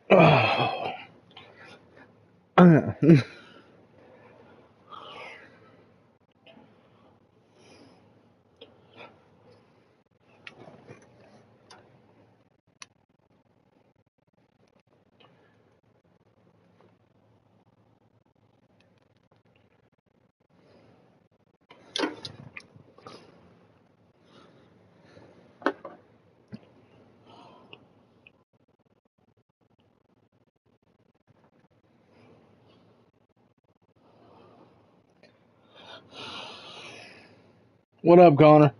Oh. What up, Connor?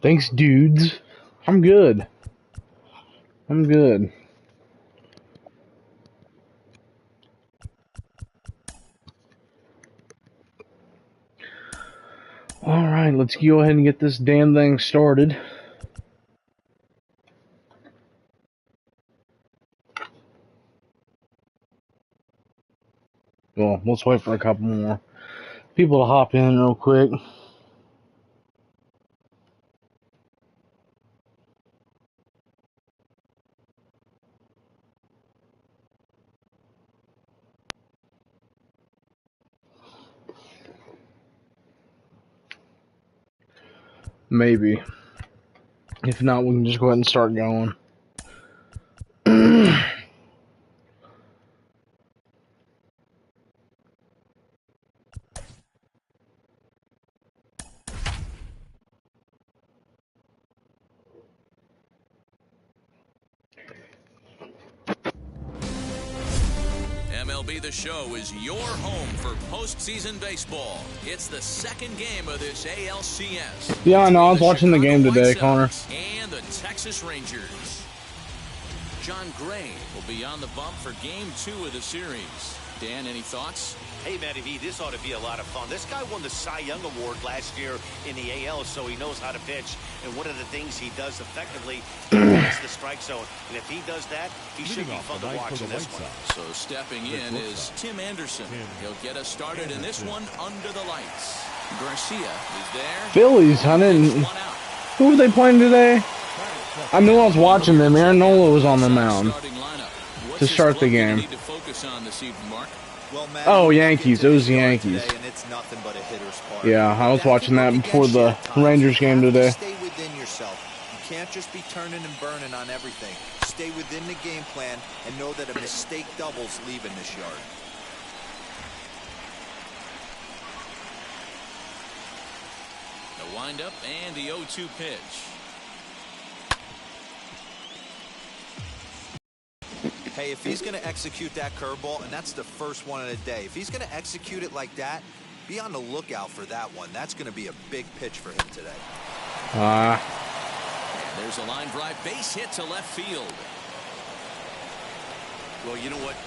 Thanks, dudes. I'm good. I'm good. Alright, let's go ahead and get this damn thing started. Well, let's wait for a couple more people to hop in real quick. Maybe. If not, we can just go ahead and start going. MLB The Show is your home for postseason baseball. It's the second game of this ALCS. Yeah, I know. I was watching the game today, Connor. And the Texas Rangers. John Gray will be on the bump for Game 2 of the series. Dan, any thoughts? Hey, Matty V, this ought to be a lot of fun. This guy won the Cy Young Award last year in the AL, so he knows how to pitch. And one of the things he does effectively is the strike zone. And if he does that, he should be fun to watch in this one. So stepping in is Tim Anderson. He'll get us started in this one under the lights. Garcia is there. Phillies, I didn't... Who were they playing today? I knew I was watching them. Aaron Nola was on the mound to start the game. Oh, Yankees. It was the Yankees. Yeah, I was watching that before the Rangers game today. Stay within yourself. You can't just be turning and burning on everything. Stay within the game plan and know that a mistake doubles leaving this yard. The windup and the 0-2 pitch. Hey, if he's going to execute that curveball, and that's the first one of the day, if he's going to execute it like that, be on the lookout for that one. That's going to be a big pitch for him today. There's a line drive base hit to left field. Well, you know what?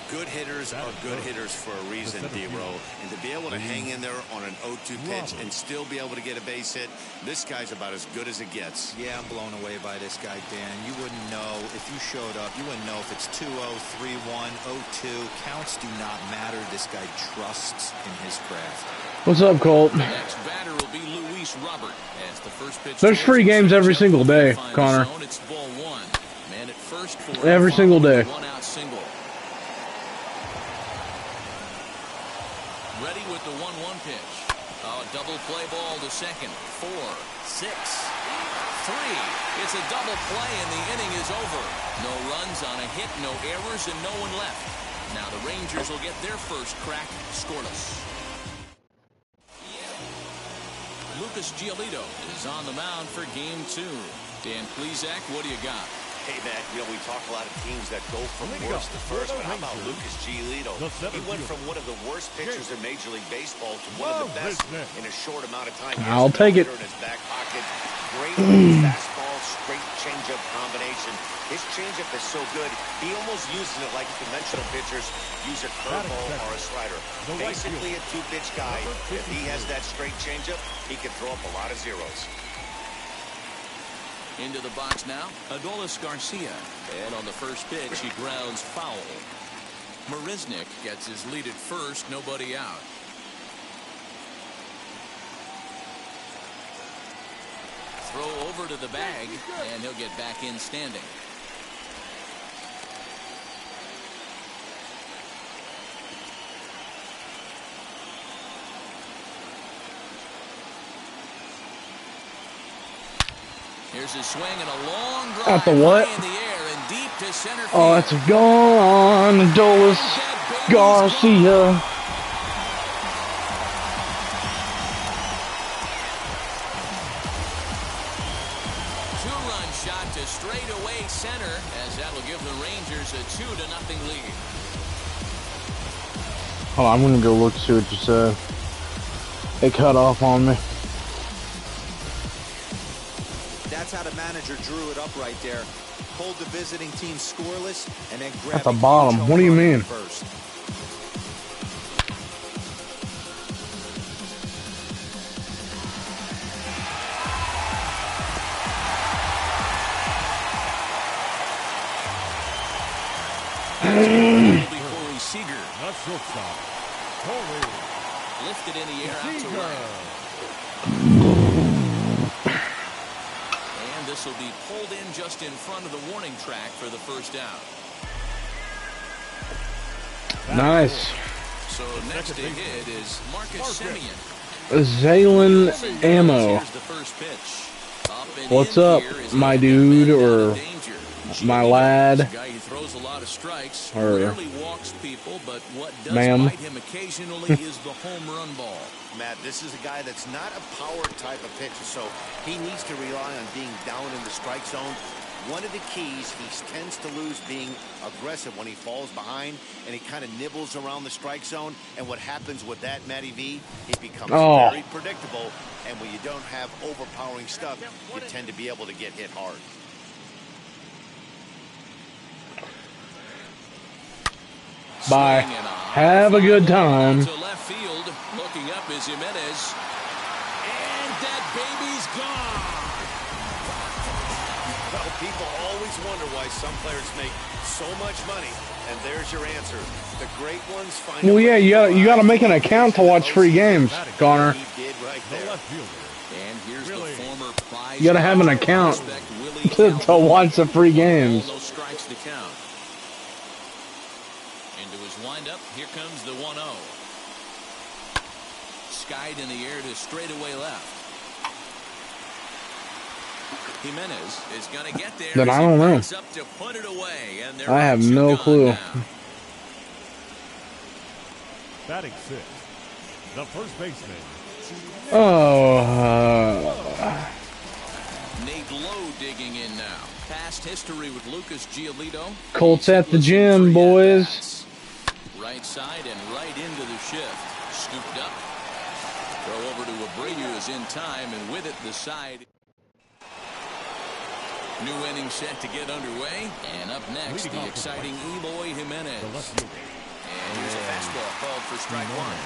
Good hitters are good hitters for a reason, D-Row. And to be able to hang in there on an 0-2 pitch and still be able to get a base hit, this guy's about as good as it gets. Yeah, I'm blown away by this guy, Dan. You wouldn't know if you showed up. You wouldn't know if it's 2-0, 3-1, 0-2. Counts do not matter. This guy trusts in his craft. What's up, Colt? The next batter will be Luis Robert as the first pitch. There's free games every single day, Connor. It's ball one. Man at first for every single day. One out single. Ready with the 1-1 pitch. Oh, double play ball to second. 4, 6, 3. It's a double play and the inning is over. No runs on a hit, no errors, and no one left. Now the Rangers will get their first crack scoreless. Lucas Giolito is on the mound for Game 2. Dan Plesac, what do you got? Hey, Matt, you know, we talk a lot of teams that go from worst to first, but how about Lucas Giolito? He went from one of the worst pitchers in Major League Baseball to one of the best in a short amount of time. I'll take it. In his back pocket. Great fastball, straight changeup combination. His changeup is so good, he almost uses it like conventional pitchers use a curveball or a slider. Basically a two-pitch guy. If he has that straight changeup, he can throw up a lot of zeros. Into the box now, Adolis Garcia. And on the first pitch, he grounds foul. Mariznick gets his lead at first, nobody out. Throw over to the bag, and he'll get back in standing. Here's his swing and a long drive At the what? in the air and deep to center field. Oh, it's gone. Adolis Garcia. Two-run shot to straightaway center, as that will give the Rangers a 2-0 lead. Oh, I'm gonna go look see what you said. It cut off on me. That's how the manager drew it up right there. Hold the visiting team scoreless and then grab At the bottom. What do you mean? First. Corey Seager. Not shortstop. Lifted in the air out to right. And this will be pulled in just in front of the warning track for the first out. Nice. So next to hit is Marcus Simeon. Zalen Ammo. Here's the first pitch. Up and What's in up, here is my a dude, man out or of danger. my lad? A guy who throws a lot of strikes, Or rarely walks people, but what does ma'am. bite him occasionally is the home run ball. Matt, this is a guy that's not a power type of pitcher, so he needs to rely on being down in the strike zone. One of the keys, he tends to lose being aggressive when he falls behind, and he kind of nibbles around the strike zone. And what happens with that, Matty V, it becomes very predictable. And when you don't have overpowering stuff, you tend to be able to get hit hard. Bye. Have a good time. To left field, looking up is Jimenez, and that baby's gone. Well, people always wonder why some players make so much money, and there's your answer. The great ones find. Well, yeah, you gotta make an account to watch free games, Connor. He did right there. And here's the former prize. You gotta have an account to watch the free games. No strikes to count. Into his windup, here comes the 1-0. Skied in the air to straightaway left. Jimenez is going to get there. Then I don't know. Up to put it away, and I have no clue. Batting sixth, the first baseman. Nate Lowe digging in now. Past history with Lucas Giolito. Colts at the gym, boys. Right side and right into the shift. Scooped up. Throw over to Abreu is in time, and with it the side. New inning set to get underway. And up next, the exciting Eloy Jimenez. And here's a fastball called for strike one.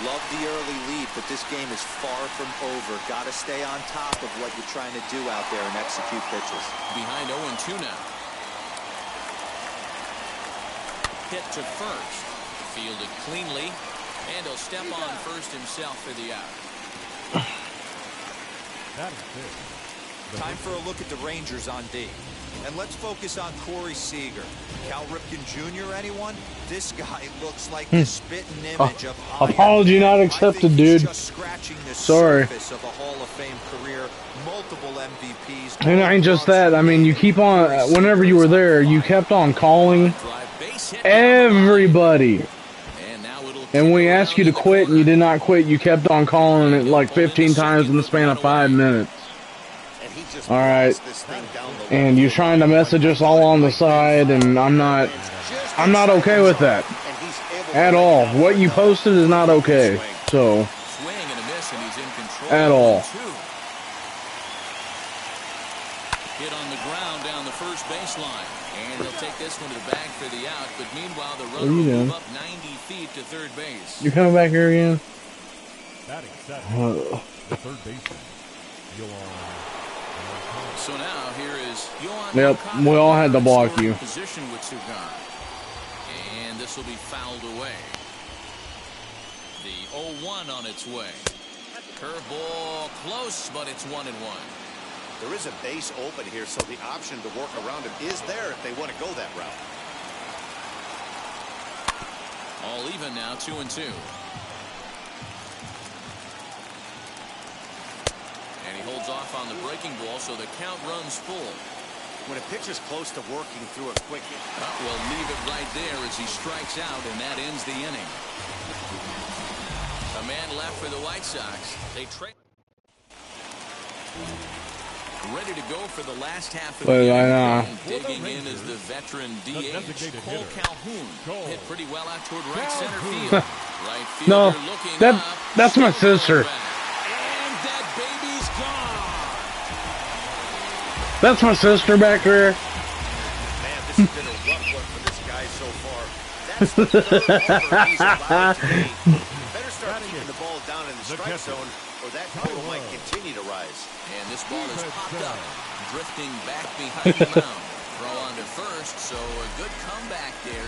Love the early lead, but this game is far from over. Got to stay on top of what you're trying to do out there and execute pitches. Behind 0-2 now. Hit to first. Fielded cleanly. And he'll step on first himself for the out. Time for a look at the Rangers on D. And let's focus on Corey Seager. Cal Ripken Jr., anyone? This guy looks like the spitting image of apology not accepted, dude. Just scratching the Sorry. surface of a Hall of Fame career. Multiple MVPs. And it ain't just that. I mean, you keep on, whenever you were there, you kept on calling everybody. And we asked you to quit, and you did not quit. You kept on calling it like 15 times in the span of 5 minutes. And he just All right. lost this thing down the And you're trying to message us all on the side, and I'm not okay with that at all. What you posted is not okay. So, Swing and a miss, and he's in control. at all. Hit on the ground down the first baseline. And he'll take this one to the bag for the out. But meanwhile, the runner will move up 90 feet to third base. You coming back here again? Batting seven. The third baseman. So now here is Yohan. Yep, we all had to block you. Position with Sugan. And this will be fouled away. The 0-1 on its way. Curveball close, but it's 1-1. There is a base open here, so the option to work around it is there if they want to go that route. All even now, 2-2. And he holds off on the breaking ball, so the count runs full. When a pitcher's close to working through a quick hit. We'll leave it right there as he strikes out, and that ends the inning. A man left for the White Sox. They trade. Ready to go for the last half of the game. Digging in is the veteran DH, Willie Calhoun. Hit pretty well out toward right center field. Right fielder No, looking up. that's my sister. And that baby's gone. That's my sister back there. Man, this has been a rough one for this guy so far. That's the third homer he's allowed to make. Better start keeping the ball down in the strike zone, or that total might continue to rise. And this ball is popped up, drifting back behind the mound. Throw on to first, so a good comeback there.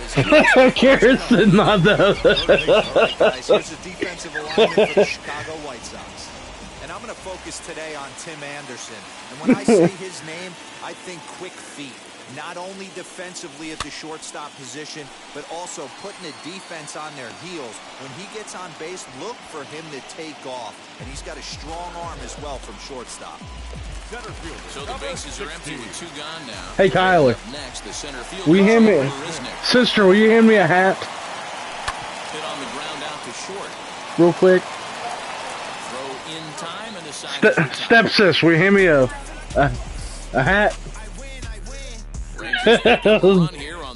Garrison, not the. All right, guys, here's the defensive alignment for the Chicago White Sox. And I'm going to focus today on Tim Anderson. And when I say his name, I think quick feet. Not only defensively at the shortstop position, but also putting the defense on their heels. When he gets on base, look for him to take off. And he's got a strong arm as well from shortstop. So the bases are empty with 2 gone now. Hey, Kyler. Next, the center field. Will you hand me, Mariznick. sister? Will you hand me a hat, Hit on the ground out to short. real quick? Throw in time, and the side is retired. Stepsis, will you hand me a hat?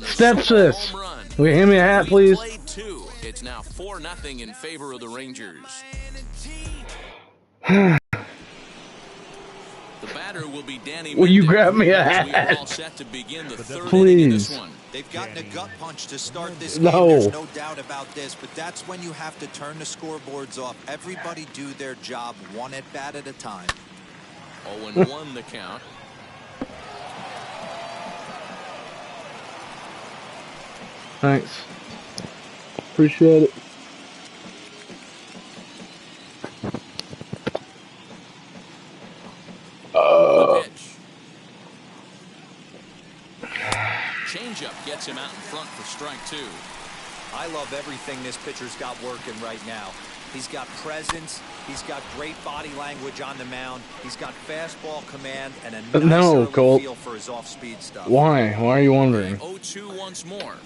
Stepsis, will you hand me a hat, please? It's now 4-0 in favor of the Rangers. The batter will be Danny. Will you grab me a hat? All set to begin the third Please. inning of this one. They've gotten a gut punch to start this game. No. There's no doubt about this, but that's when you have to turn the scoreboards off. Everybody do their job one at bat at a time. 0-1 the count. Thanks. Appreciate it. The pitch. Changeup gets him out in front for strike 2. I love everything this pitcher's got working right now. He's got presence. He's got great body language on the mound. He's got fastball command and a nice feel for his off-speed stuff. Why? Why are you wondering? 0-2 once more.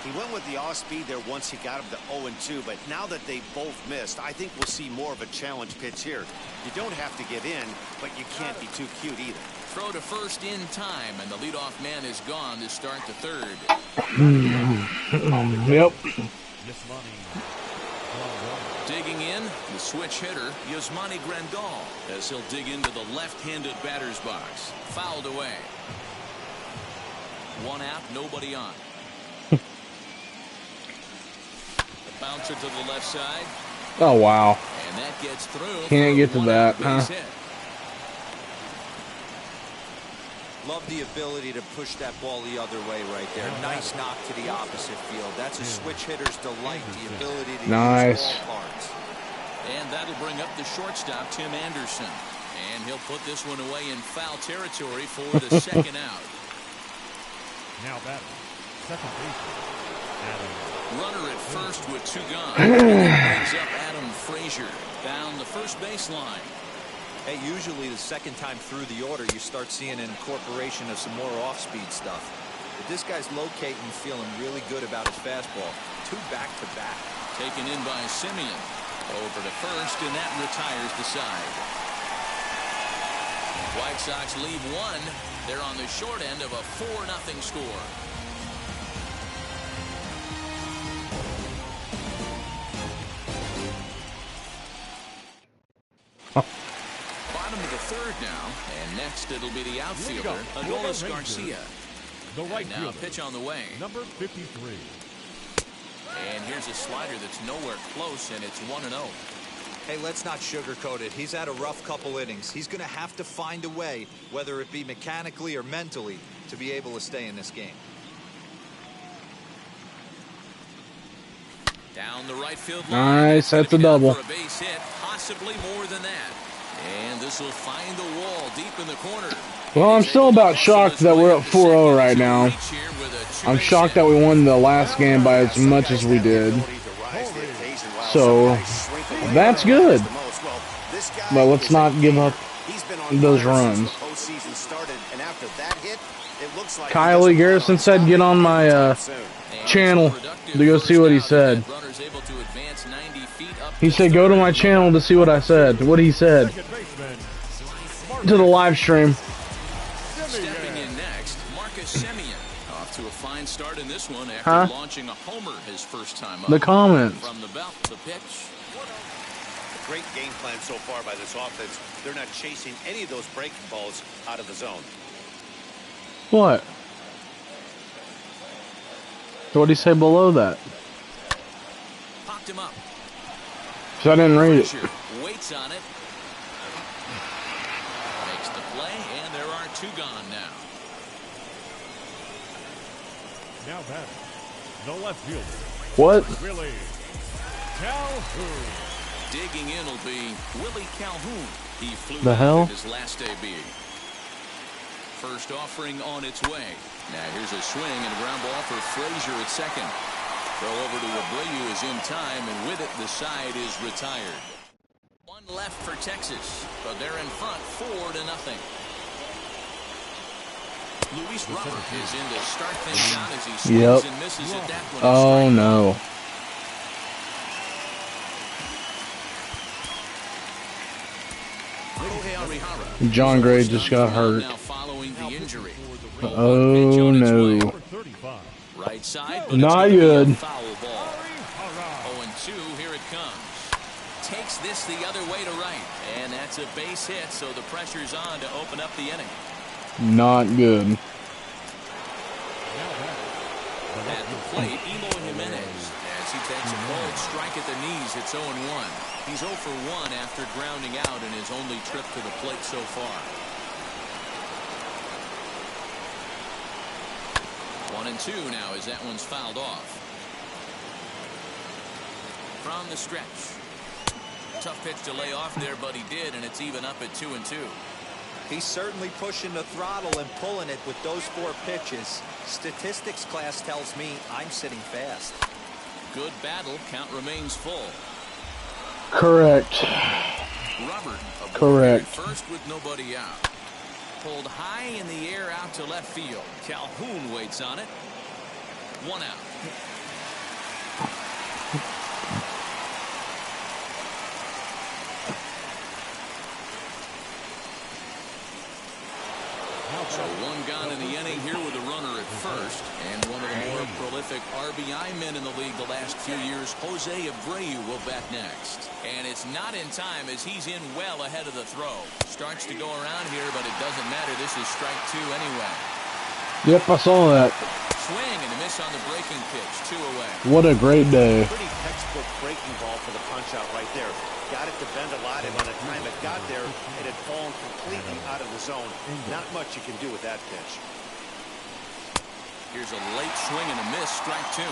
He went with the off-speed there once he got him to 0-2, but now that they both missed, I think we'll see more of a challenge pitch here. You don't have to give in, but you can't be too cute either. Throw to first in time, and the leadoff man is gone to start the third. Yep. Digging in, the switch hitter, Yasmani Grandal, as he'll dig into the left-handed batter's box. Fouled away. 1 out, nobody on. Bouncer to the left side. Oh, wow. And that gets through. Can't get to that, huh? Hit. Love the ability to push that ball the other way right there. Nice knock to the opposite field. That's a switch hitter's delight, the ability to use all parts. And that'll bring up the shortstop, Tim Anderson. And he'll put this one away in foul territory for the second out. Now batting, second baseman, Adam. Runner at first with 2 gone. Brings up Adam Frazier down the first baseline. Hey, usually the second time through the order, you start seeing an incorporation of some more off-speed stuff. But this guy's locating and feeling really good about his fastball. 2 back-to-back. Taken in by Simeon. Over to first, and that retires the side. White Sox leave 1. They're on the short end of a 4-0 score. Bottom of the 3rd now, and next it'll be the outfielder, Adolis Garcia. The right And now a pitch on the way. Number 53. And here's a slider that's nowhere close, and it's 1-0. Hey, let's not sugarcoat it. He's had a rough couple innings. He's going to have to find a way, whether it be mechanically or mentally, to be able to stay in this game. Down the right field line. Nice, that's a double. For a base hit, possibly more than that. And this will find the wall deep in the corner. Well, I'm still about shocked that we're up 4-0 right now. I'm shocked that we won the last game by as much as we did. So, that's good. But let's not give up those runs. Kylie Garrison said get on my channel to go see what he said. He said go to my channel to see what I said. What he said. To the live stream. Stepping in next, Simeon. Off to a fine start in this one after launching a homer his first time up. The comments. From the belt, the pitch. Great game plan so far by this offense. They're not chasing any of those breaking balls out of the zone. What? So what did he say below that? Popped him up. So I didn't read it. Frazier waits on it. Makes the play, and there are 2 gone now. Now that the left fielder. What? Willie Calhoun. Digging in will be Willie Calhoun. He flew The hell? his last AB. First offering on its way. Now here's a swing and a ground ball for Frazier at second. Throw over to Abreu is in time, and with it the side is retired. 1 left for Texas, but they're in front 4-0. Luis Robert is in to start things out as he swings and misses at that one. Oh no. John Gray just got hurt. Oh no. Right side, not good. Foul ball. 0-2, here it comes. Takes this the other way to right, and that's a base hit, so the pressure's on to open up the inning. Not good. At the plate, Elo Jimenez, as he takes a cold strike at the knees, it's 0-1. He's 0 for 1 after grounding out in his only trip to the plate so far. 1-2 now as that one's fouled off. From the stretch. Tough pitch to lay off there, but he did, and it's even up at 2-2. He's certainly pushing the throttle and pulling it with those 4 pitches. Statistics class tells me I'm sitting fast. Good battle. Count remains full. Correct. Robert, correct. First with nobody out. Pulled high in the air out to left field. Calhoun waits on it. 1 out. So 1 gone in the inning here with a runner at first, and one of the more prolific RBI men in the league the last few years, Jose Abreu, will bat next. And it's not in time as he's in well ahead of the throw. Starts to go around here, but it doesn't matter. This is strike 2 anyway. Yep, I saw that. Swing and a miss on the breaking pitch. 2 away. What a great day. Pretty textbook breaking ball for the punch out right there. Got it to bend a lot, and by the time it got there, it had fallen completely out of the zone. Not much you can do with that pitch. Here's a late swing and a miss. Strike 2.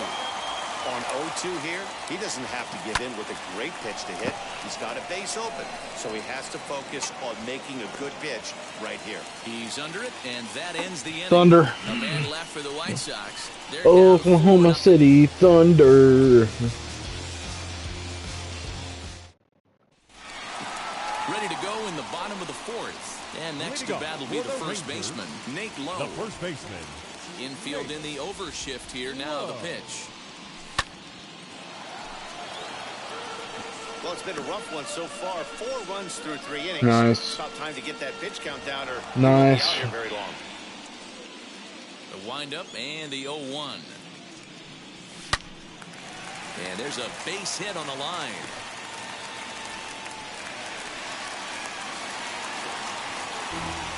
On 0-2 here, he doesn't have to give in with a great pitch to hit. He's got a base open, so he has to focus on making a good pitch right here. He's under it, and that ends the inning. Thunder. A man left for the White Sox. They're Oklahoma City Thunder. Ready to go in the bottom of the fourth. And next to bat will be the first baseman, Nate Lowe. The first baseman. Infield in the overshift here. Now the pitch. Well, it's been a rough one so far. 4 runs through 3 innings. Nice. About time to get that pitch count down, or nice. He won't be out here very long. The windup and the 0-1. And there's a base hit on the line.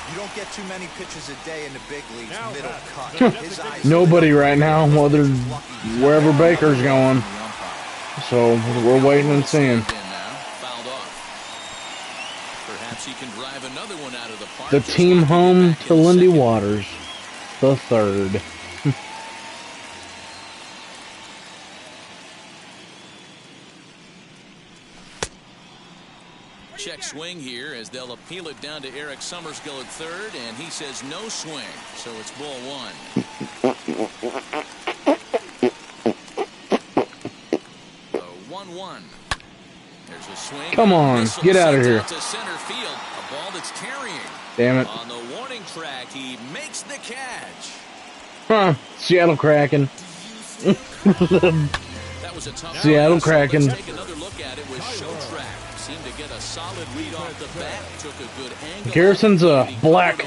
You don't get too many pitches a day in the big leagues. Now middle back. cut. His eyes Nobody right now, whether wherever Baker's going. So we're waiting and seeing. Fouled off. Perhaps he can drive another one out of the park. The team home to Lindy Waters, the third. Check swing here as they'll appeal it down to Eric Summerskill at third, and he says no swing, so it's ball 1. The 1-1. There's a swing. Come on, get out of here. To center field, a ball that's carrying. Damn it. On the warning track, he makes the catch. Huh, Seattle Kraken. That was a tough Seattle play, Kraken. So let's take another look at it with show track. Seemed to get a solid read off the bat. Took a good angle. Garrison's a black.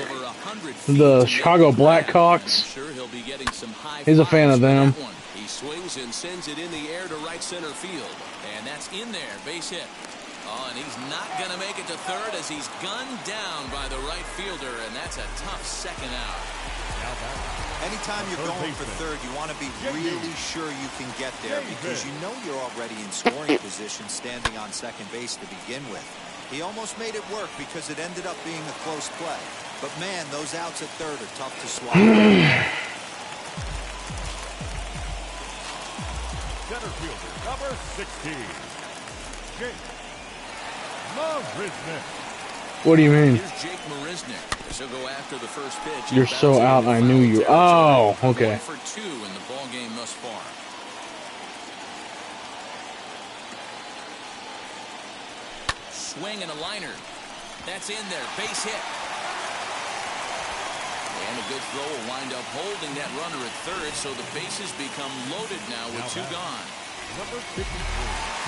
The Chicago Blackhawks. Sure he'll be getting some high. He's a fan of them. He swings and sends it in the air to right center field. And that's in there. Base hit. Oh, and he's not going to make it to third as he's gunned down by the right fielder. And that's a tough second out. Anytime you're going for third, you want to be really sure you can get there because you know you're already in scoring position standing on second base to begin with. He almost made it work because it ended up being a close play. But man, those outs at third are tough to swallow. Center fielder, number 16. Jake Mariznick. What do you mean? Here's Jake Mariznick. She'll go after the first pitch. You're so out, I knew you. Oh, okay. 1 for 2 in the ball game thus far. Swing and a liner. That's in there. Base hit. And a good throw will wind up holding that runner at third, so the bases become loaded now with 2 gone. Number 53.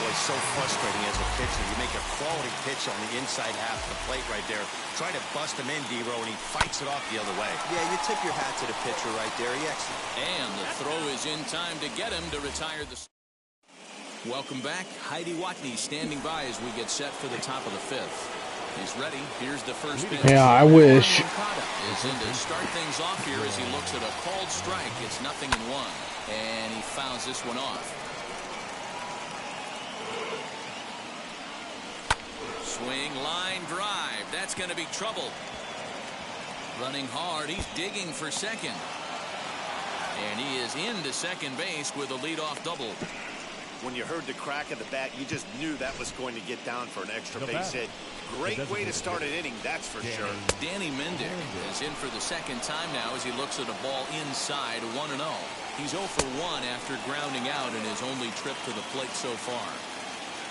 Boy, so frustrating as a pitcher. You make a quality pitch on the inside half of the plate right there. Try to bust him in, D-Row, and he fights it off the other way. Yeah, you tip your hat to the pitcher right there. He excellent. And the throw is in time to get him to retire the... Welcome back. Heidi Watney standing by as we get set for the top of the 5th. He's ready. Here's the first pitch. Yeah, I wish. Is in to start things off here as he looks at a called strike. It's 0-1. And he fouls this one off. Swing, line, drive. That's going to be trouble. Running hard. He's digging for second. And he is into second base with a leadoff double. When you heard the crack of the bat, you just knew that was going to get down for an extra base hit. Great way to start an inning, that's for sure. Danny Mendick is in for the second time now as he looks at a ball inside 1-0. He's 0 for 1 after grounding out in his only trip to the plate so far.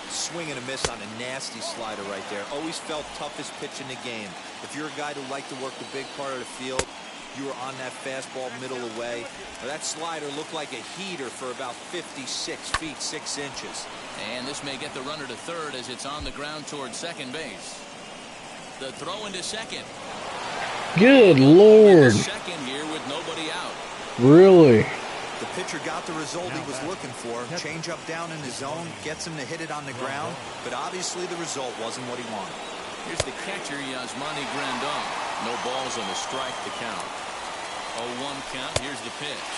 Swing and a miss on a nasty slider right there. Always felt toughest pitch in the game. If you're a guy who liked to work the big part of the field, you were on that fastball middle away. That slider looked like a heater for about 56 feet 6 inches. And this may get the runner to third as it's on the ground towards second base. The throw into second. Good Lord. Second here with nobody out. Really? The pitcher got the result he was looking for. Change up down in the zone, gets him to hit it on the ground, but obviously the result wasn't what he wanted. Here's the catcher, Yasmani Grandal. No balls on the strike to count. 0-1 count. Here's the pitch.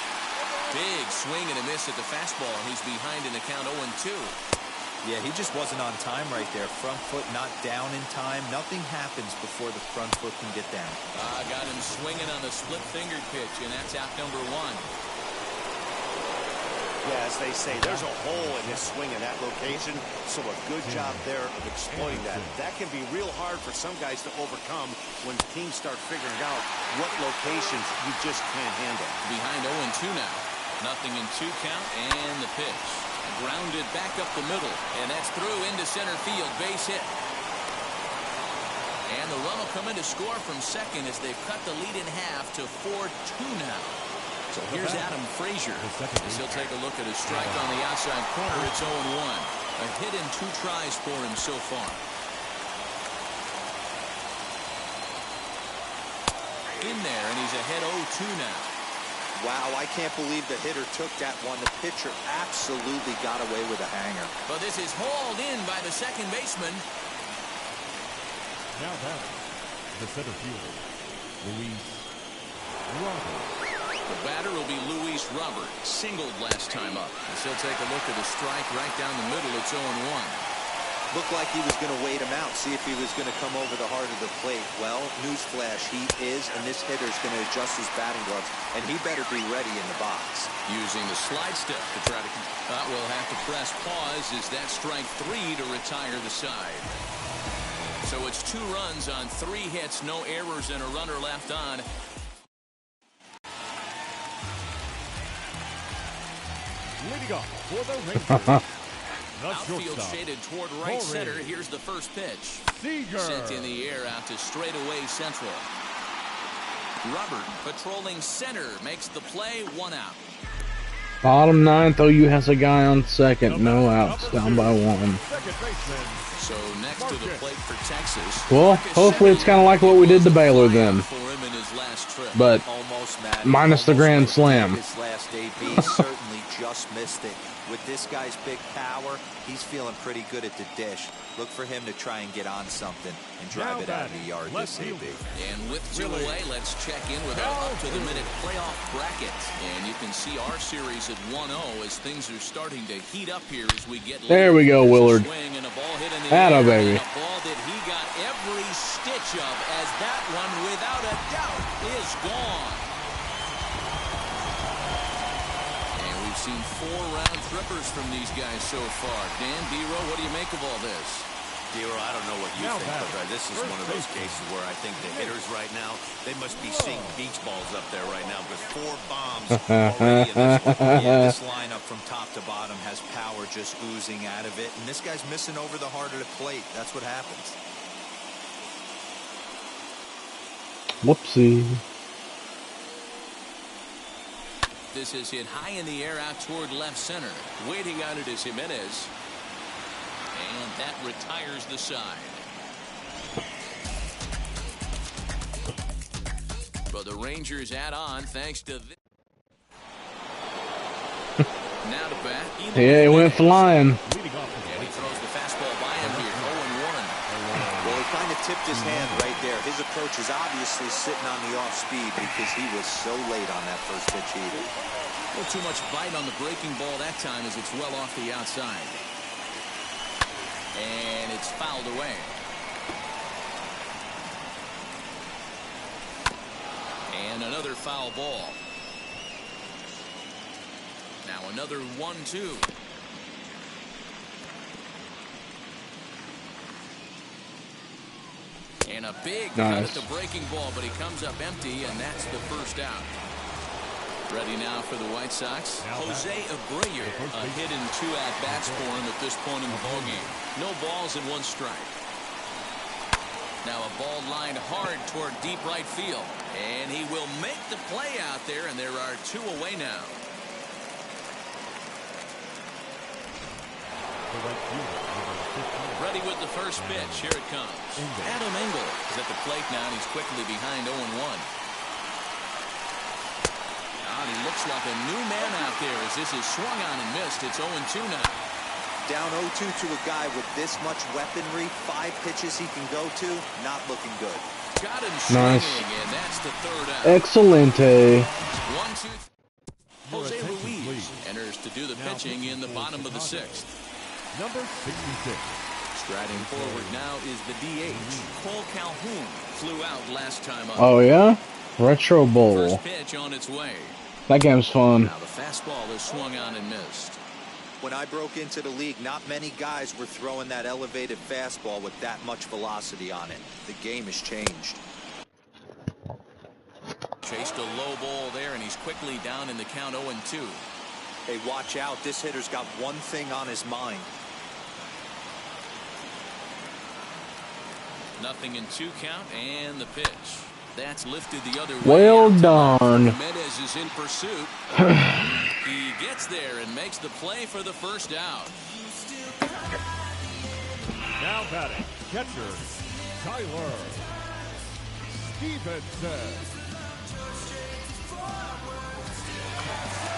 Big swing and a miss at the fastball. He's behind in the count 0-2. Yeah, he just wasn't on time right there. Front foot not down in time. Nothing happens before the front foot can get down. Got him swinging on the split-fingered pitch, and that's out number 1. Yeah, as they say, there's a hole in his swing in that location, so a good job there of exploiting that. That can be real hard for some guys to overcome when teams start figuring out what locations you just can't handle. Behind 0-2 now. Nothing in 2 count, and the pitch. Grounded back up the middle, and that's through into center field. Base hit. And the run will come in to score from second as they've cut the lead in half to 4-2 now. So here's Adam Frazier as he'll take a look at his strike on the outside corner. It's 0-1. A hit in 2 tries for him so far. In there, and he's ahead 0-2 now. Wow, I can't believe the hitter took that one. The pitcher absolutely got away with a hanger. But this is hauled in by the second baseman. Now batting, the center fielder, Luis Robert. The batter will be Luis Robert. Singled last time up. As he'll take a look at the strike right down the middle. It's 0-1. Looked like he was going to wait him out, see if he was going to come over the heart of the plate. Well, newsflash, he is, and this hitter's going to adjust his batting gloves, and he better be ready in the box. Using the slide step to try to... we'll have to press pause. Is that strike 3 to retire the side? So it's 2 runs on 3 hits, no errors, and a runner left on. Leading off for the Rangers. Outfield shaded toward right center. Here's the first pitch. Sent in the air out to straightaway central. Robert patrolling center makes the play. 1 out. Bottom 9th, OU has a guy on second. No outs, down by 1. So next to the plate for Texas. Well, hopefully it's kind of like what we did to Baylor then. But minus the grand slam. His last AB certainly just missed it. With this guy's big power, he's feeling pretty good at the dish. Look for him to try and get on something and drive it out of the yard this AB. And with 2 away, let's check in with our up-to-the-minute playoff bracket. And you can see our series at 1-0 as things are starting to heat up here as we get... There we go, Willard. Atta baby. A ball that he got every stitch of, as that one, without a doubt, is gone. Seen 4 round trippers from these guys so far. Dan, D-Row, what do you make of all this? D-Row, I don't know what you think, but this is one of those cases where I think the hitters right now, they must be seeing beach balls up there right now with 4 bombs already in this one. Yeah, this lineup from top to bottom has power just oozing out of it, and this guy's missing over the heart of the plate. That's what happens. Whoopsie. This is hit high in the air out toward left center. Waiting on it is Jimenez. And that retires the side. But the Rangers add on thanks to this. Now to bat. Yeah, he went flying. And he throws the fastball by him here. 0-1. Well, he kind of tipped his hand right there. His approach is obviously sitting on the off speed because he was so late on that first pitch either. A little too much bite on the breaking ball that time as it's well off the outside. And it's fouled away. And another foul ball. Now another 1-2. And a big cut at the breaking ball, but he comes up empty, and that's the first out. Ready now for the White Sox. Jose Abreu, a hit in 2 at-bats for him at this point in the ballgame. No balls and 1 strike. Now a ball lined hard toward deep right field. And he will make the play out there, and there are 2 away now. Ready with the first pitch. Here it comes. Adam Engel is at the plate now, and he's quickly behind 0-1. He looks like a new man out there as this is swung on and missed. It's 0-2 now. Down 0-2 to a guy with this much weaponry, 5 pitches he can go to, not looking good. Got him swinging, and that's the 3rd out. Excelente. 1-2. Jose Ruiz enters to do the pitching in the bottom of the 6th. Number 66. Striding forward now is the DH. Willie Calhoun flew out last time up. Oh, yeah? Retro Bowl. First pitch on its way. That game's fun. Now the fastball is swung on and missed. When I broke into the league, not many guys were throwing that elevated fastball with that much velocity on it. The game has changed. Chased a low ball there, and he's quickly down in the count 0-2. Hey, watch out. This hitter's got one thing on his mind. 0-2 count, and the pitch. That's lifted the other way. Well done. Mendez is in pursuit. He gets there and makes the play for the first out. Now batting, catcher, Tyler Stevenson.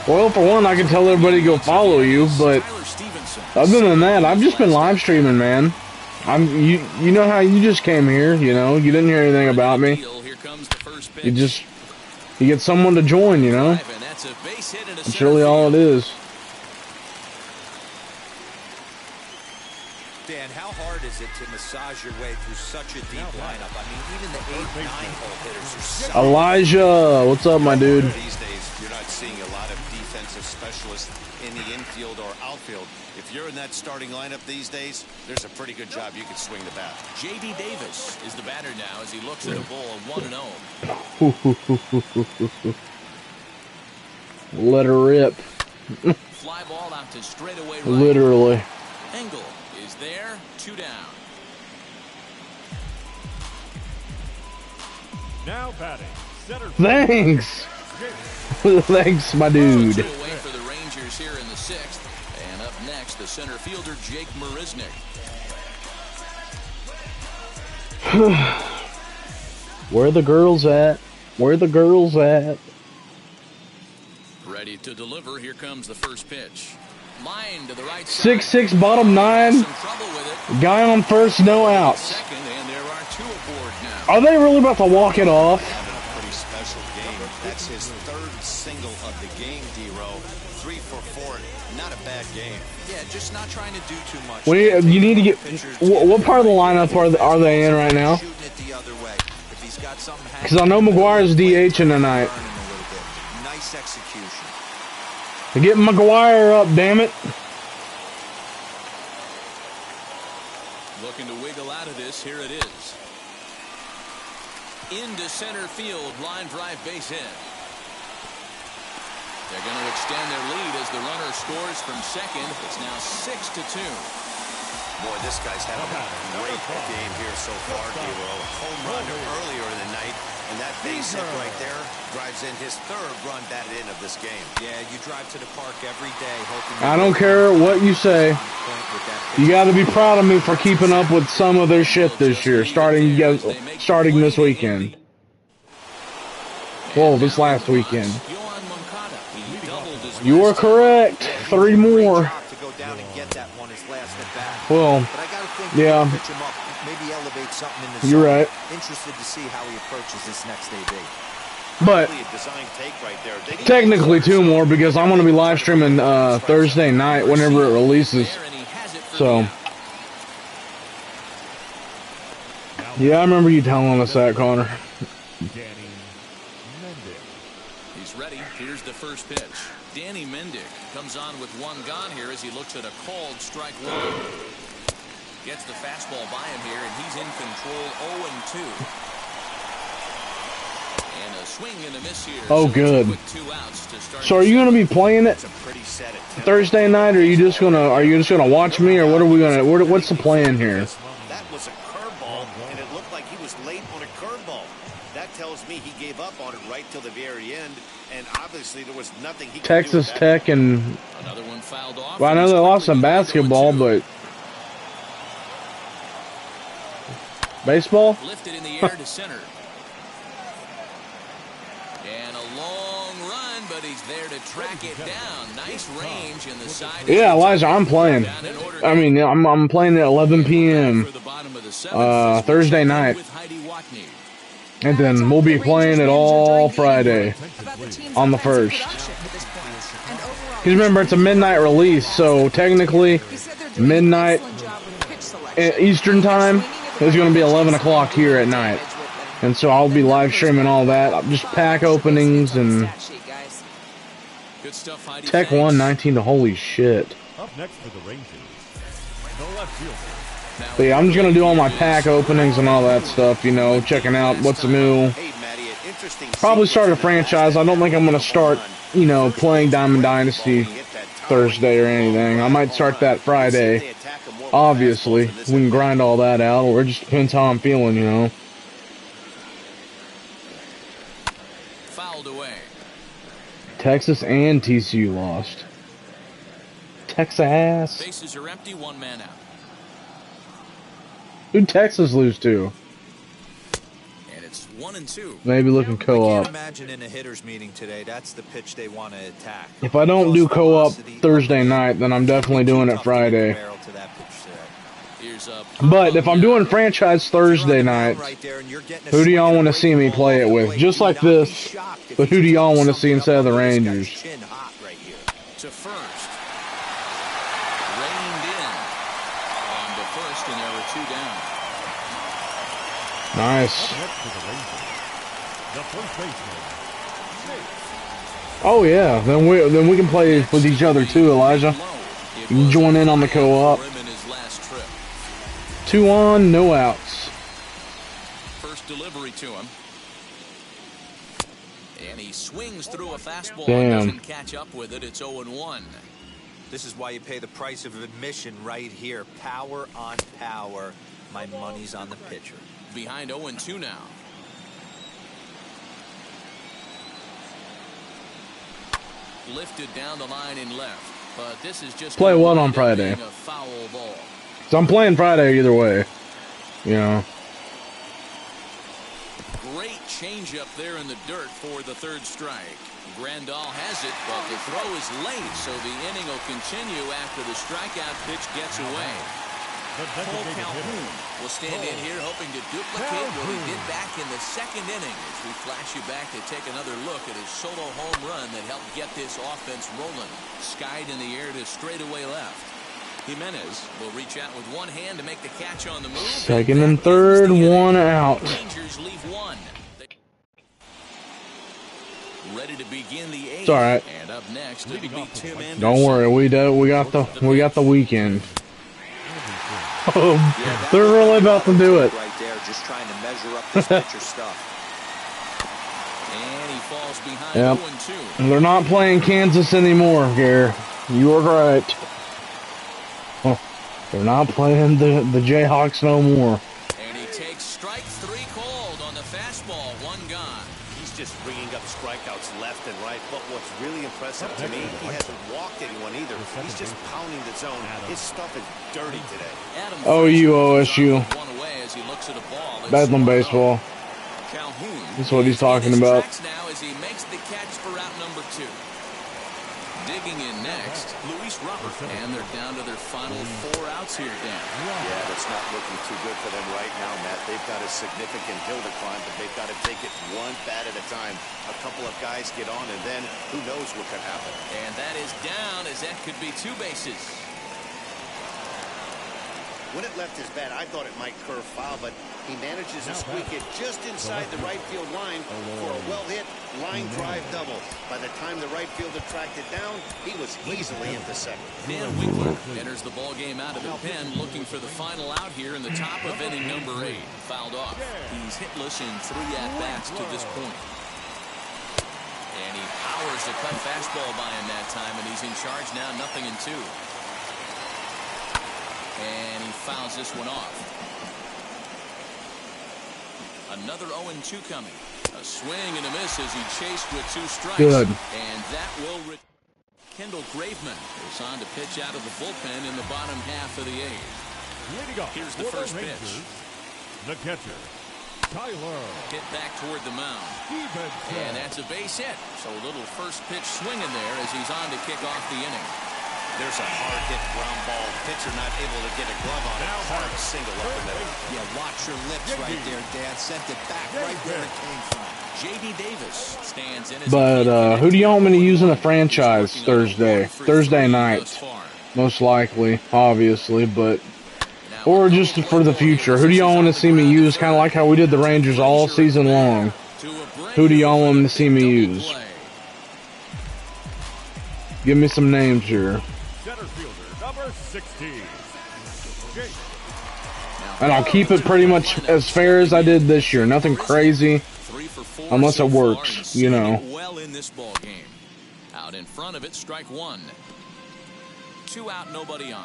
Well, for one, I can tell everybody to go follow you, but other than that, I've just been live streaming, man. You know how you just came here, you know, you didn't hear anything about me. You get someone to join, you know. That's really all it is. Dan, how hard is it to massage your way through such a deep lineup? I mean, even the 8-9 hole hitters are so... Elijah, what's up, my dude? These days, you're not seeing a lot of defensive specialists in the infield or outfield. If you're in that starting lineup these days, there's a pretty good job you can swing the bat. J.D. Davis is the batter now as he looks at a ball of 1-0. Let her rip. Fly ball out to straightaway right. Literally. Engel is there, 2 down. Now batting, center. Thanks. Thanks, my dude. 2 away for the Rangers here in the 6th. And up next, the center fielder, Jake Mariznick. Where the girls at? Where the girls at? Ready to deliver. Here comes the first pitch. Line to the right 6-6, bottom 9. Some trouble with it. Guy on first, no outs. Second, and there are 2 aboard now. Are they really about to walk it off? Having a pretty special game. That's his 3rd single of the game, D-Row. 3 for 4. Not a bad game. Yeah, just not trying to do too much. You need to get... What part of the lineup are they in right now? Because I know McGuire's DHing tonight. Nice execution. Get McGuire up, damn it. Looking to wiggle out of this. Here it is. Into center field. Line drive, base hit. They're going to extend their lead as the runner scores from second. It's now 6-2. Boy, this guy's having a great game here so far, D-Row. Home run earlier in the night, and that base hit right there drives in his 3rd run batted in of this game. Yeah, you drive to the park every day hoping... I don't care what you say. You got to be proud of me for keeping up with some of their shit this year, starting this weekend. Well, this last weekend. You are correct. 3 more. Well, yeah. Maybe elevate something in the You're right. Interested to see how he approaches this next AB. But technically 2 more because I'm going to be live streaming Thursday night whenever it releases. So, yeah, I remember you telling us that, Connor. He's ready. Here's the first pitch. Danny Mendick comes on with 1 gone here as he looks at a called strike 1. Gets the fastball by him here, and he's in control. 0-2. And a swing and a miss here. Oh, good. So are you going to be playing it Thursday night, or are you just gonna watch me, or what are we gonna? What's the plan here? That was a curveball, and it looked like he was late on a curveball. That tells me he gave up on it right till the very end, and obviously there was nothing he could Texas do Tech and... Another one fouled off. Well, I know they lost some basketball, but... Baseball? Lifted in the air to center. And a long run, but he's there to track it down. Nice range in the side. Yeah, Elijah, I'm playing. I mean, I'm playing at 11 p.m. Thursday night. And then we'll be playing it all Friday on the 1st. Because remember, it's a midnight release, so technically midnight Eastern time is going to be 11 o'clock here at night. And so I'll be live streaming all that. Just pack openings and Good stuff, Heidi. Tech won 19 to holy shit. Up next for the Rangers, the left fielder. But yeah, I'm just gonna do all my pack openings and all that stuff, you know, checking out what's new. Probably start a franchise. I don't think I'm gonna start, you know, playing Diamond Dynasty Thursday or anything. I might start that Friday. Obviously, we can grind all that out, or it just depends how I'm feeling, you know. Fouled away. Texas and TCU lost. Texas. Bases are empty, one man out. Who'd Texas lose to? And it's 1-2. Maybe looking I co-op. can't imagine in a hitters meeting today, that's the pitch they want to attack. If I don't do co-op Thursday night, then I'm definitely doing it Friday. But if I'm doing franchise Thursday night, who do y'all want to see me play it with? Just like this, but who do y'all want to see instead of the Rangers? To first. Reined in. On to first, and there were 2 down. Nice. Up next for the Rangers, the first baseman. Oh yeah, then we can play with each other too, Elijah. You can join in on the co-op. 2 on, no outs. First delivery to him. And he swings through a fastball. Damn. And doesn't catch up with it. It's 0-1. This is why you pay the price of admission right here. Power on power. My money's on the pitcher. Behind 0-2 now. Lifted down the line in left. But this is just Play what on Friday? A foul ball. So I'm playing Friday either way. You know. Great changeup there in the dirt for the 3rd strike. Grandal has it, but the throw is late, so the inning will continue after the strikeout pitch gets away. Cole Calhoun will stand in here hoping to duplicate what he did back in the 2nd inning as we flash you back to take another look at his solo home run that helped get this offense rolling. Skied in the air to straightaway left. Jimenez will reach out with one hand to make the catch on the move. 2nd and 3rd, 1 out. Rangers leave 1. Ready to begin the 8th. It's all right. And up next, it'll be Tim Anderson. Don't worry, we got the weekend. Oh, they're really about to do it. Right there, just trying to measure up this pitcher stuff. And he falls behind. Yep. 0-2. They're not playing Kansas anymore, Gare. You are right. Oh, they're not playing the Jayhawks no more. And he takes strike 3 called on the fastball. 1 gone. He's just bringing up strikeouts left and right. But what's really impressive to me, he hasn't walked anyone either. He's just pounding the zone. His stuff is dirty today. Oh, you OSU. One away as he looks at a ball. Bedlam baseball. Calhoun. That's what he's talking about. Now as he makes the catch for out number 2. Digging in next, Luis Robert. And they're down to their final 4 outs here, Dan. Yeah, that's not looking too good for them right now, Matt. They've got a significant hill to climb, but they've got to take it one bat at a time. A couple of guys get on, and then who knows what could happen. And that is down, as that could be 2 bases. When it left his bat, I thought it might curve foul, but he manages to squeak it just inside the right field line for a well-hit line drive double. By the time the right fielder tracked it down, he was easily into second. Dan Winkler enters the ball game out of the pen, looking for the final out here in the top of inning number 8. Fouled off. He's hitless in 3 at-bats to this point. And he powers a cut fastball by him that time, and he's in charge now, 0-2. And he fouls this one off. Another 0-2 coming. A swing and a miss as he chased with 2 strikes. Good. And that will... Kendall Graveman is on to pitch out of the bullpen in the bottom half of the 8th. Here's the first pitch. The catcher, Tyler. Hit back toward the mound. And that's a base hit. So a little first pitch swinging there as he's on to kick off the inning. There's a hard hit ground ball. Pitcher not able to get a glove on it. Hard single up the middle. Yeah, watch your lips right there, Dan. Sent it back right where it came from. J.D. Davis stands in. But who do you want me to use in a franchise Thursday night? Most likely, obviously, but or just for the future. Who do y'all want to see me use? Kind of like how we did the Rangers all season long. Who do y'all want to see me use? Give me some names here. Center fielder, number 16. Jake. And I'll keep it pretty much as fair as I did this year. Nothing crazy. 3 for 4 Unless so it far, works, and you know. seeing it well in this ball game. Out in front of it, strike one. 2 out, nobody on.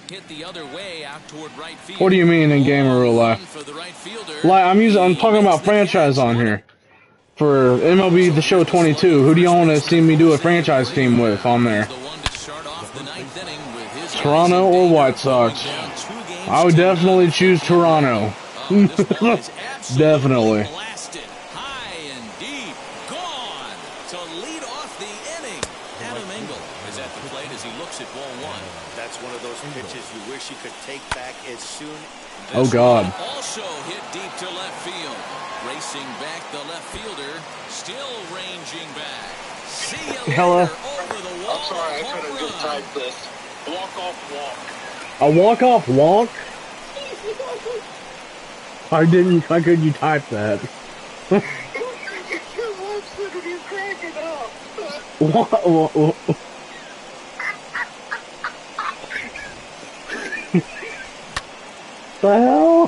Hit the other way out toward right field. What do you mean in game or real life? For the right fielder. Like I'm talking about franchise on here. For MLB The Show 22, who do y'all want to see me do a franchise team with on there? Toronto or White Sox? I would definitely choose Toronto. Definitely. Pitches you wish you could take back as soon. Oh God. Also hit deep to left field. Racing back the left fielder. Still ranging back. See you Hello. over the wall. I'm sorry, I couldn't just type this. Walk-off walk. A walk-off walk? Why couldn't you type that? What? The hell?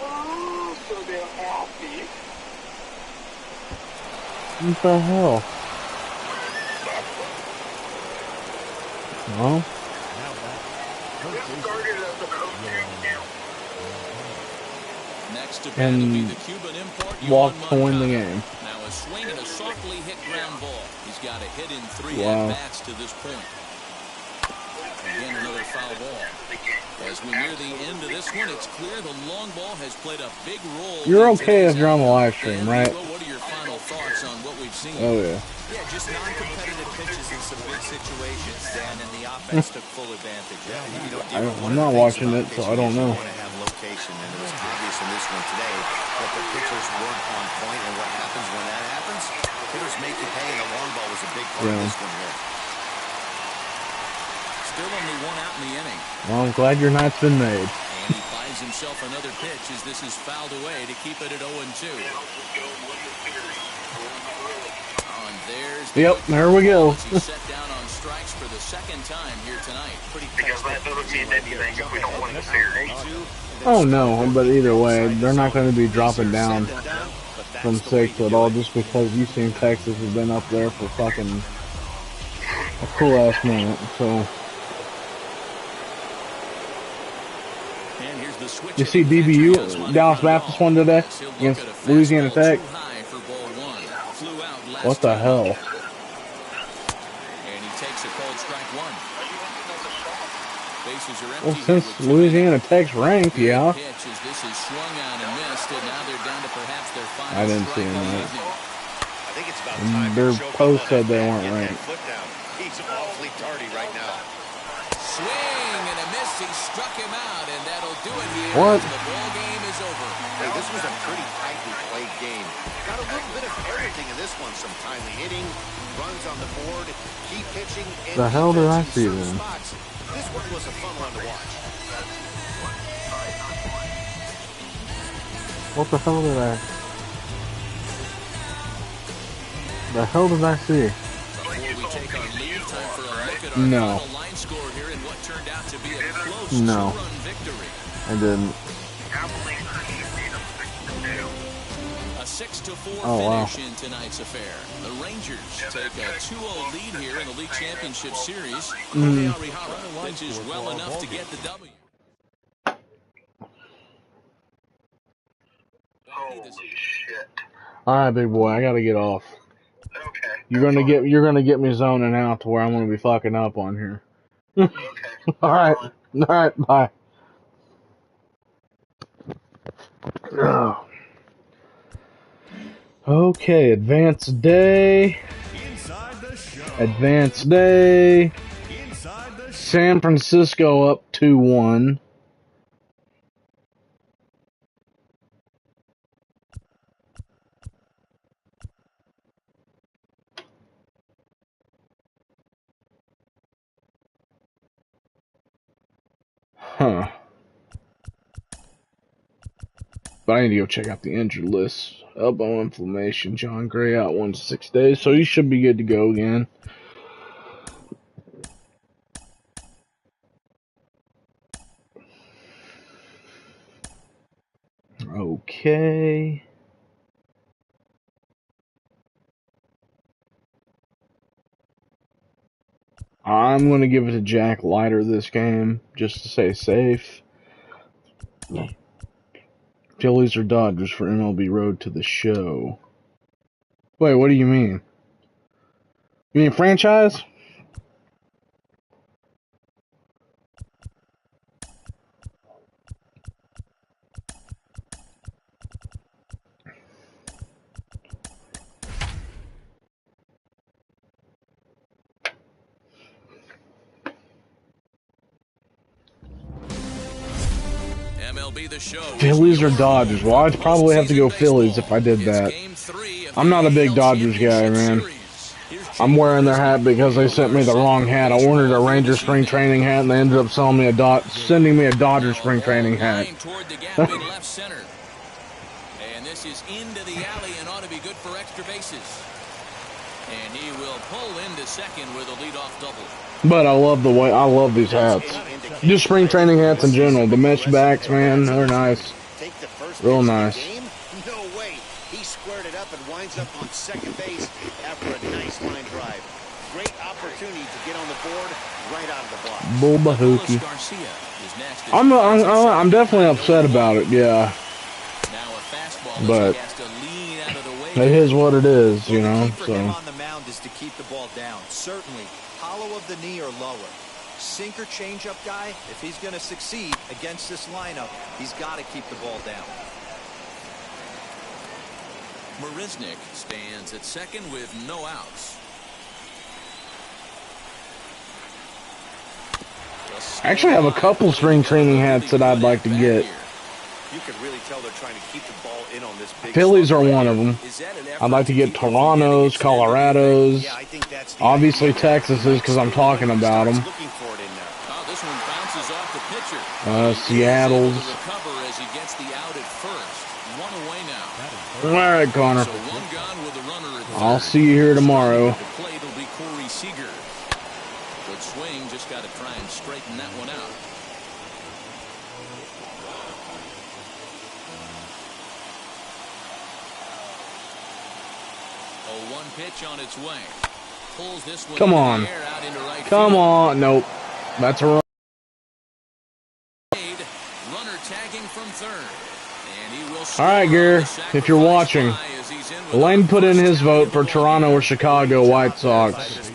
Oh, so they're happy. What the hell? Well, This started as a coaching camp. Next to and be the Cuban import, walked to win the game. Now a swing and a softly hit ground ball. He's got a hit in 3 Wow. at-bats to this point. Again, another foul ball. As we near the end of this one, it's clear the long ball has played a big role. You're okay if you're on the live stream, right? What are your final thoughts on what we've seen? Oh yeah. Yeah, just non-competitive pitches in some big situations, Dan, and the offense took full advantage. I'm not watching it, so I don't know. Want to have location, and it was obvious in this one today that the pitchers weren't on point. And what happens when that happens? Hitters make you pay, and the long ball was a big part of this one here. Still only 1 out in the inning. Well, I'm glad your night's been made. And he finds himself another pitch as this is fouled away to keep it at 0-2. And there's Yep, there we go. He's set down on strikes for the 2nd time here tonight. Because that doesn't mean anything if we don't win the series. Oh no, but either way, they're not going to be dropping down from 6 at all just because UC and Texas have been up there for fucking a cool ass minute. So you see DBU Dallas Baptist won today against Louisiana Tech. What the hell? And he takes a cold strike 1. Bases are empty. Well, since Louisiana Tech's ranked, yeah. This is swung on and missed, and now they're down to perhaps their final I didn't see strike him of the that. evening. I think it's about time Their to choke post him said out they and weren't get that ranked. foot down. He's awfully tardy right now. Swing and a miss. He struck him out, and that'll do it here. What? The ball game is over. Hey, this was a pretty tightly played game. Got a little bit of everything in this one. Some timely hitting, runs on the board, key pitching, and The hell did I defense see in certain then? spots. This one was a fun one to watch. What the hell did I? The hell did I see? Before we take our lead, time for a look at our No. final line score here in what turned out to be a close No. two-run victory. I didn't. A 6-4 Oh, wow. finish in tonight's affair. The Rangers take a 2-0 lead here in the League Championship Series. Arihara pitches well enough to get the W. Holy shit. All right, big boy, I gotta get off. Okay. You're gonna get me zoning out to where I'm gonna be fucking up on here. Okay. All right, bye. Ugh. Okay, advanced day. Inside the show. Advanced day. Inside the show. San Francisco up 2-1. Huh. But I need to go check out the injured list. Elbow inflammation. John Gray out 1 to 6 days, so he should be good to go again. Okay. I'm going to give it to Jack Leiter this game, just to stay safe. Phillies or Dodgers for MLB Road to the Show. Wait, what do you mean? You mean franchise? MLB The Show. Phillies or Dodgers? Well, I'd probably have to go Phillies if I did that. I'm not a big Dodgers guy, man. I'm wearing their hat because they sent me the wrong hat. I ordered a Ranger spring training hat, and they ended up sending me a Dodger spring training hat. And this is into the alley and ought to be good for extra bases. And he will pull into second with a leadoff double. But I love these hats. Just spring training hats in general. The mesh backs, man, they're nice. Real nice. No way. He squared it up and winds up on second base after a nice line drive. Great opportunity to get on the board right out of the block. Bulbahookie. I'm definitely upset about it, yeah. But it is what it is, you know. For him on the mound is to keep the ball down. Certainly, hollow of the knee or lower. Sinker changeup guy, if he's going to succeed against this lineup, he's got to keep the ball down. Mariznick stands at second with no outs. I actually have a couple spring training hats that I'd like to get. You can really tell they're trying to keep the ball in on this big. Phillies are one of them. I'd like to get Toronto's, Colorado's, obviously Texas's because I'm talking about them. Seattle's. All right, Connor. I'll see you here tomorrow. Good swing, just got to try and straighten that one out. One pitch on its way. Pulls this one. Come on. Come on. Nope. That's a run. Runner tagging from third. And he will. All right, Gary, if you're watching, Lane put in his vote for Toronto or Chicago White Sox.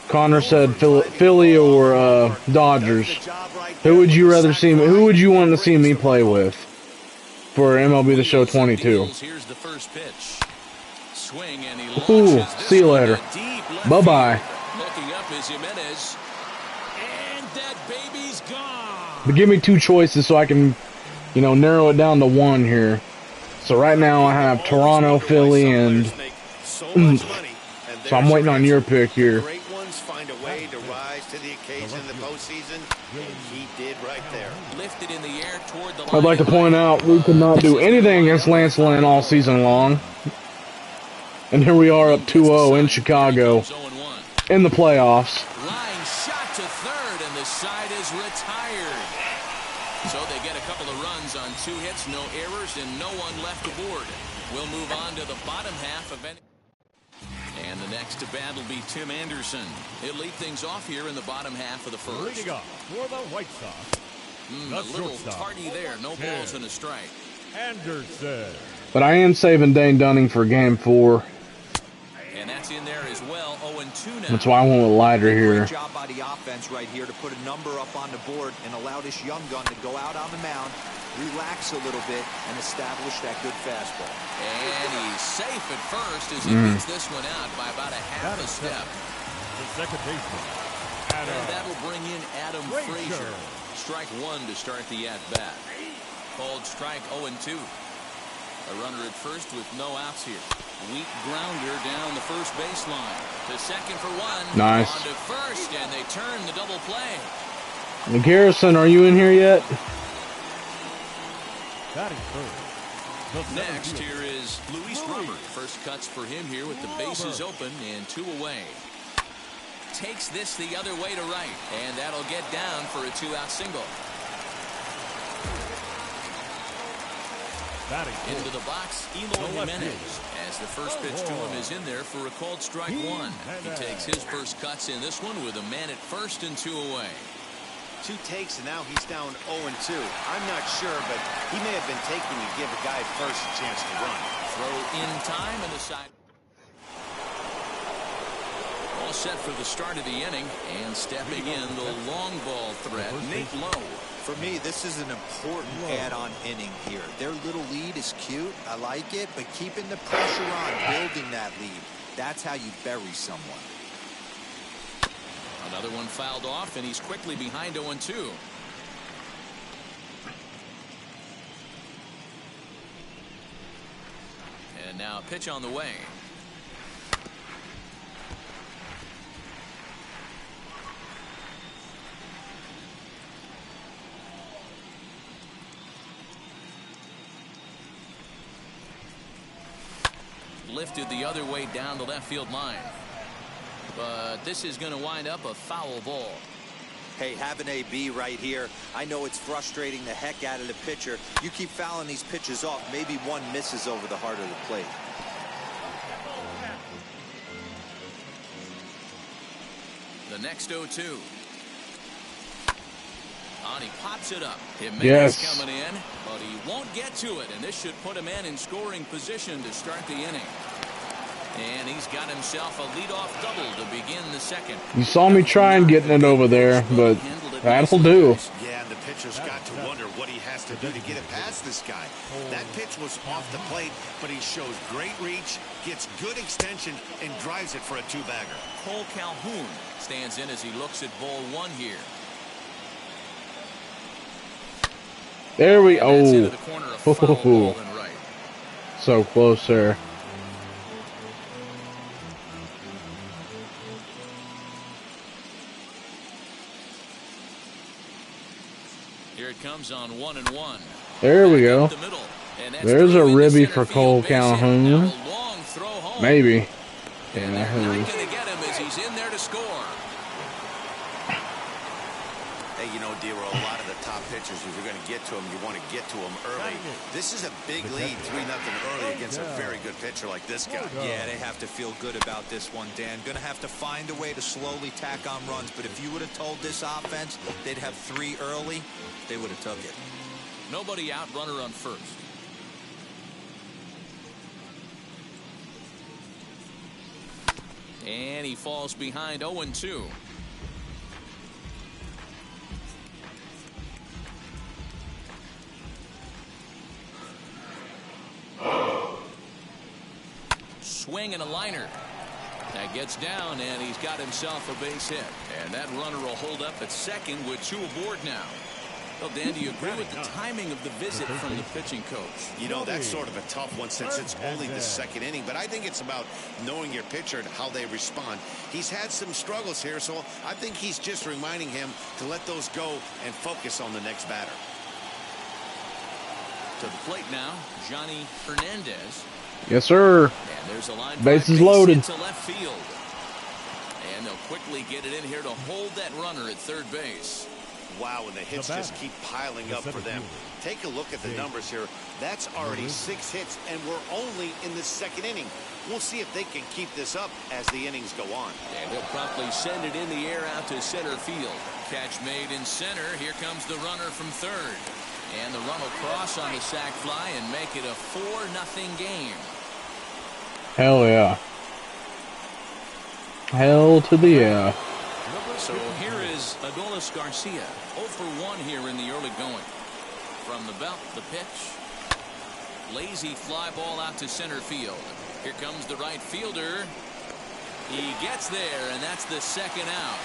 Connor said Philly or Dodgers. Who would you rather see me? Who would you want to see me play with for MLB The Show 22? Here's the first pitch. Swing and he Ooh, see you later. Bye-bye. Looking up is Jimenez. And that baby's gone. But give me two choices so I can, you know, narrow it down to one here. So right now I have Toronto, Philly, and so I'm waiting on your pick here. Great ones find a way to rise to the occasion in the postseason, and he did right there. Lifted in the air toward the line. I'd like to point out we could not do anything against Lance Lynn all season long. And here we are up 2-0 in Chicago in the playoffs. Line shot to third, and the side is retired. So they get a couple of runs on 2 hits, no errors, and no one left aboard. We'll move on to the bottom half of any. And the next to bat will be Tim Anderson. He'll lead things off here in the bottom half of the first. Leading off for the White Sox. A little tardy there. No balls and a strike. Anderson. But I am saving Dane Dunning for Game 4. And that's in there as well. 0-2 now. That's why I went with Leiter here. Great job by the offense right here to put a number up on the board and allow this young gun to go out on the mound, relax a little bit, and establish that good fastball. And he's safe at first as he beats this one out by about a half a step. The second baseman. And that'll bring in Adam Frazier. Strike 1 to start the at-bat. Called strike 0-2. A runner at first with no outs here. Weak grounder down the first baseline. To second for 1. Nice. On to first, and they turn the double play. Garrison, are you in here yet? Batting first. Next, here is Luis Robert. First cuts for him here with the bases open and 2 away. Takes this the other way to right, and that'll get down for a 2-out single. Into the box, Eloy Jimenez, as the first pitch to him is in there for a called strike 1. He takes his first cuts in this one with a man at first and 2 away. 2 takes, and now he's down 0-2. I'm not sure, but he may have been taking to give a guy at first a chance to run. Throw in time and the side. All set for the start of the inning, and stepping in the long ball threat, Nate Lowe. For me, this is an important add-on inning here. Their little lead is cute. I like it, but keeping the pressure on, building that lead, that's how you bury someone. Another one fouled off, and he's quickly behind 0-2. And now a pitch on the way. Lifted the other way down the left field line. But this is going to wind up a foul ball. Hey, have an AB right here. I know it's frustrating the heck out of the pitcher. You keep fouling these pitches off, maybe one misses over the heart of the plate. The next 0-2. He pops it up. Yes. Coming in, but he won't get to it, and this should put a man in scoring position to start the inning. And he's got himself a leadoff double to begin the second. You saw me trying getting it over there, but that'll do. Yeah, and the pitcher's got to wonder what he has to do to get it past this guy. That pitch was off the plate, but he shows great reach, gets good extension, and drives it for a 2-bagger. Willie Calhoun stands in as he looks at ball 1 here. There we Into oh. the corner, a foul ball and right. So close there. Here it comes on 1-1. There we go. The middle, and that's There's a through into ribby center for Cole field, base hit. Calhoun. Now a long throw home. Maybe. And Yeah, they're not it going to get him as he's in there to score. Hey, you know, Dero, a lot of the top pitchers, if you're going to get to them, you want to get to them early. This is a big lead, 3-0 early against a very good pitcher like this guy. Yeah, they have to feel good about this one, Dan. Going to have to find a way to slowly tack on runs, but if you would have told this offense they'd have 3 early, they would have took it. Nobody out, runner on first. And he falls behind 0-2. Swing and a liner. That gets down, and he's got himself a base hit. And that runner will hold up at second with 2 aboard now. Well, Dan, do you agree with the timing of the visit from the pitching coach? You know, that's sort of a tough one since it's only the second inning, but I think it's about knowing your pitcher and how they respond. He's had some struggles here, so I think he's just reminding him to let those go and focus on the next batter. To the plate now, Johnny Hernandez. Yes, sir. And there's a line Bases base loaded. hit to left field. And they'll quickly get it in here to hold that runner at third base. Wow, and the hits just keep piling up for them. Take a look at the numbers here. That's already 6 hits, and we're only in the second inning. We'll see if they can keep this up as the innings go on. And he'll promptly send it in the air out to center field. Catch made in center. Here comes the runner from third. And the run will cross on the sac fly and make it a 4-0 game. Hell yeah. Hell to the yeah. So here is Adolis Garcia. 0 for 1 here in the early going. From the belt, the pitch. Lazy fly ball out to center field. Here comes the right fielder. He gets there, and that's the second out.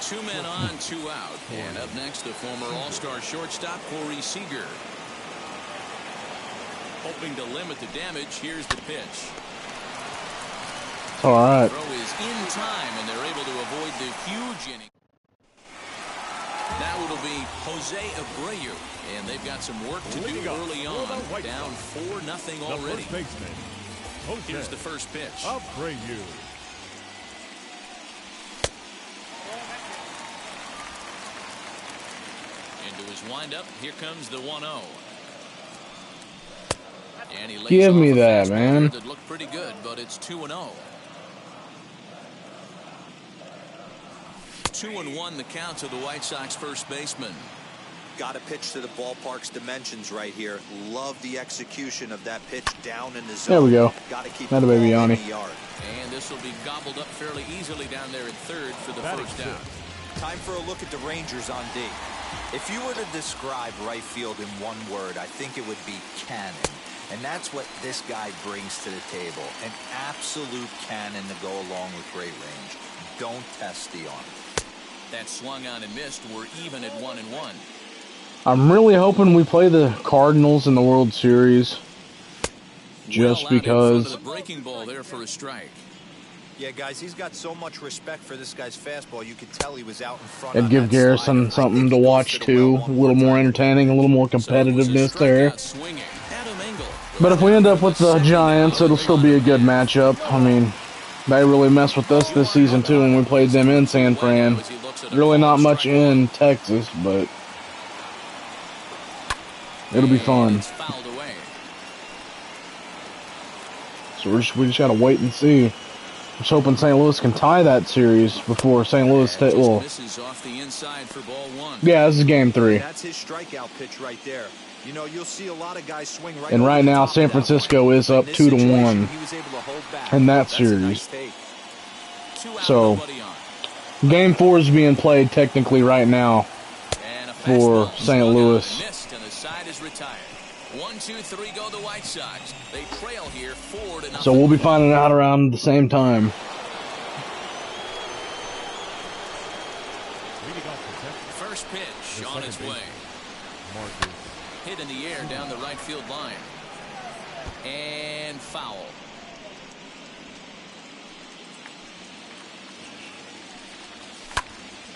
Two men on, 2 out. And up next, the former All-Star shortstop, Corey Seager. Hoping to limit the damage, here's the pitch. All right. Throw is in time, and they're able to avoid the huge inning. Now it'll be Jose Abreu, and they've got some work to do early on. Down 4-0 already. The first baseman, Jose Here's the first pitch. Abreu. Into his windup, here comes the 1-0. And he lays Give off me a that, fastball man. that looked pretty good, but it's 2-0. 2-1 the count to the White Sox first baseman. Got to pitch to the ballpark's dimensions right here. Love the execution of that pitch down in the zone. There we go. Got to keep That the baby ball in Yanni. the yard. And this will be gobbled up fairly easily down there at third for the first down. Time for a look at the Rangers on D. If you were to describe right field in one word, I think it would be cannon. And that's what this guy brings to the table. An absolute cannon to go along with great range. Don't test the arm. That swung on and missed. We're even at 1-1. I'm really hoping we play the Cardinals in the World Series. Just well because. Out in front of the breaking ball there for a strike. Yeah, guys, he's got so much respect for this guy's fastball. You could tell he was out in front. It'd give Garrison something to watch too. A little more entertaining, a little more competitiveness there. But if we end up with the Giants, it'll still be a good matchup. I mean, they really messed with us this season too when we played them in San Fran. Really not much in Texas, but it'll be fun. So we just gotta wait and see. I'm just hoping St. Louis can tie that series before St. Louis well, yeah, this is game 3. That's his strikeout pitch right there. You know, you'll see a lot of guys swing right. And right now, San Francisco is up 2-1 in that series. So, game 4 is being played technically right now for St. Louis. 1-2-3 go the White Sox. They trail here 4-0. So we'll be finding out around the same time. First pitch on its way. Hit in the air down the right field line. And foul.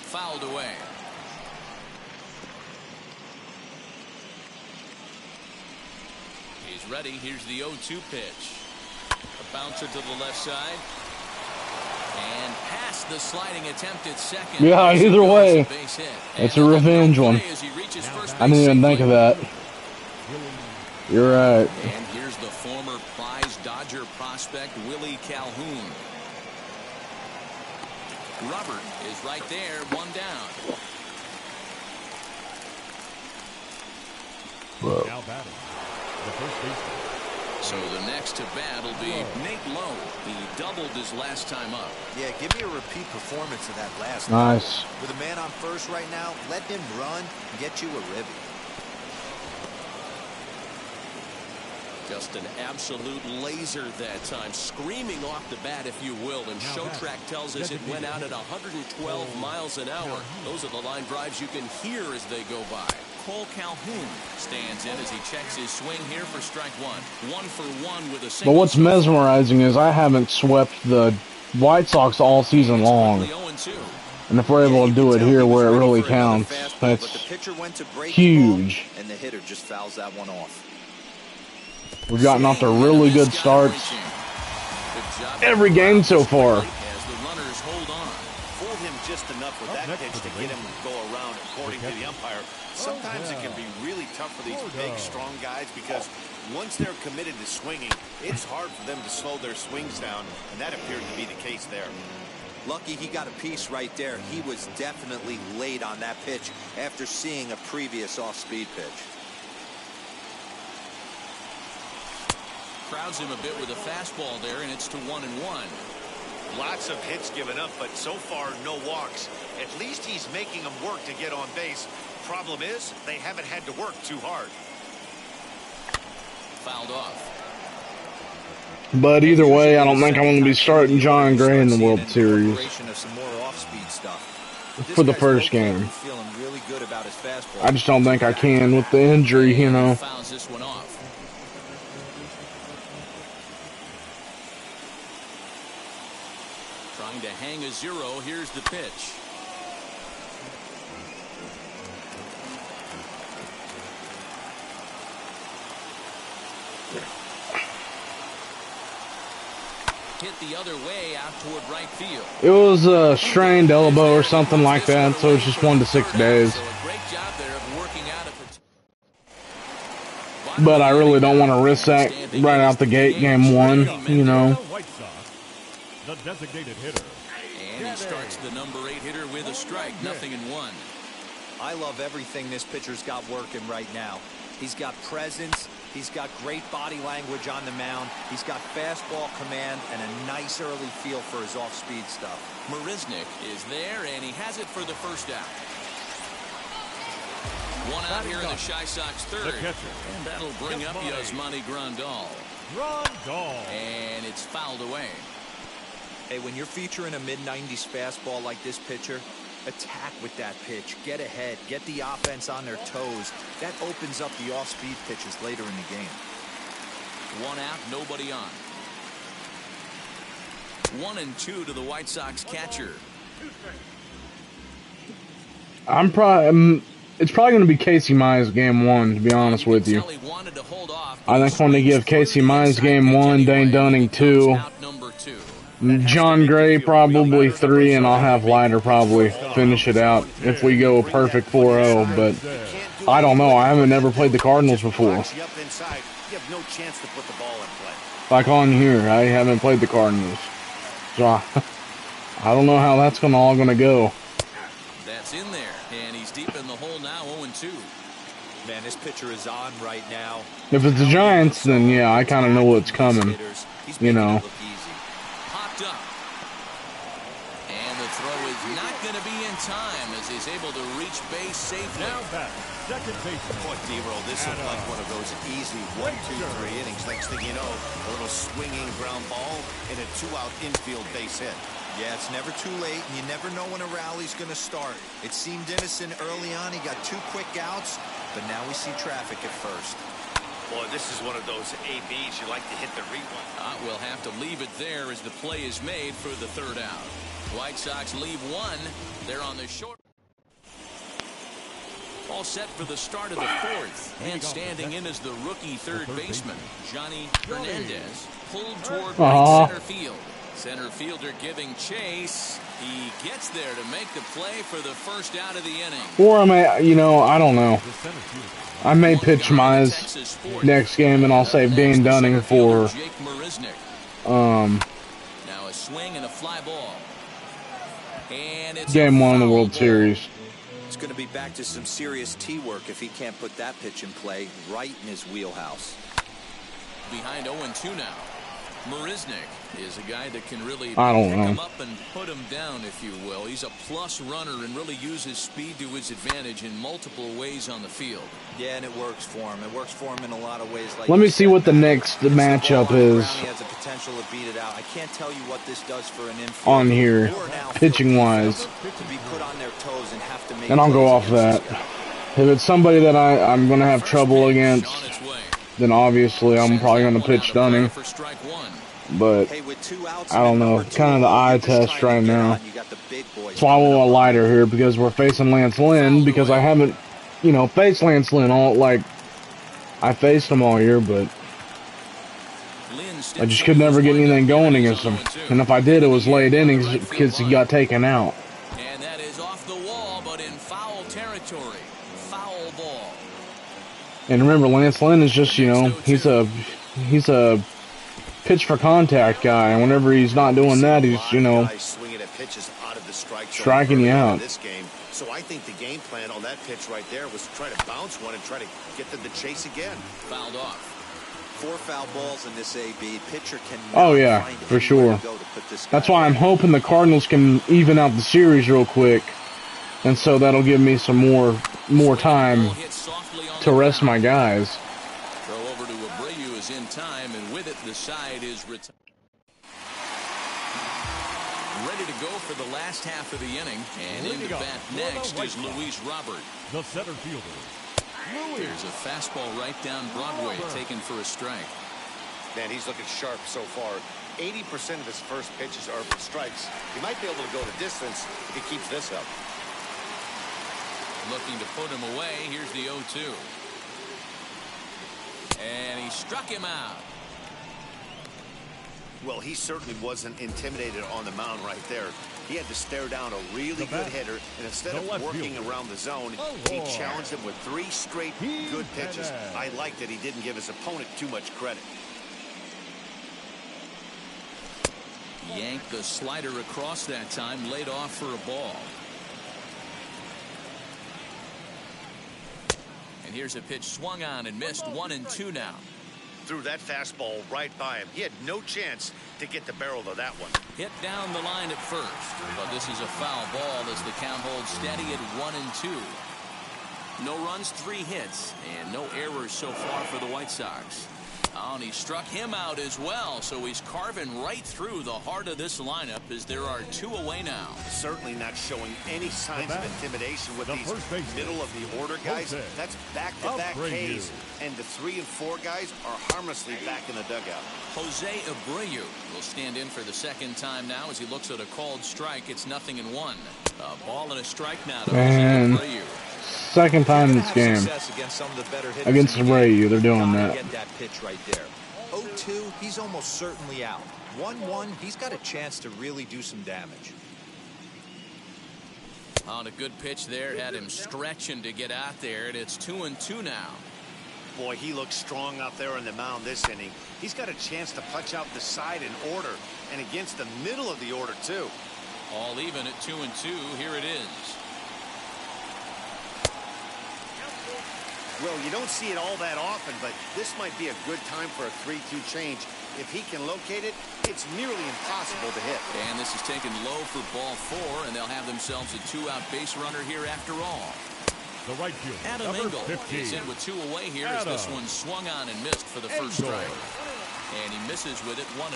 Fouled away. He's ready. Here's the 0-2 pitch. A bouncer to the left side. And past the sliding attempt at second. Yeah, either way, it's a revenge one. I didn't even think of that. You're right. And here's the former prize Dodger prospect, Willie Calhoun. Robert is right there, 1 down. Now batting, the first baseman. So the next to bat will be Nate Lowe. He doubled his last time up. Yeah, give me a repeat performance of that last Nice. time. With a man on first right now, let him run and get you a ribby. Just an absolute laser that time, screaming off the bat, if you will. And Showtrack tells us it went out at 112 miles an hour. Those are the line drives you can hear as they go by. Cole Calhoun stands in as he checks his swing here for strike 1. 1 for 1 with a single. But what's mesmerizing is I haven't swept the White Sox all season long. And if we're able to do it here where it really counts, that's huge. And the hitter just fouls that one off. We've gotten off to really good starts every game so far. As the runners hold on. Fooled him just enough with that pitch to get him to go around, according to the umpire. Sometimes it can be really tough for these big, strong guys because once they're committed to swinging, it's hard for them to slow their swings down, and that appeared to be the case there. Lucky he got a piece right there. He was definitely late on that pitch after seeing a previous off-speed pitch. Crowds him a bit with a fastball there, and it's to 1-1. Lots of hits given up, but so far no walks. At least he's making them work to get on base. Problem is, they haven't had to work too hard. Fouled off. But either way, I don't think I'm going to be starting John Gray in the World Series for the first game. I just don't think I can with the injury, you know. Fouls this one off. Trying to hang a 0. Here's the pitch. Hit the other way out toward right field. It was a strained elbow or something like that, so it's just 1 to 6 days. So a great job there of working out But I really don't want to risk that right out the gate, game 1, you know. White Sox, the designated hitter. And he starts the number 8 hitter with a strike, 0-1. I love everything this pitcher's got working right now. He's got presence. He's got great body language on the mound. He's got fastball command and a nice early feel for his off-speed stuff. Mariznick is there, and he has it for the first out. One out here in the Chi Sox third. And that'll bring up Yasmani Grandal. And it's fouled away. Hey, when you're featuring a mid-90s fastball like this pitcher, attack with that pitch, get ahead, get the offense on their toes. That opens up the off-speed pitches later in the game. 1 out, nobody on. 1-2 to the White Sox catcher. It's probably going to be Casey Mize game 1, to be honest with you. I think I'm going to give Casey Mize game 1, Dane Dunning 2. John Gray probably 3, and I'll have Leiter probably finish it out if we go a perfect 4-0. But I don't know. I haven't ever played the Cardinals before. Like on here, I haven't played the Cardinals, so I don't know how that's all gonna go. That's in there, and he's deep in the hole now. 0-2. Man, this pitcher is on right now. If it's the Giants, then yeah, I kind of know what's coming. You know. Up. And the throw is not going to be in time as he's able to reach base safely. Now back, second baseman. Boy, D-roll, this is like one of those easy 1, 2, 3 innings. Next thing you know, a little swinging ground ball and a 2-out infield base hit. Yeah, it's never too late, and you never know when a rally's going to start. It seemed innocent early on. He got 2 quick outs, but now we see traffic at first. Boy, this is one of those ABs you like to hit the rewind. We'll have to leave it there as the play is made for the 3rd out. White Sox leave 1. They're on the short. All set for the start of the 4th. And standing in as the rookie third baseman, Johnny Hernandez, pulled toward right center field. Center fielder giving chase. He gets there to make the play for the first out of the inning. Or I may, you know, I don't know. I may pitch Mize next game, and I'll save Dane Dunning for now a swing and a fly ball. And it's game 1 of the World Series. It's going to be back to some serious tee work if he can't put that pitch in play right in his wheelhouse. Behind 0-2 now. Mariznick is a guy that can really pick him up and put him down, if you will. He's a plus runner and really uses speed to his advantage in multiple ways on the field. Yeah, and it works for him. It works for him in a lot of ways. Like let me see what the next matchup is. He has the potential to beat it out. I can't tell you what this does for an infield on here, pitching wise. To be put on their toes and have to make. And I'll go off that. If it's somebody that I'm going to have trouble against, then obviously I'm probably going to pitch Dunning. But I don't know, kind of the eye test right now. That's why I want a Leiter here, because we're facing Lance Lynn, because I haven't, you know, faced Lance Lynn I faced him all year, but I just could never get anything going against him. And if I did, it was late innings because he got taken out. And that is off the wall, but in foul territory. Foul ball. And remember, Lance Lynn is just, you know, he's a pitch for contact guy, and whenever he's not doing that, he's, you know, striking you out. So I think the game plan on that pitch right there was to try to bounce one and try to get them to chase again. Fouled off. 4 foul balls in this AB. Pitcher can. Oh yeah, for sure. That's why I'm hoping the Cardinals can even out the series real quick, and so that'll give me some more time to rest my guys. Throw over to Abreu is in time, and with it, the side is retired. Ready to go for the last half of the inning, and in the bat next is Luis Robert. The center fielder. There's a fastball right down Broadway, taken for a strike. Man, he's looking sharp so far. 80% of his first pitches are for strikes. He might be able to go the distance if he keeps this up. Looking to put him away. Here's the 0-2. And he struck him out. Well, he certainly wasn't intimidated on the mound right there. He had to stare down a really good hitter, and instead of working around the zone, he challenged him with 3 straight good pitches. I like that he didn't give his opponent too much credit. Yanked the slider across that time, laid off for a ball. And here's a pitch swung on and missed. 1-2 now. Threw that fastball right by him. He had no chance to get the barrel of that one. Hit down the line at first, but this is a foul ball as the count holds steady at 1-2. No runs, 3 hits, and no errors so far for the White Sox. Oh, and he struck him out as well, so he's carving right through the heart of this lineup as there are 2 away now. Certainly not showing any signs of intimidation with these middle of the order guys. That's back-to-back Ks, and the 3 and 4 guys are harmlessly back in the dugout. Jose Abreu will stand in for the second time now as he looks at a called strike. It's 0-1. A ball and a strike now to Jose Abreu. Second time this game against Abreu, they're doing that. Get that pitch right there. 0-2, he's almost certainly out. 1-1, he's got a chance to really do some damage. On a good pitch there, had him stretching to get out there, and it's 2-2 now. Boy, he looks strong out there on the mound this inning. He's got a chance to punch out the side in order, and against the middle of the order too. All even at 2-2. Here it is. Well, you don't see it all that often, but this might be a good time for a 3-2 change. If he can locate it, it's nearly impossible to hit. And this is taken low for ball 4, and they'll have themselves a 2-out base runner here after all. The right field, Adam Engel is in with 2 away here as this one swung on and missed for the first strike. And he misses with it 1-1.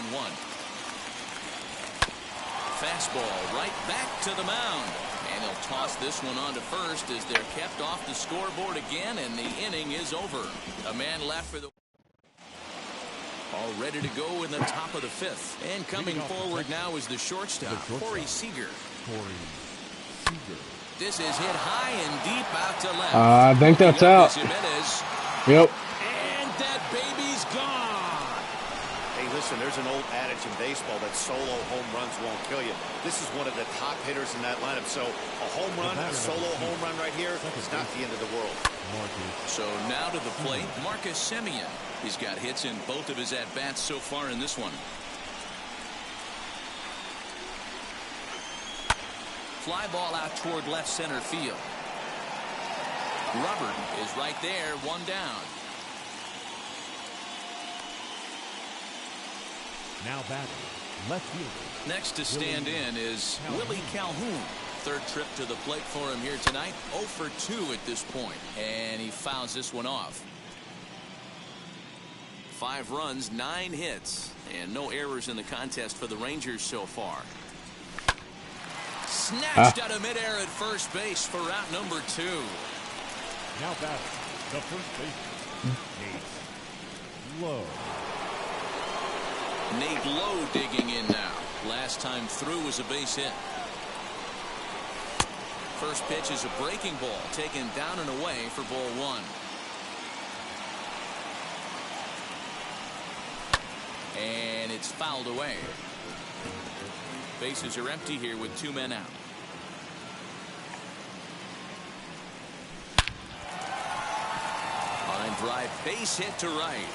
Fastball right back to the mound. And they'll toss this one on to first as they're kept off the scoreboard again, and the inning is over. A man left for the... All ready to go in the top of the 5th. And coming forward now is the shortstop, Corey Seager. This is hit high and deep out to left. I think that's out. Yep. And that baby's gone. Hey, listen, there's an old adage in baseball that solo home runs won't kill you. This is one of the top hitters in that lineup. So a home run, a solo home run right here is not the end of the world. So now to the plate, Marcus Simeon. He's got hits in both of his at-bats so far in this one. Fly ball out toward left center field. Robert is right there, 1 down. Now batting, left fielder. Next to stand in is Willie Calhoun. 3rd trip to the plate for him here tonight. 0 for 2 at this point, and he fouls this one off. 5 runs, 9 hits, and no errors in the contest for the Rangers so far. Snatched out of midair at first base for out number 2. Now batting, the first baseman, Nate Lowe. Nate Lowe digging in now. Last time through was a base hit. First pitch is a breaking ball taken down and away for ball 1. And it's fouled away. Bases are empty here with 2 men out. Line drive, base hit to right.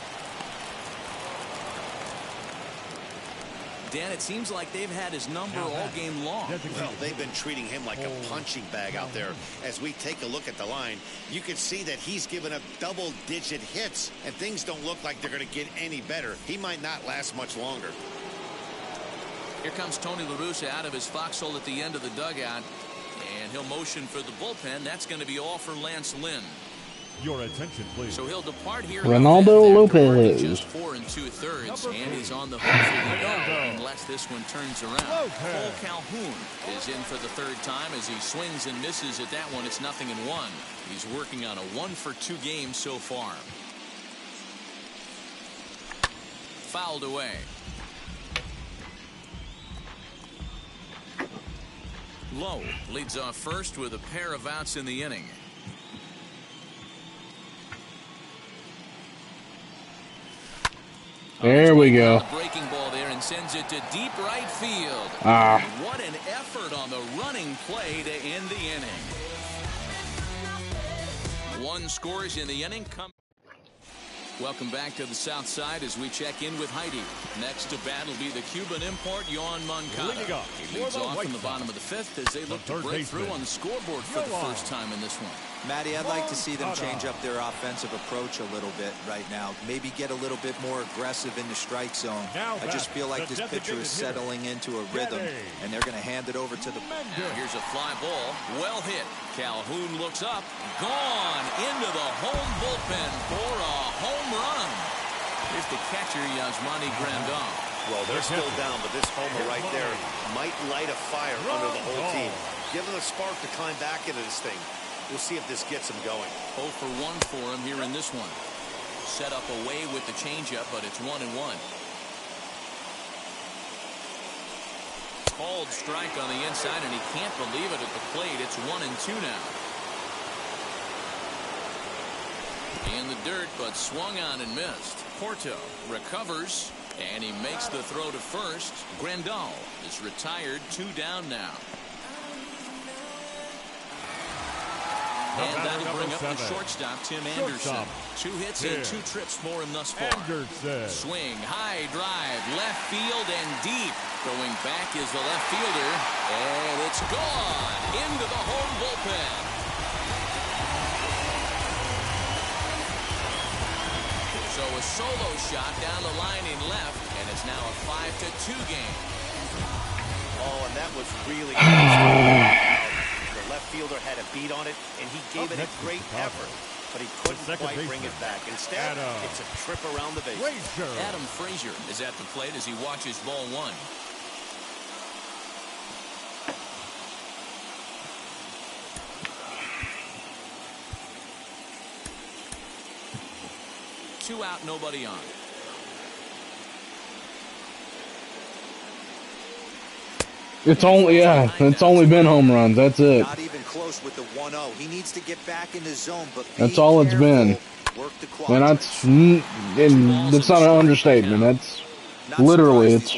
Dan, it seems like they've had his number all game long. Well, they've been treating him like a punching bag out there. As we take a look at the line, you can see that he's given up double-digit hits, and things don't look like they're going to get any better. He might not last much longer. Here comes Tony La Russa out of his foxhole at the end of the dugout, and he'll motion for the bullpen. That's going to be all for Lance Lynn. Your attention, please. So he'll depart here. Ronaldo Lopez. Just 4 2/3, and he's on the hook for the out unless this one turns around. Cole Calhoun is in for the 3rd time as he swings and misses at that one. It's 0-1. He's working on a 1 for 2 game so far. Fouled away. Lowe leads off first with a pair of outs in the inning. There we go. Breaking ball there and sends it to deep right field. What an effort on the running play to end the inning. One scores in the inning. Welcome back to the south side as we check in with Heidi. Next to bat will be the Cuban import, Yohan Moncada. He leads off in the bottom of the fifth as they look to break through on the scoreboard for the first time in this one. Matty, I'd like to see them change up their offensive approach a little bit right now. Maybe get a little bit more aggressive in the strike zone. I just feel like this pitcher is settling into a rhythm, and they're going to hand it over to the... Now here's a fly ball. Well hit. Calhoun looks up. Gone into the home bullpen for a home run. Here's the catcher, Yasmani Grandal. Well, they're still down, but this homer right there might light a fire under the whole team. Give them a spark to climb back into this thing. We'll see if this gets him going. 0 for 1 for him here in this one. Set up away with the changeup, but it's 1-1. Called strike on the inside, and he can't believe it at the plate. It's 1-2 now. In the dirt, but swung on and missed. Porto recovers, and he makes the throw to first. Grandal is retired, 2 down now. And that'll bring up the shortstop, Tim Anderson. 2 hits and 2 trips for him thus far. Swing, high drive, left field and deep. Going back is the left fielder, and it's gone into the home bullpen. So a solo shot down the line in left, and it's now a 5-2 game. Oh, and that was really close. The left fielder had a beat on it, and he gave it a great effort, but he couldn't quite bring it back. Instead, it's a trip around the base. Adam Frazier is at the plate as he watches ball 1. Two out, nobody on. It's only been home runs. That's it. Not even close with the 1-0. He needs to get back in the zone, but that's all it's been. And that's not an understatement. That's literally it's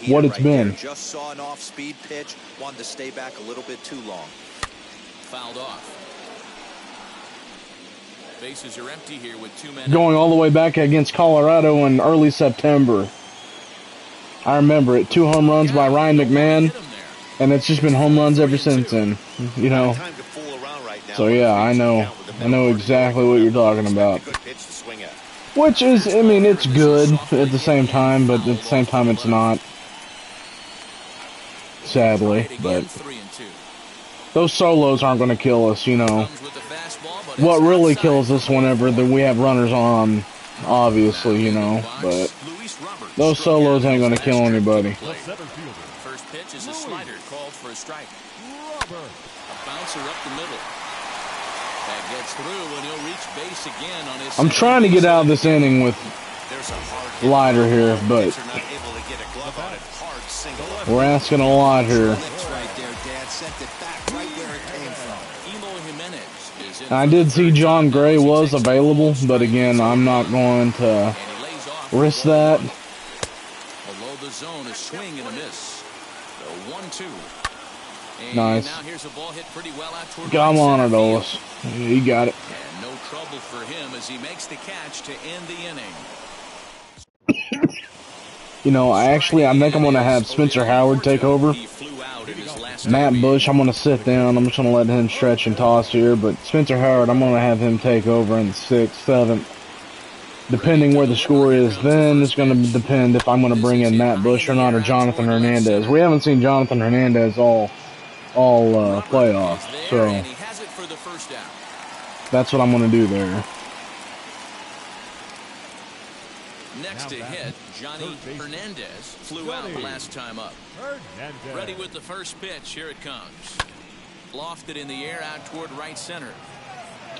what it's been. Just saw an off-speed pitch, wanted to stay back a little bit too long. Fouled off. Bases are empty here with 2 men. Going all the way back against Colorado in early September. I remember it. 2 home runs by Ryan McMahon, and it's just been home runs ever since then. You know. So yeah, I know exactly what you're talking about. Which is, I mean, it's good at the same time, but at the same time it's not. Sadly, but those solos aren't going to kill us, you know. What really kills us whenever we have runners on, obviously, you know, but those solos ain't going to kill anybody. First pitch is a slider called for a strike. A bouncer up the middle. That gets through, and he'll reach base again on his... I'm trying to get out of this inning with Lighter here, but we're asking a lot here. I did see John Gray was available, but again, I'm not going to risk that. Below the zone, a swing and a miss. The 1-2. Nice. Now here's a ball hit pretty well out toward Come on, Adolis. He got it. And no trouble for him as he makes the catch to end the inning. You know, I think I'm going to have Spencer Howard take over. Matt Bush, I'm going to sit down. I'm just going to let him stretch and toss here. But Spencer Howard, I'm going to have him take over in the 6th, 7th. Depending where the score is, then it's going to depend if I'm going to bring in Matt Bush or not, or Jonathan Hernandez. We haven't seen Jonathan Hernandez all playoffs, so that's what I'm going to do there. Next to hit, Johnny Hernandez flew out last time up. Ready with the first pitch. Here it comes. Lofted in the air out toward right center.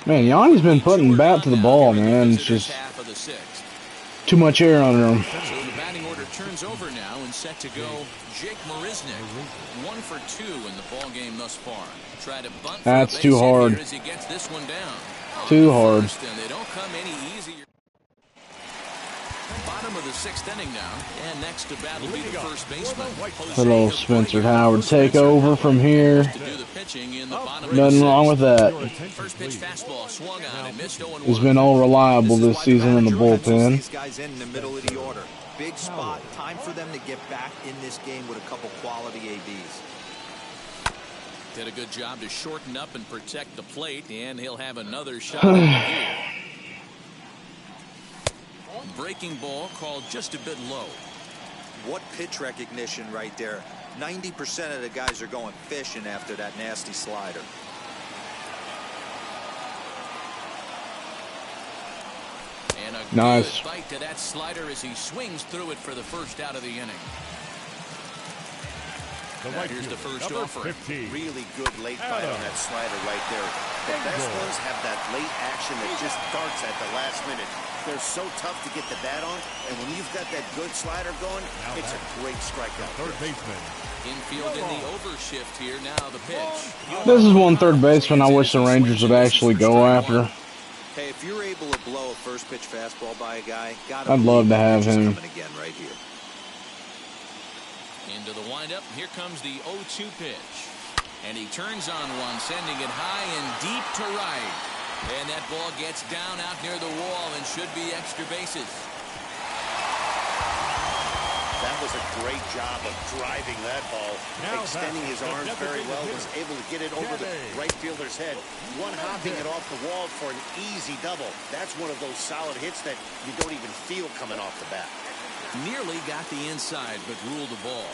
Man, Yanni's been putting bat to the ball, man. It's just too much air under him. So the batting order turns over now and set to go. Jake Mariznick, 1 for 2 in the ball game thus far. Try to bunt. That's too hard. As he gets this one down. Too hard. And they don't come any easier. Bottom of the 6th inning now, and next to bat will be the first baseman. Hello, Spencer Howard. Take over from here. To do the pitching in the bottom of Nothing the wrong with 6th. that. First pitch fastball swung on and missed 0-1. He's been all reliable this season in the bullpen. These guys in the middle of the order. Big spot. Time for them to get back in this game with a couple quality ABs. Did a good job to shorten up and protect the plate, and he'll have another shot here. Breaking ball called just a bit low. What pitch recognition right there. 90% of the guys are going fishing after that nasty slider. And a nice good bite to that slider as he swings through it for the first out of the inning. Now here's the first offer. Really good late bite on that slider right there. The best ones have that late action that just darts at the last minute. They're so tough to get the bat on, and when you've got that good slider going, it's a great strikeout. Third baseman. Infield in the overshift here. Now the pitch. This is one third baseman I wish the Rangers would actually go after. Hey, if you're able to blow a first pitch fastball by a guy, I'd love to have him. Again right here. Into the windup. Here comes the 0-2 pitch. And he turns on one, sending it high and deep to right. And that ball gets down out near the wall and should be extra bases. That was a great job of driving that ball. Extending his arms very well. Was able to get it over the right fielder's head. One hopping it off the wall for an easy double. That's one of those solid hits that you don't even feel coming off the bat. Nearly got the inside, but ruled the ball.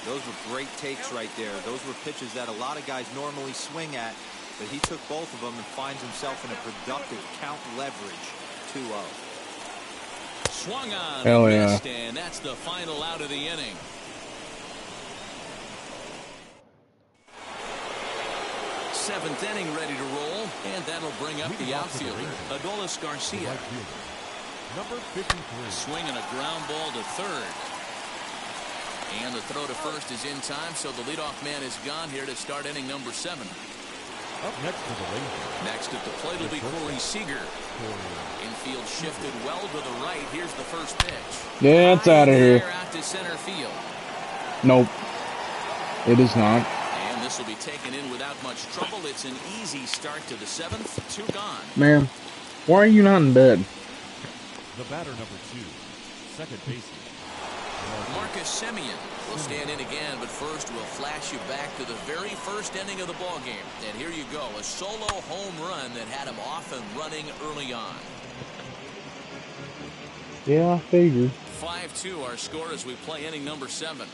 Those were great takes right there. Those were pitches that a lot of guys normally swing at, but he took both of them and finds himself in a productive count leverage 2-0. Swung on. Hell yeah. And that's the final out of the inning. Seventh inning ready to roll, and that'll bring up the outfielder, Adolis Garcia. Number 53. Swinging a ground ball to third. And the throw to first is in time, so the leadoff man is gone here to start inning number 7. Up next to the Rangers. Next at the plate will be Corey Seager. Infield shifted well to the right. Here's the first pitch. Yeah, it's out of here. Out to center field. Nope. It is not. And this will be taken in without much trouble. It's an easy start to the 7th. 2 gone. Man, why are you not in bed? The batter number 2. Second baseman. Marcus Simeon will stand in again, but first we'll flash you back to the very first inning of the ball game. And here you go, a solo home run that had him off and running early on. Yeah, I figured. 5-2 our score as we play inning number 7.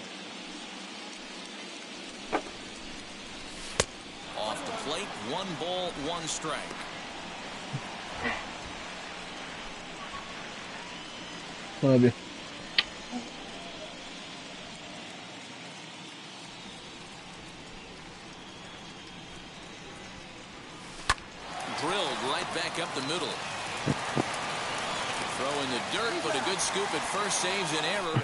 Off the plate, 1 ball, 1 strike. Love you. Drilled right back up the middle. Throw in the dirt, but a good scoop at first saves an error.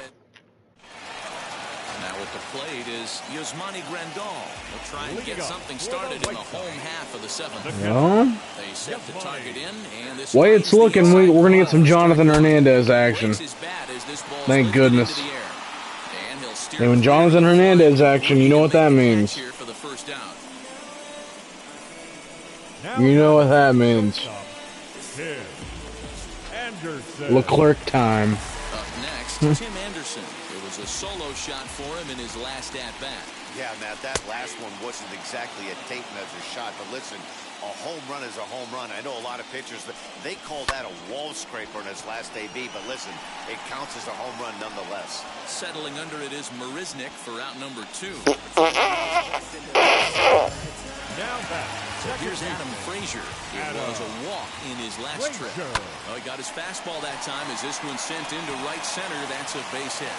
Now at the plate is Yasmani Grandal. He'll try and get something started in the home half of the 7th. Yeah. They set the target in, and this Way it's looking, we're going to get some Jonathan Hernandez action. Thank goodness. And when Jonathan Hernandez action, you know what that means. You know what that means. Leclerc time. Up next, Tim Anderson. It was a solo shot for him in his last at-bat. Yeah, Matt, that last one wasn't exactly a tape measure shot, but listen, a home run is a home run. I know a lot of pitchers, they call that a wall scraper in his last AB, but listen, it counts as a home run nonetheless. Settling under it is Mariznick for out number 2. So here's Adam Frazier. It was a walk in his last trip. Oh, he got his fastball that time as this one sent into right center. That's a base hit.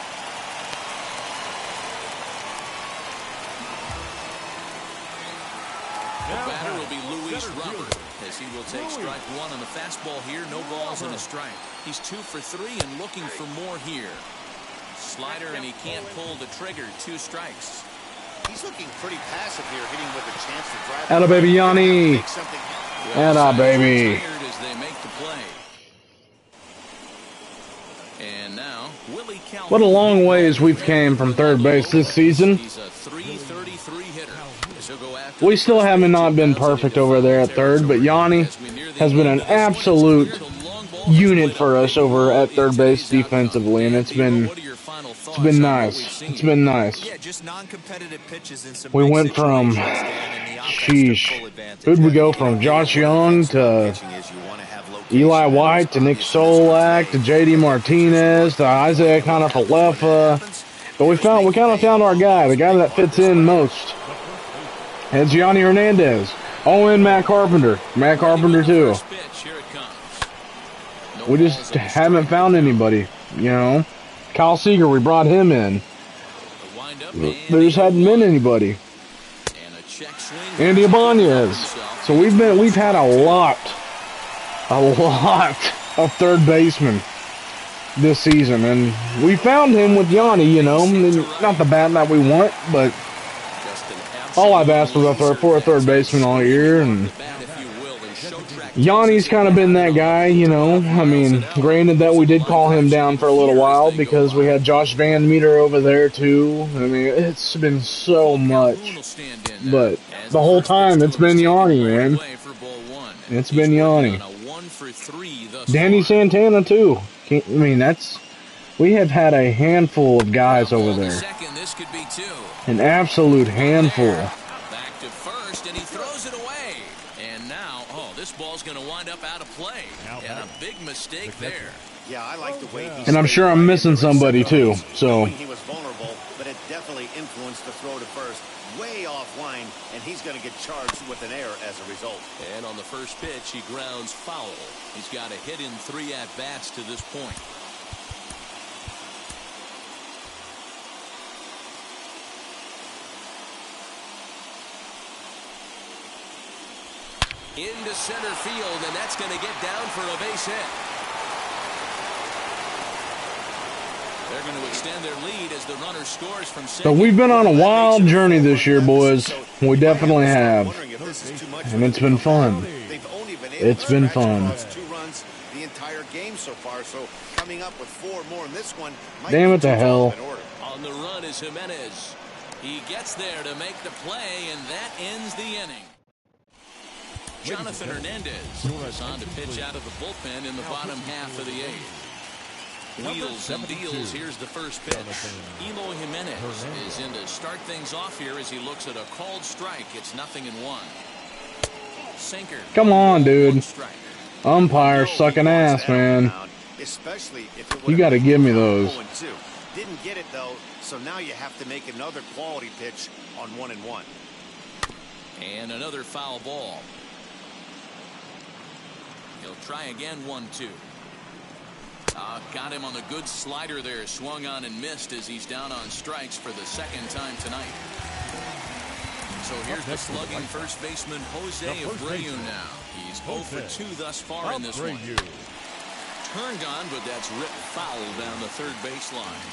The batter will be Luis Robert as he will take strike 1 on the fastball here. No balls and a strike. He's 2 for 3 and looking for more here. Slider, and he can't pull the trigger. 2 strikes. He's looking pretty passive here, hitting with a chance to drive. Atta baby Yanni. Atta baby. As they make the play. And now, Willie Calhoun. What a long ways we've came from third base this season. He's a .333 hitter. We still haven't not been perfect over there at third, but Yanni has been an absolute unit for us over at third base defensively, and it's been nice. It's been nice. Yeah, just non-competitive pitches in some We big went from, situations, Dan, and the offense sheesh, took full advantage. who'd we go from? Josh Young to Eli White to Nick Solak to JD Martinez to Isaiah Kanafalefa. But we kind of found our guy, the guy that fits in most. It's Gianni Hernandez. Oh, and Matt Carpenter. Matt Carpenter too. We just haven't found anybody, you know. Kyle Seager, we brought him in. There just hadn't been anybody. Andy Ibanez. So we've had a lot of third basemen this season, and we found him with Yanni, you know. Not the bat that we want, but all I've asked was for a third baseman all year, and Yanni's kind of been that guy, you know. I mean, granted that we did call him down for a little while because we had Josh Van Meter over there too. I mean, it's been so much, but the whole time it's been Yanni, man. It's been Yanni. Danny Santana too. I mean, we have had a handful of guys over there. An absolute handful. Back to first, and he throws it away. And now, this ball's going to wind up out of play. And a big mistake there. Yeah, I like the way he and I'm sure I'm missing somebody too. So he was vulnerable, but it definitely influenced the throw to first. Way offline, and he's going to get charged with an error as a result. And on the first pitch, he grounds foul. He's got a hit in 3 at-bats to this point. Into center field, and that's going to get down for a base hit. They're going to extend their lead as the runner scores from second. But we've been on a wild journey this year, boys. We definitely have. And it's been fun. It's been fun. 2 runs the entire game so far, so coming up with 4 more in this one. Damn it to hell. On the run is Jimenez. He gets there to make the play, and that ends the inning. Jonathan Hernandez is on to pitch out of the bullpen in the bottom half of the 8th. Wheels and deals. Here's the first pitch. Eloy Jimenez is in to start things off here as he looks at a called strike. It's 0-1. Sinker. Come on, dude. Umpire sucking ass, man. You got to give me those. Didn't get it though, so now you have to make another quality pitch on 1-1. And another foul ball. He'll try again, 1-2. Got him on the good slider there. Swung on and missed as he's down on strikes for the 2nd time tonight. So here's the slugging first baseman Jose Abreu now. He's 0 for 2 thus far in this one. Turned on, but that's ripped foul down the third baseline.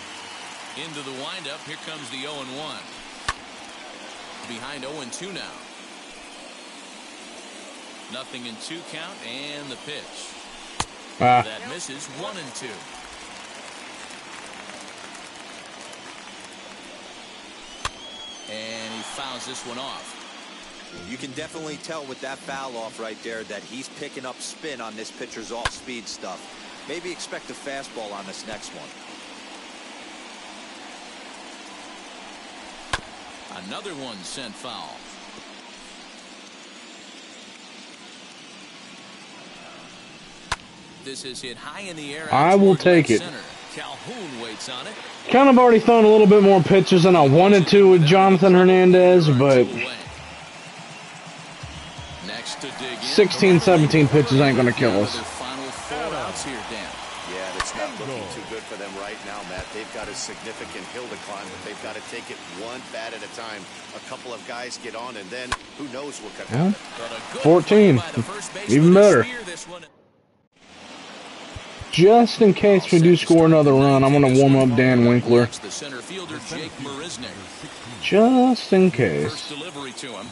Into the windup. Here comes the 0-1. Behind 0-2 now. 0-2 count, and the pitch. That misses. 1-2. And he fouls this one off. You can definitely tell with that foul off right there that he's picking up spin on this pitcher's off-speed stuff. Maybe expect a fastball on this next one. Another one sent foul. This is hit high in the air. I will take it. Calhoun waits on it. Kind of already thrown a little bit more pitches than I wanted to with Jonathan Hernandez, but 16, 17 pitches ain't going to kill us. Final 4 outs here, Dan. Yeah, it's not looking too good for them right now, Matt. They've got a significant hill to climb, but they've got to take it one bat at a time. A couple of guys get on, and then who knows what could happen. 14, even better. Just in case we do score another run, I'm going to warm up Dan Winkler. The center fielder, Jake Mariznick. Just in case. First delivery to him.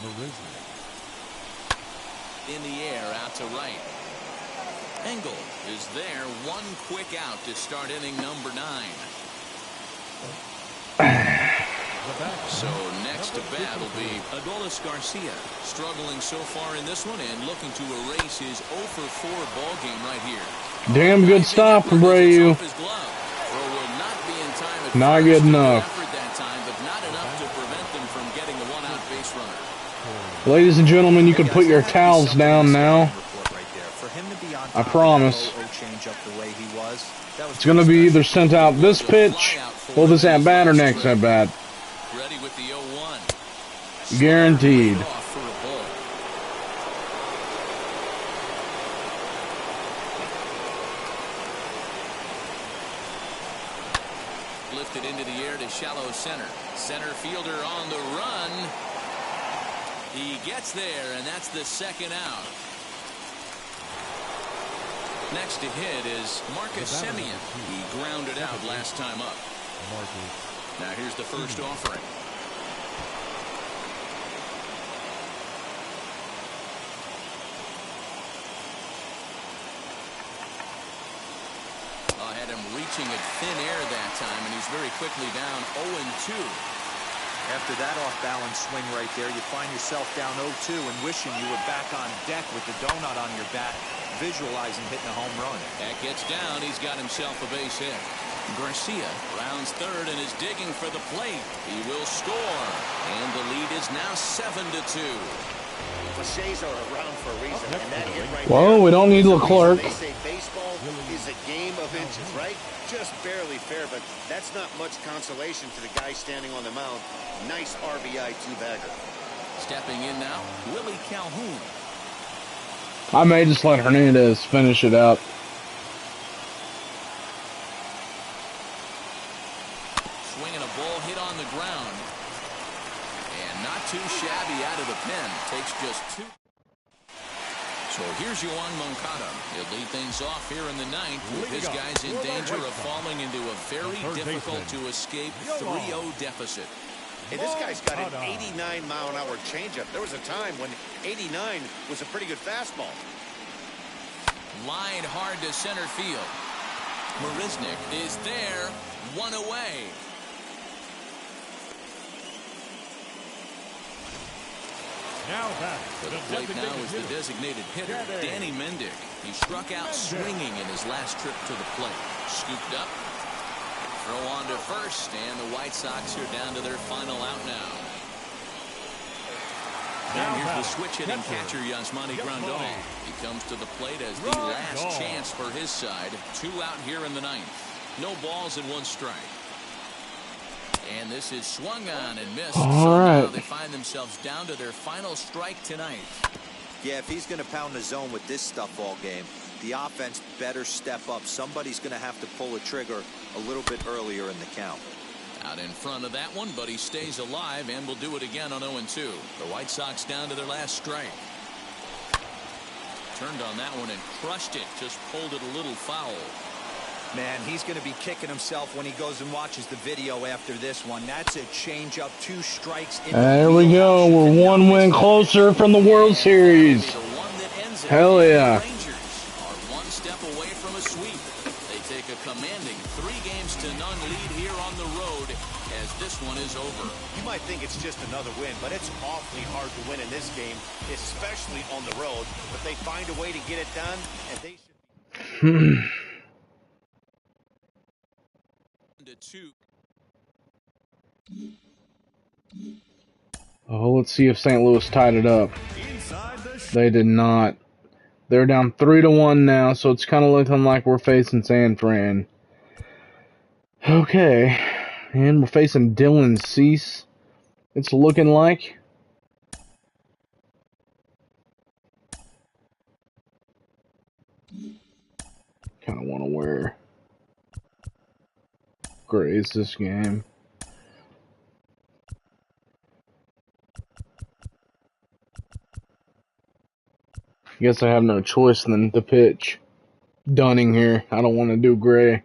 In the air, out to right. Engel is there. One quick out to start inning number 9. So next to bat will be Adolis Garcia, struggling so far in this one and looking to erase his 0 for 4 ball game right here. Damn good stop from Brayu. Not good enough. That time, but not enough to prevent them from getting a one-out base runner. Ladies and gentlemen, you can put your towels down now. I promise. It's going to be either sent out this pitch, or this at-bat, or next at-bat. Ready with the 0-1. Guaranteed. Lifted into the air to shallow center. Center fielder on the run. He gets there, and that's the second out. Next to hit is Marcus Simeon. He grounded out last time up. Now here's the first offering. Had him reaching at thin air that time, and he's very quickly down 0-2. After that off-balance swing right there, you find yourself down 0-2 and wishing you were back on deck with the donut on your bat, visualizing hitting a home run. That gets down. He's got himself a base hit. Garcia rounds third and is digging for the plate. He will score, and the lead is now 7-2. Clichés are around for a reason, and that hit right Well, we don't need Leclerc. They say baseball is a game of inches, right? Just barely fair, but that's not much consolation to the guy standing on the mound. Nice RBI two-bagger. Stepping in now, Willie Calhoun. I may just let Hernandez finish it out. Swinging a ball hit on the ground. And not too shabby out of the pen. Takes just 2. So here's Yoan Moncada. He'll lead things off here in the 9th with his guys in danger of falling into a very difficult to escape 3-0 deficit. Hey, this guy's got an 89-mile-an-hour changeup. There was a time when 89 was a pretty good fastball. Line hard to center field. Mariznick is there. One away. Now back. For the plate now is the designated hitter, Danny Mendick. He struck out swinging in his last trip to the plate. Scooped up. Throw on to first, and the White Sox are down to their final out now. And here's the switch-hitting catcher, Yasmani Grandal. He comes to the plate as the last chance for his side. 2 out here in the 9th. No balls and 1 strike. And this is swung on and missed. All right. Now they find themselves down to their final strike tonight. Yeah, if he's going to pound the zone with this stuff all game, the offense better step up. Somebody's going to have to pull a trigger a little bit earlier in the count. Out in front of that one, but he stays alive and will do it again on 0-2. The White Sox down to their last strike. Turned on that one and crushed it. Just pulled it a little foul. Man, he's going to be kicking himself when he goes and watches the video after this one. That's a changeup, 2 strikes. There we go. We're 1 win closer from the World Series. Hell yeah. Rangers are 1 step away from a sweep. They take a commanding 3-0 lead here on the road as this one is over. You might think it's just another win, but it's awfully hard to win in this game, especially on the road. But they find a way to get it done, and they should... Oh, let's see if St. Louis tied it up. They did not. They're down 3-1 now, so it's kind of looking like we're facing San Fran. Okay, and we're facing Dylan Cease. It's looking like. Kind of want to wear grays this game. Guess I have no choice than to pitch Dunning here. I don't want to do gray.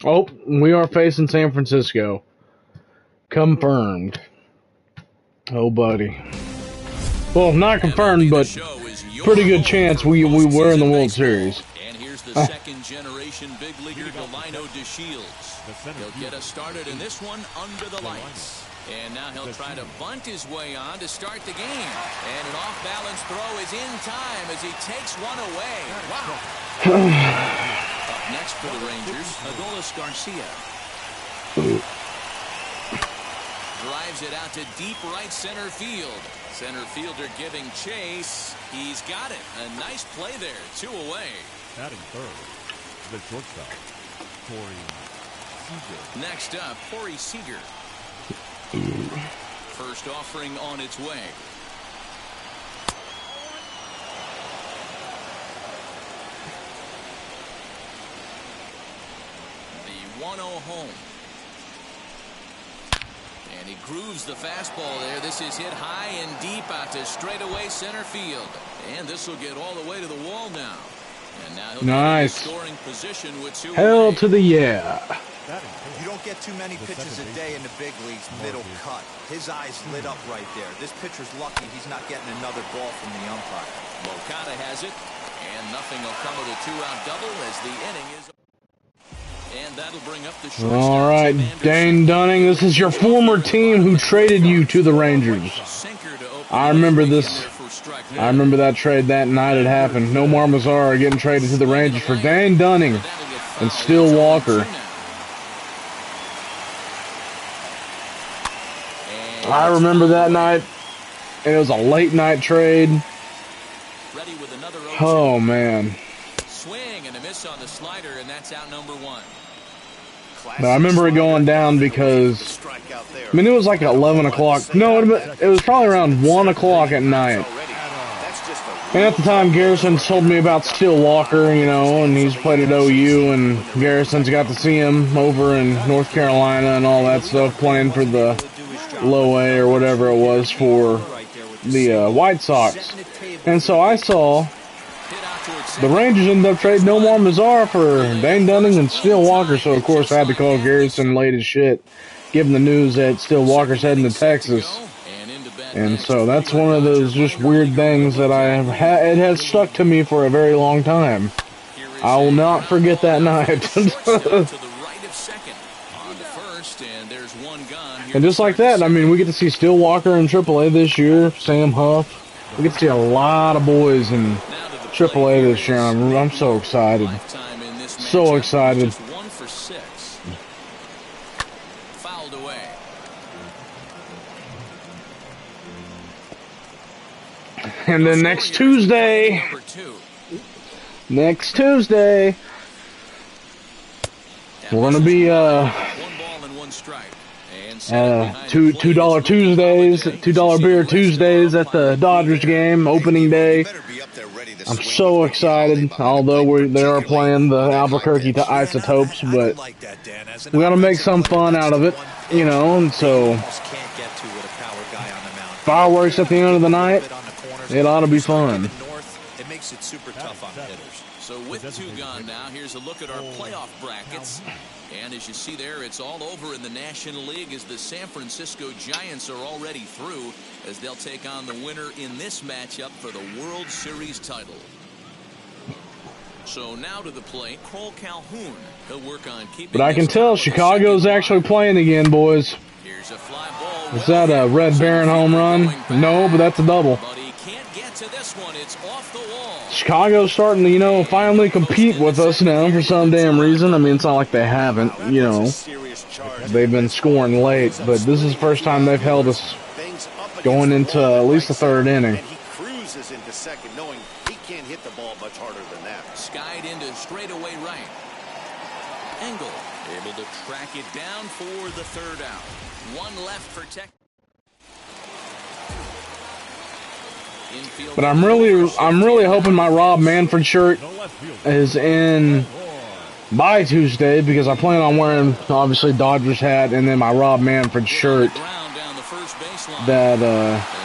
Oh, we are facing San Francisco. Confirmed. Oh, buddy. Well, not confirmed, but pretty good chance we were in the World Series. And here's the second-generation big leaguer, Delino DeShields. He'll get us started in this one under the lights. And now he'll try to bunt his way on to start the game. And an off-balance throw is in time as he takes one away. Wow. Up next for the Rangers, Adolis Garcia. Drives it out to deep right center field. Center fielder giving chase. He's got it. A nice play there. 2 away. Batting third, the shortstop, Corey Seager. Next up, Corey Seager. First offering on its way. The 1-0 home. And he grooves the fastball there. This is hit high and deep out to straightaway center field. And this will get all the way to the wall now. And now he'll nice. be in scoring position with 2 Hell away. to the yeah. You don't get too many pitches a day in the big leagues, middle cut. His eyes lit up right there. This pitcher's lucky he's not getting another ball from the umpire. Moncada has it, and nothing will come of the 2-out double as the inning is. And that'll bring up the shortstop. All right, Dane Dunning, this is your former team who traded you to the Rangers. I remember this. I remember that trade that night it happened. Nomar Mazara getting traded to the Rangers for Dane Dunning and Still Walker. I remember that night. It was a late night trade. Oh man. Swing and a miss on the slider, and that's out number 1. But I remember it going down because, I mean, it was like 11 o'clock. No, it was probably around 1 o'clock at night. And at the time, Garrison told me about Still Walker, you know, and he's played at OU, and Garrison's got to see him over in North Carolina and all that stuff, playing for the low A or whatever it was for the White Sox. And so I saw the Rangers ended up trading Nomar Mazara for Dane Dunning and Still Walker, so of course I had to call Garrison late as shit, give him the news that Still Walker's heading to Texas. And so that's one of those just weird things that it has stuck to me for a very long time. I will not forget that night. And just like that, I mean, we get to see Still Walker in AAA this year, Sam Huff. We get to see a lot of boys in AAA this year. I'm so excited. So excited. Fouled away. And then next Tuesday, we're gonna be $2 Tuesdays, $2 beer Tuesdays at the Dodgers game, opening day. I'm so excited, although they are playing the Albuquerque to Isotopes, but we gotta make some fun out of it, you know, and so fireworks at the end of the night, it ought to be fun. It makes it super tough on hitters. So with 2 gone now, here's a look at our playoff brackets. And as you see there, it's all over in the National League as the San Francisco Giants are already through as they'll take on the winner in this matchup for the World Series title. So now to the plate, Willie Calhoun. He'll work on keeping. But I can tell Chicago's actually playing again, boys. Here's a fly ball. Is that a Red Baron home run? No, but that's a double. But he can't get to this one. It's off the wall. Chicago's starting to, you know, finally compete with us now for some damn reason. I mean, it's not like they haven't, you know. They've been scoring late, but this is the first time they've held us going into at least the 3rd inning. And he cruises into second, knowing he can't hit the ball much harder than that. Skied into straightaway right. Engel able to track it down for the 3rd out. 1 left for Tech. But I'm really hoping my Rob Manfred shirt is in by Tuesday, because I plan on wearing, obviously, Dodgers hat and then my Rob Manfred shirt that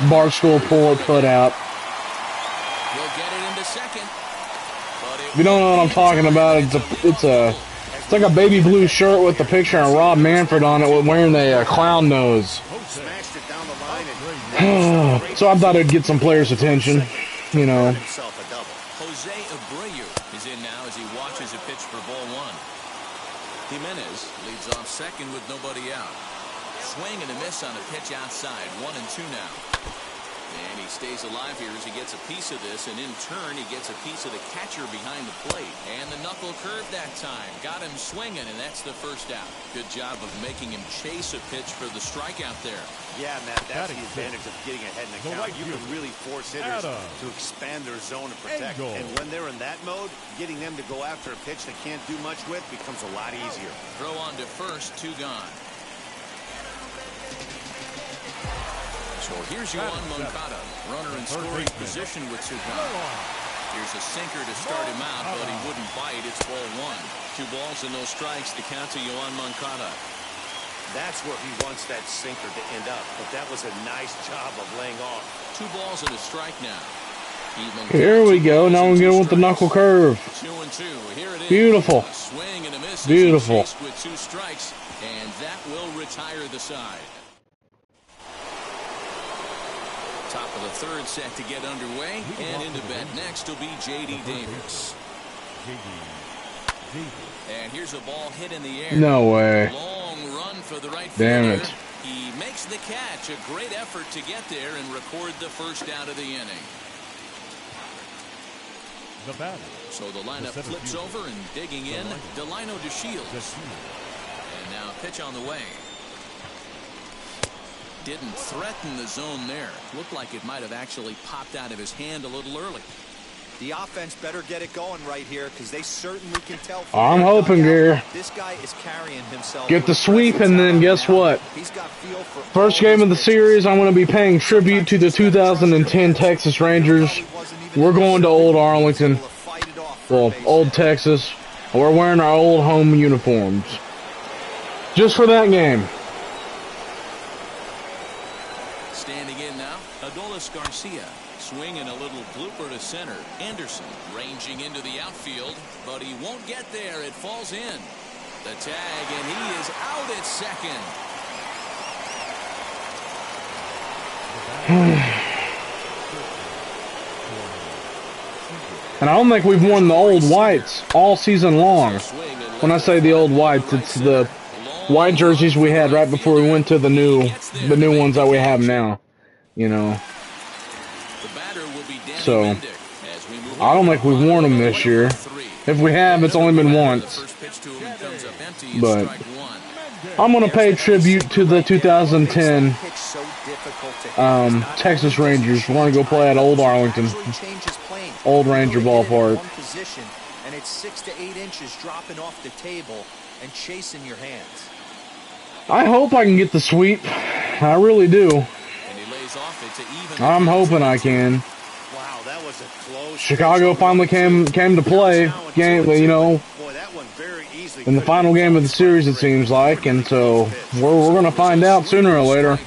Barstool put out. If you don't know what I'm talking about, it's a It's like a baby blue shirt with the picture of Rob Manfred on it, wearing a clown nose. Smashed it down the line and So I thought it'd get some players' attention, you know. himself a double. Jose Abreu is in now as he watches a pitch for ball one. Jimenez leads off second with nobody out. Swing and a miss on a pitch outside. 1-2 now. And he stays alive here as he gets a piece of this, and in turn he gets a piece of the catcher behind the plate. And the knuckle curve that time got him swinging, and that's the first out. Good job of making him chase a pitch for the strikeout there. Yeah, Matt, that's the advantage of getting ahead in the count. You can really force hitters to expand their zone and protect. And when they're in that mode, getting them to go after a pitch they can't do much with becomes a lot easier. Throw on to first, 2 gone. So here's Yoan Moncada, runner in scoring position with 2 gone. Here's a sinker to start him out, but he wouldn't bite. It's ball 1. 2 balls and no strikes to count to Yoan Moncada. That's where he wants that sinker to end up, but that was a nice job of laying off. 2 balls and a strike now. Here we go. Now we're going with the knuckle curve. 2-2. Here it is. Beautiful. A swing and a miss. Beautiful. With 2 strikes, and that will retire the side. Top of the 3rd set to get underway, and into bat next will be J.D. Davis. And here's a ball hit in the air. No way. Long run for the right Damn fielder. it. He makes the catch. A great effort to get there and record the first out of the inning. The batter. So the lineup flips over, and digging in, Delino DeShields. And now pitch on the way. Didn't threaten the zone there. Looked like it might have actually popped out of his hand a little early. The offense better get it going right here, because they certainly can tell. I'm hoping, Gary. This guy is carrying himself. Get the sweep, and then guess what? He's got feel for First game of the series, I'm going to be paying tribute to the 2010 Texas Rangers. We're going to Old Arlington. Well, Old Texas. We're wearing our old home uniforms. Just for that game. Standing in now, Adolis Garcia. Swinging a little blooper to center. Anderson ranging into the outfield, but he won't get there. It falls in. The tag, and he is out at second. And I don't think we've worn the old whites all season long. When I say the old whites, it's the white jerseys we had right before we went to the new ones that we have now. You know. So, I don't think we've worn them this year. If we have, it's only been once. But I'm going to pay tribute to the 2010 Texas Rangers. We're going to go play at Old Arlington. Old Ranger Ballpark. And it's 6 to 8 inches dropping off the table and chasing your hands. I hope I can get the sweep. I really do. I'm hoping I can. Chicago finally came to play, you know, in the final game of the series, it seems like, and so we're going to find out sooner or later.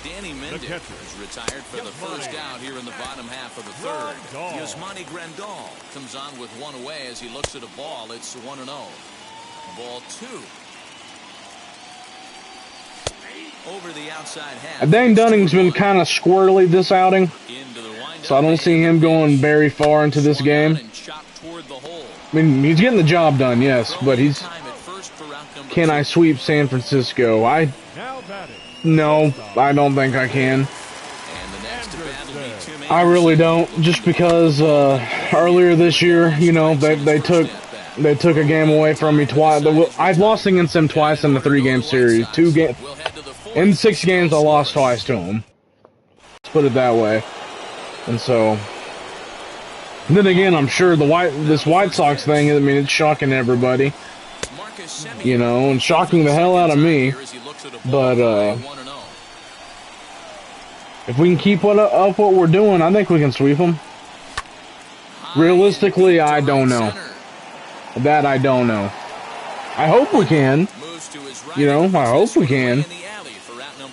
Danny Mendick is retired for the first out here in the bottom half of the 3rd. Yasmani Grandal comes on with 1 away as he looks at a ball. It's 1-0. Ball 2. Over the outside half. Dane Dunning's been kind of squirrely this outing, so I don't see him going very far into this game. I mean, he's getting the job done, yes, but can I sweep San Francisco? No, I don't think I can. I really don't, just because earlier this year, you know, they took a game away from me twice. I've lost against them twice in the 3-game series. In 6 games, I lost twice to them. Let's put it that way. And so, then again, I'm sure this White Sox thing, I mean, it's shocking everybody. You know, and shocking the hell out of me. But, if we can keep up what we're doing, I think we can sweep them. Realistically, I don't know. That I don't know. I hope we can. You know, I hope we can.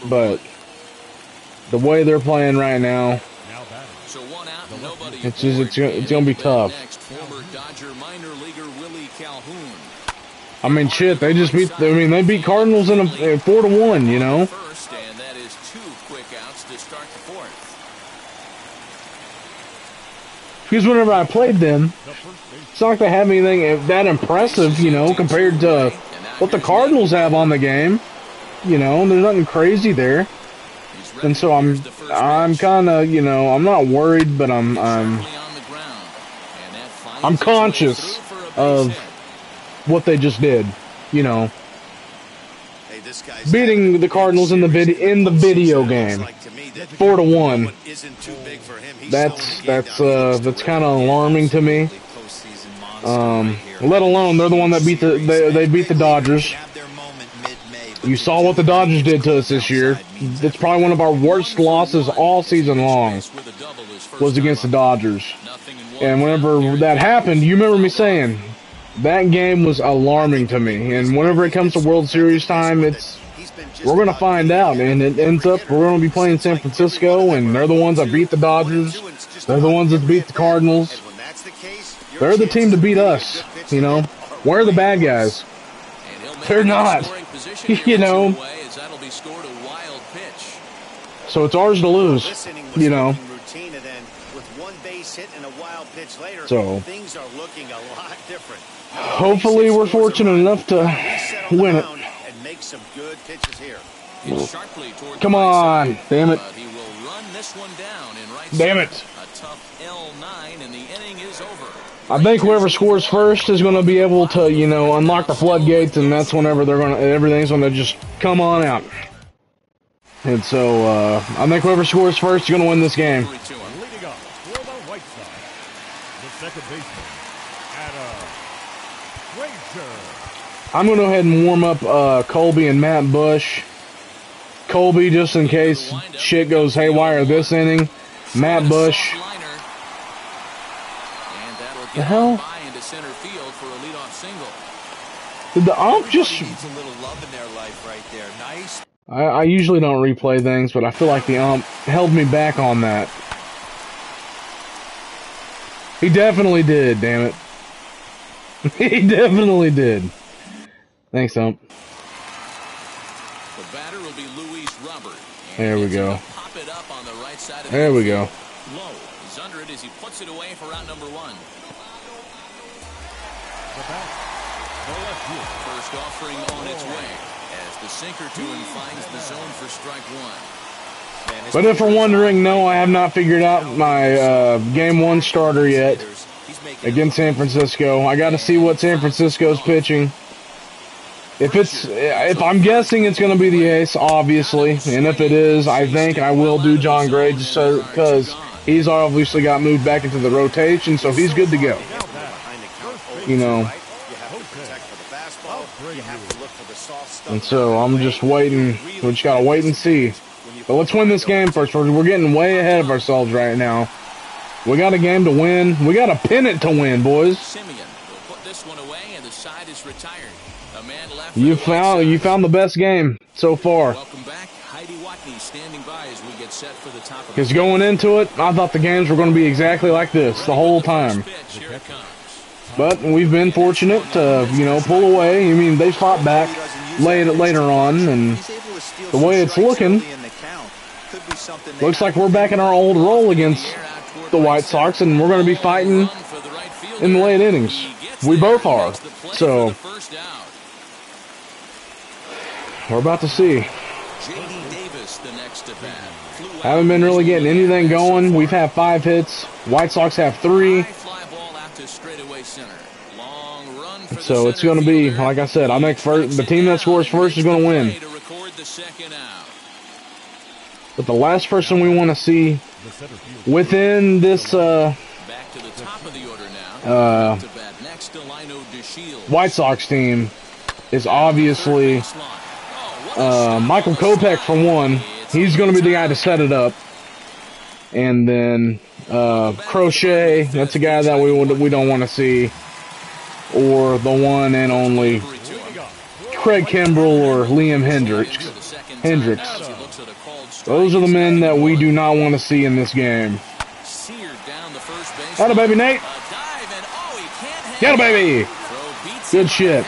But the way they're playing right now, it's going to be tough. Former Dodger minor leaguer Willie Calhoun. I mean, shit, they just beat. I mean, they beat Cardinals in a 4-1. You know. First, and that is 2 quick outs to start the fourth. Because whenever I played them, it's not like they have anything that impressive, you know, compared to what the Cardinals have on the game. You know, there's nothing crazy there. And so I'm kind of, you know, I'm not worried, but I'm conscious of what they just did. You know, beating the Cardinals in the video game, 4-1. That's kind of alarming to me. Let alone they're the one that beat they beat the Dodgers. You saw what the Dodgers did to us this year. It's probably one of our worst losses all season long was against the Dodgers. And whenever that happened, you remember me saying that game was alarming to me. And whenever it comes to World Series time, we're going to find out. And it ends up we're going to be playing San Francisco, and they're the ones that beat the Dodgers. They're the ones that beat the Cardinals. They're the team to beat us, you know. We're the bad guys. They're not, you know. So it's ours to lose, you know. So hopefully we're fortunate enough to win it. Come on, damn it. Damn it. I think whoever scores first is going to be able to, you know, unlock the floodgates, and that's whenever everything's going to just come on out. And so, I think whoever scores first is going to win this game. Leading up for the White Sox, the second baseman, Frazier. I'm going to go ahead and warm up Colby and Matt Bush. Colby, just in case shit goes haywire this inning. Matt Bush. The hell? Did the ump just... I usually don't replay things, but I feel like the ump held me back on that. He definitely did, damn it. He definitely did. Thanks, ump. The batter will be Luis Robert. There we go. Pop it up on the right side of there we go. Low is under it as he puts it away for round number 1. First offering on its way as the sinker to him finds the zone for strike 1. But if you're wondering, no, I have not figured out my game 1 starter yet against San Francisco. I got to see what San Francisco's pitching. If I'm guessing it's going to be the ace, obviously, and if it is, I think I will do John Gray just so because he's obviously got moved back into the rotation, so he's good to go. You know. And so I'm just waiting. We just gotta wait and see. But let's win this game first. We're getting way ahead of ourselves right now. We got a game to win. We got a pennant to win, boys. Simeon will put this one away, and the side is retired. A man left. You found the best game so far. Welcome back, Heidi Watney standing by as we get set for the top of the because going into it, I thought the games were going to be exactly like this the whole time. Here it comes. But we've been fortunate to, you know, pull away. I mean, they fought back later on, and the way it's looking, looks like we're back in our old role against the White Sox, and we're going to be fighting in the late innings. We both are. So, we're about to see. Haven't been really getting anything going. We've had 5 hits. White Sox have 3. So it's going to be, like I said, I think the team that scores first is going to win. But the last person we want to see within this White Sox team is obviously Michael Kopech for one. He's going to be the guy to set it up. And then Crochet, that's a guy that we don't want to see. Or the one and only Craig Kimbrell or Liam Hendricks. Those are the men that we do not want to see in this game. Atta baby, Nate. Get a baby. Good shit.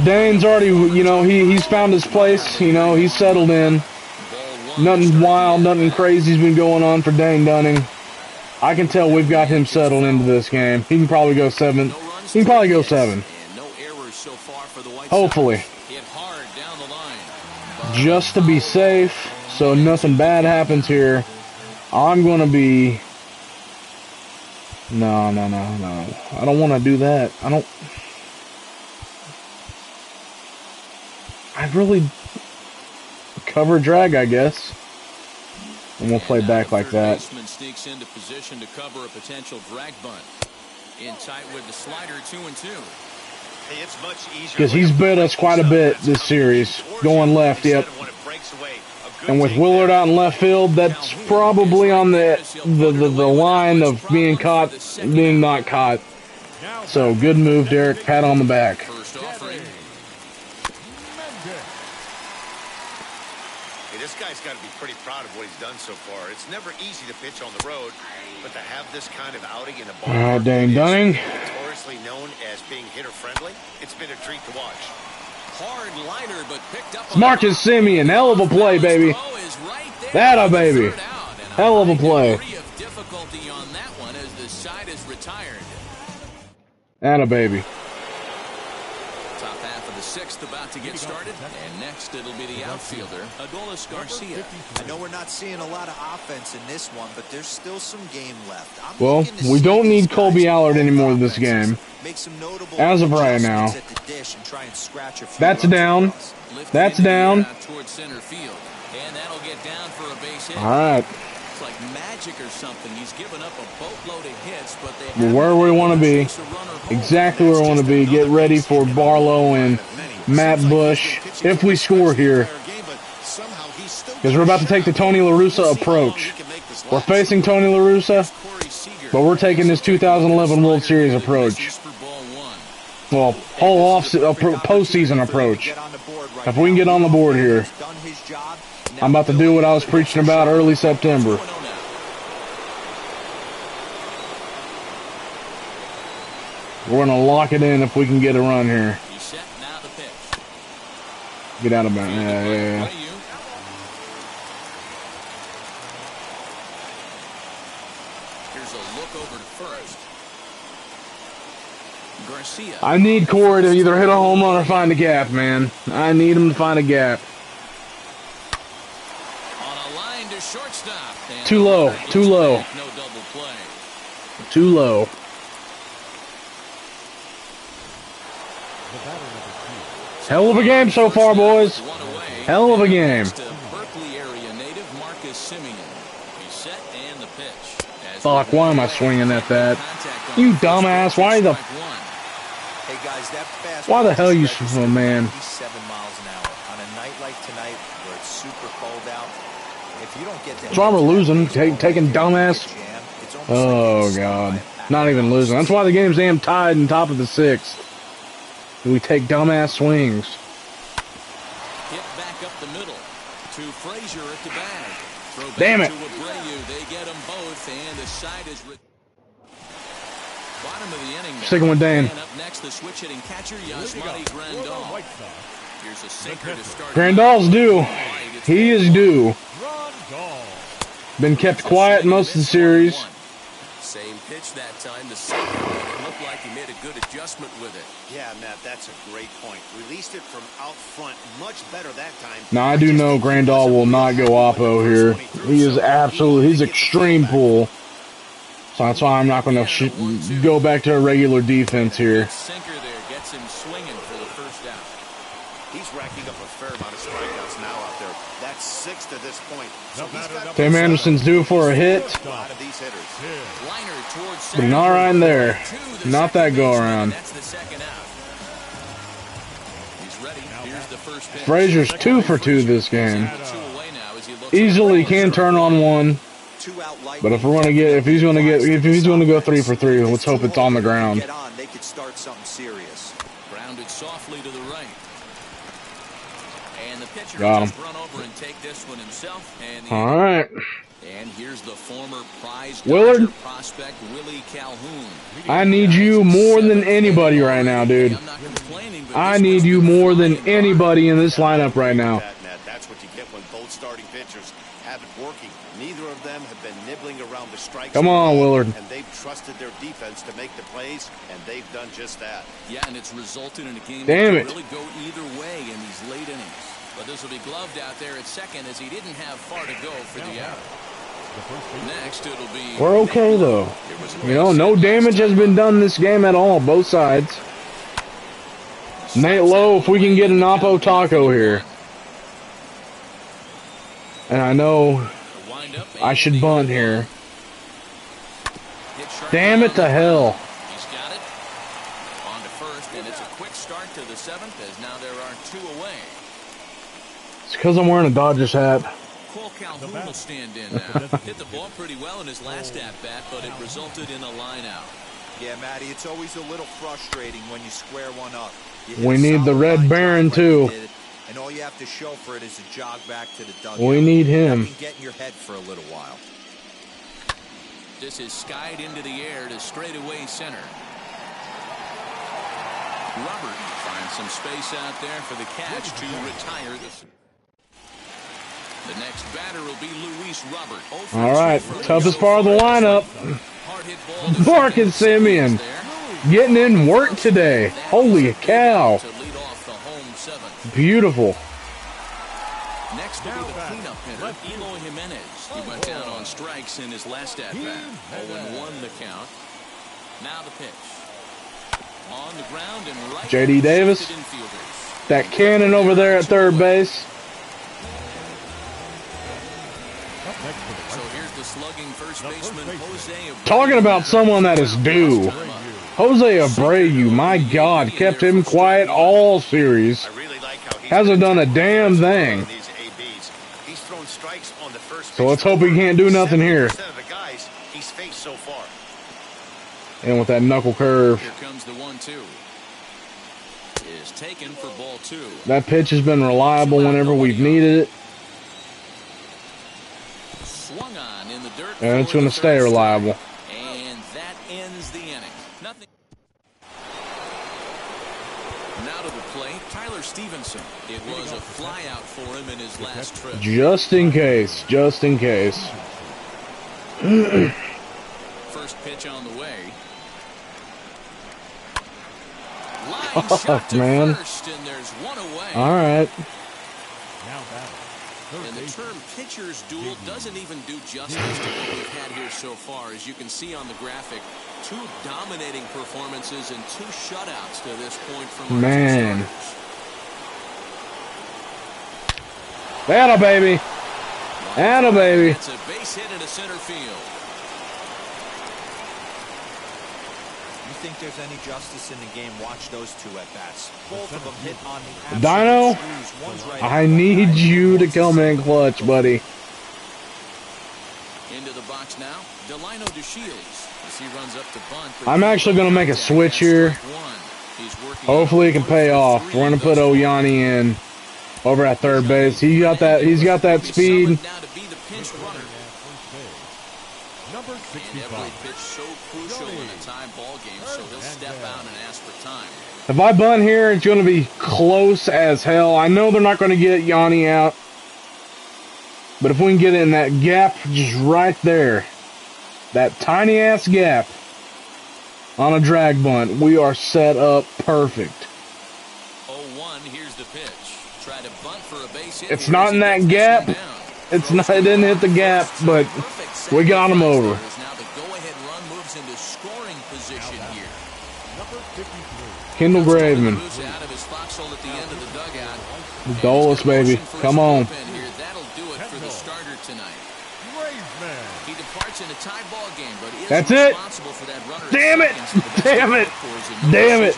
Dane's already, you know, he's found his place. You know, he's settled in. Nothing wild, nothing crazy's been going on for Dane Dunning. I can tell we've got him settled into this game. He can probably go 7. He can probably go 7. Hopefully. Just to be safe, so nothing bad happens here. I'm going to be... No. I don't want to do that. I really... Cover drag, I guess. And we'll play back like that. Sneaks into position to cover a potential drag bunt. In tight with the slider, 2-2. Because he's bit us quite a bit this series. Going left, yep. And with Willard out in left field, that's probably on the line of being caught, being not caught. So good move, Derek. Pat on the back. This guy's got to be pretty proud of what he's done so far. It's never easy to pitch on the road, but to have this kind of outing in the ball. All right, Dane Dunning. Notoriously known as being hitter-friendly, it's been a treat to watch. Hard liner, but picked up. Marcus Simeon, hell of a play, baby. That a baby. Hell of a play. Difficulty on that one as the side is retired. And a baby. Top half of the 6th about to get started, and next it'll be the outfielder, Adolis Garcia. I know we're not seeing a lot of offense in this one, but there's still some game left. Well, we don't need Colby Allard anymore this game. As of right now. That's down. That's down. All right. It's like magic or something. He's given up a boatload of hits, but we're where we want to be. Exactly where we want to be. Get ready for Barlow and Matt Bush if we score here. Because we're about to take the Tony La Russa approach. We're facing Tony La Russa, but we're taking this 2011 World Series approach. Well, whole postseason approach. If we can get on the board here, I'm about to do what I was preaching about early September. We're going to lock it in if we can get a run here. Get out of bounds. Yeah. Here's a look over to first. Garcia. I need Corey to either hit a home run or find a gap, man. I need him to find a gap. On a line to shortstop. Too low. Too low. No double play. Too low. Hell of a game so far, boys. Hell of a game. Berkeley area native Marcus Simeon. He's set and the pitch. Fuck, why am I swinging at that? You dumbass. Why the... Why the hell you... Oh, man. 7 miles an hour. On a night like tonight where it's super cold out, if you don't get that... That's why we're losing. Taking dumbass... Oh, God. Not even losing. That's why the game's damn tied in top of the 6th. We take dumbass swings. Hit back up the middle to Frazier at the bag. Damn it. They get them both, and the side is bottom of the inning. Sticking with Dan. Up next, the switch hitting catcher Yasmani Grandal. Here's a sinker to start. Grandal's due. He is due. Been kept quiet most of the series. Same pitch that time. The sinker. It looked like he made a good adjustment with it. Yeah, Matt, that's a great point. Released it from out front much better that time. Now, I do know Grandal will not go oppo here. He is absolutely, he's extreme pull. So that's why I'm not going to go back to a regular defense here. Sinker there gets him swinging for the first out. He's racking up a fair amount of strikeouts now out there. That's 6 to this point. So Tim Anderson's due for a hit. a lot of these hitters. But not right there. Not that go around. That's the second out. He's ready. Here's the first pitch. Frazier's 2 for 2 this game. Easily can turn on one. But if we're going to get, if he's going to go 3 for 3, let's hope it's on the ground. They could start something serious. Grounded softly to the right. And the pitcher Got him. just run over and take this one himself. And All right. And here's the former prize Willard? Dodger prospect Willie Calhoun. I need you more than anybody right now, dude. I'm not complaining, but I this need one's you been more than flying by. anybody in this lineup right now. That's what you get when both starting pitchers have it working. Neither of them have been nibbling around the strike Come zone, on, Willard. and they've trusted their defense to make the plays, and they've done just that. Yeah, and it's resulted in a game Damn that it. can really go either way in these late innings. But this will be gloved out there at second as he didn't have far to go for the out. Next, it'll be... We're okay, though. You know, no damage has been done this game at all, both sides. Nate Lowe, if we can get an Oppo Taco here. And I know I should bunt here. Damn it to hell. He's got it. On to first, and it's a quick start to the seventh as now there are two away. It's because I'm wearing a Dodgers hat. Cole Calhoun will stand in now. Hit the ball pretty well in his last at-bat, but it resulted in a line out. Yeah, Matty, it's always a little frustrating when you square one up. We need the Red Baron, too. And all you have to show for it is a jog back to the dugout. We need him. That can get in your head for a little while. This is skied into the air to straightaway center. Robert finds some space out there for the catch to retire the... The next batter will be Luis Robert. All right, toughest part of the lineup. Marcus Simeon getting in work today. Holy cow. Beautiful. Next will be the cleanup hitter, Eloy Jimenez. He went down on strikes in his last at-bat. 0-1 the count. Now the pitch. On the ground and right. J.D. Davis. That cannon over there at third base. So here's the slugging first baseman, Jose Abreu. Talking about someone that is due. Jose Abreu, my God, kept him quiet all series. Hasn't done a damn thing. So let's hope he can't do nothing here. And with that knuckle curve. Here comes the 1-2. Is taken for ball 2. That pitch has been reliable whenever we've needed it. Swung on in the dirt. And it's going to stay reliable. And that ends the inning. Nothing. Now to the plate, Tyler Stevenson. It was a flyout for him in his last trip. Just in case. Just in case. First pitch on the way. Line shot to man. First, and there's one away. All right. And the term pitcher's duel doesn't even do justice to what we've had here so far. As you can see on the graphic, 2 dominating performances and 2 shutouts to this point from our Man. starters. Atta baby. Atta baby. It's a base hit into center field. You think there's any justice in the game? Watch those 2 at-bats. Both of them hit on the Dino, screws. One's right I need you to come in clutch, buddy. Into the box now, Delino DeShields. As he runs up to bunt. I'm actually going to make a switch here. Hopefully it can pay off. We're going to put Ohtani in over at third base. He's got that speed. Number 65. Pitch so crucial in a tie ball game, so he'll step out and ask for time. If I bunt here, it's going to be close as hell. I know they're not going to get Yanni out. But if we can get in that gap just right there, that tiny-ass gap on a drag bunt, we are set up perfect. 0-1, here's the pitch. Try to bunt for a base hit. It's not in that gap. It didn't hit the gap, but we got him over. Now the go-ahead run moves into scoring position here. Number 53. Kendall Graveman. Out of his foxhole at the end of the dugout. Dulles, baby. Come on. That'll do it for the starter tonight. Graveman. He departs in a tie ball game, but is That's it. responsible for that runner. Damn it. Damn it. Damn it.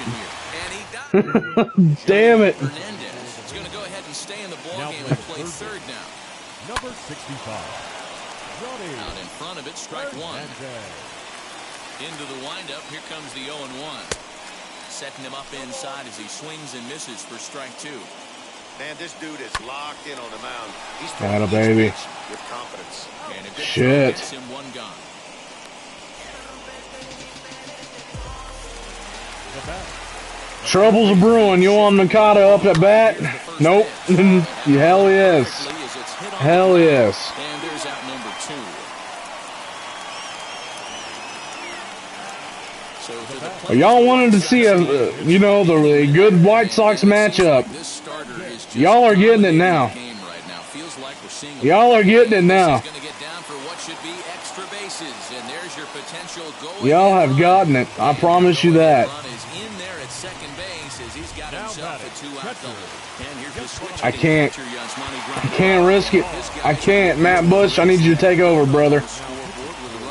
Damn it. Hernandez is going to go ahead and stay in the ball game and play third now. Number 65. Out in front of it, strike 1. Into the windup, here comes the 0-1. Setting him up inside as he swings and misses for strike 2. Man, this dude is locked in on the mound. He's Atta baby. with confidence. And a good Shit. throw gets him one gone. Troubles are brewing. Yohan Mikata up at bat. Nope. Hell yes. Hell yes. And there's out number 2. So to the plate, Y'all wanted to see a, you know, the good White Sox matchup. this starter is just Y'all are getting it now. game right now. Feels like we're seeing a Y'all are getting it now. He's going to get down for what should be extra bases, and there's your potential goal. Y'all have gotten it. I promise you that. Run is in there at second base as he's got himself a 2-out double. And here's the switch. I can't. I can't risk it. I can't. Matt Bush, I need you to take over, brother.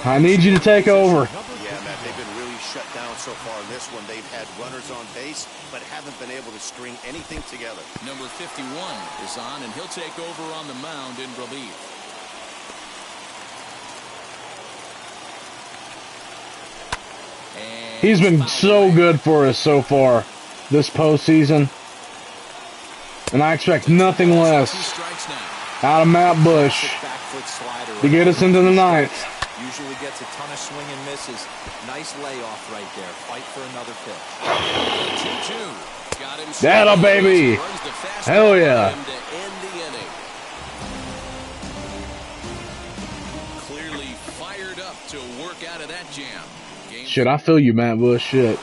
I need you to take over. Yeah, Matt, they've been really shut down so far in this one. They've had runners on base, but haven't been able to string anything together. Number 51 is on, and he'll take over on the mound in relief. And He's been so good for us so far this postseason. And I expect nothing 2 less strikes now. out of Matt Bush Back foot slider to get us into the ninth. usually gets a ton of swing and misses. Nice layoff right there. Fight for another pitch. 2-2. Got him. Atta baby. Runs the fastball Hell yeah. to end the inning. Clearly fired up to work out of that jam. Game Shit, I feel you, Matt Bush. Shit.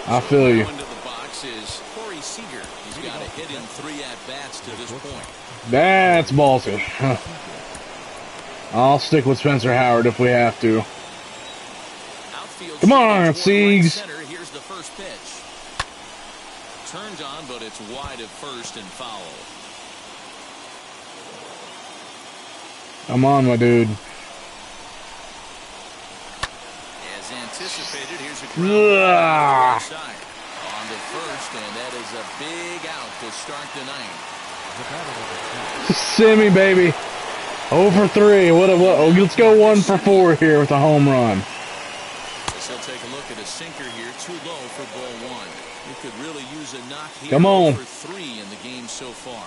I feel you. into the box is Corey Seager. He's got a hit in 3 at-bats to this point. That's ballsy. Huh. I'll stick with Spencer Howard if we have to. Outfield Come on, toward right Siegs. center. Here's the first pitch. Turned on, but it's wide at first and foul. Come on, my dude. As anticipated, here's a ground ball to the right side. On to first, and that is a big out to start the ninth. Simi, baby. 0 for 3. What? Oh, let's go 1 for 4 here with a home run. As he'll take a look at a sinker here, too low for ball 1. He could really use a knock here. Come on. For 3 in the game so far.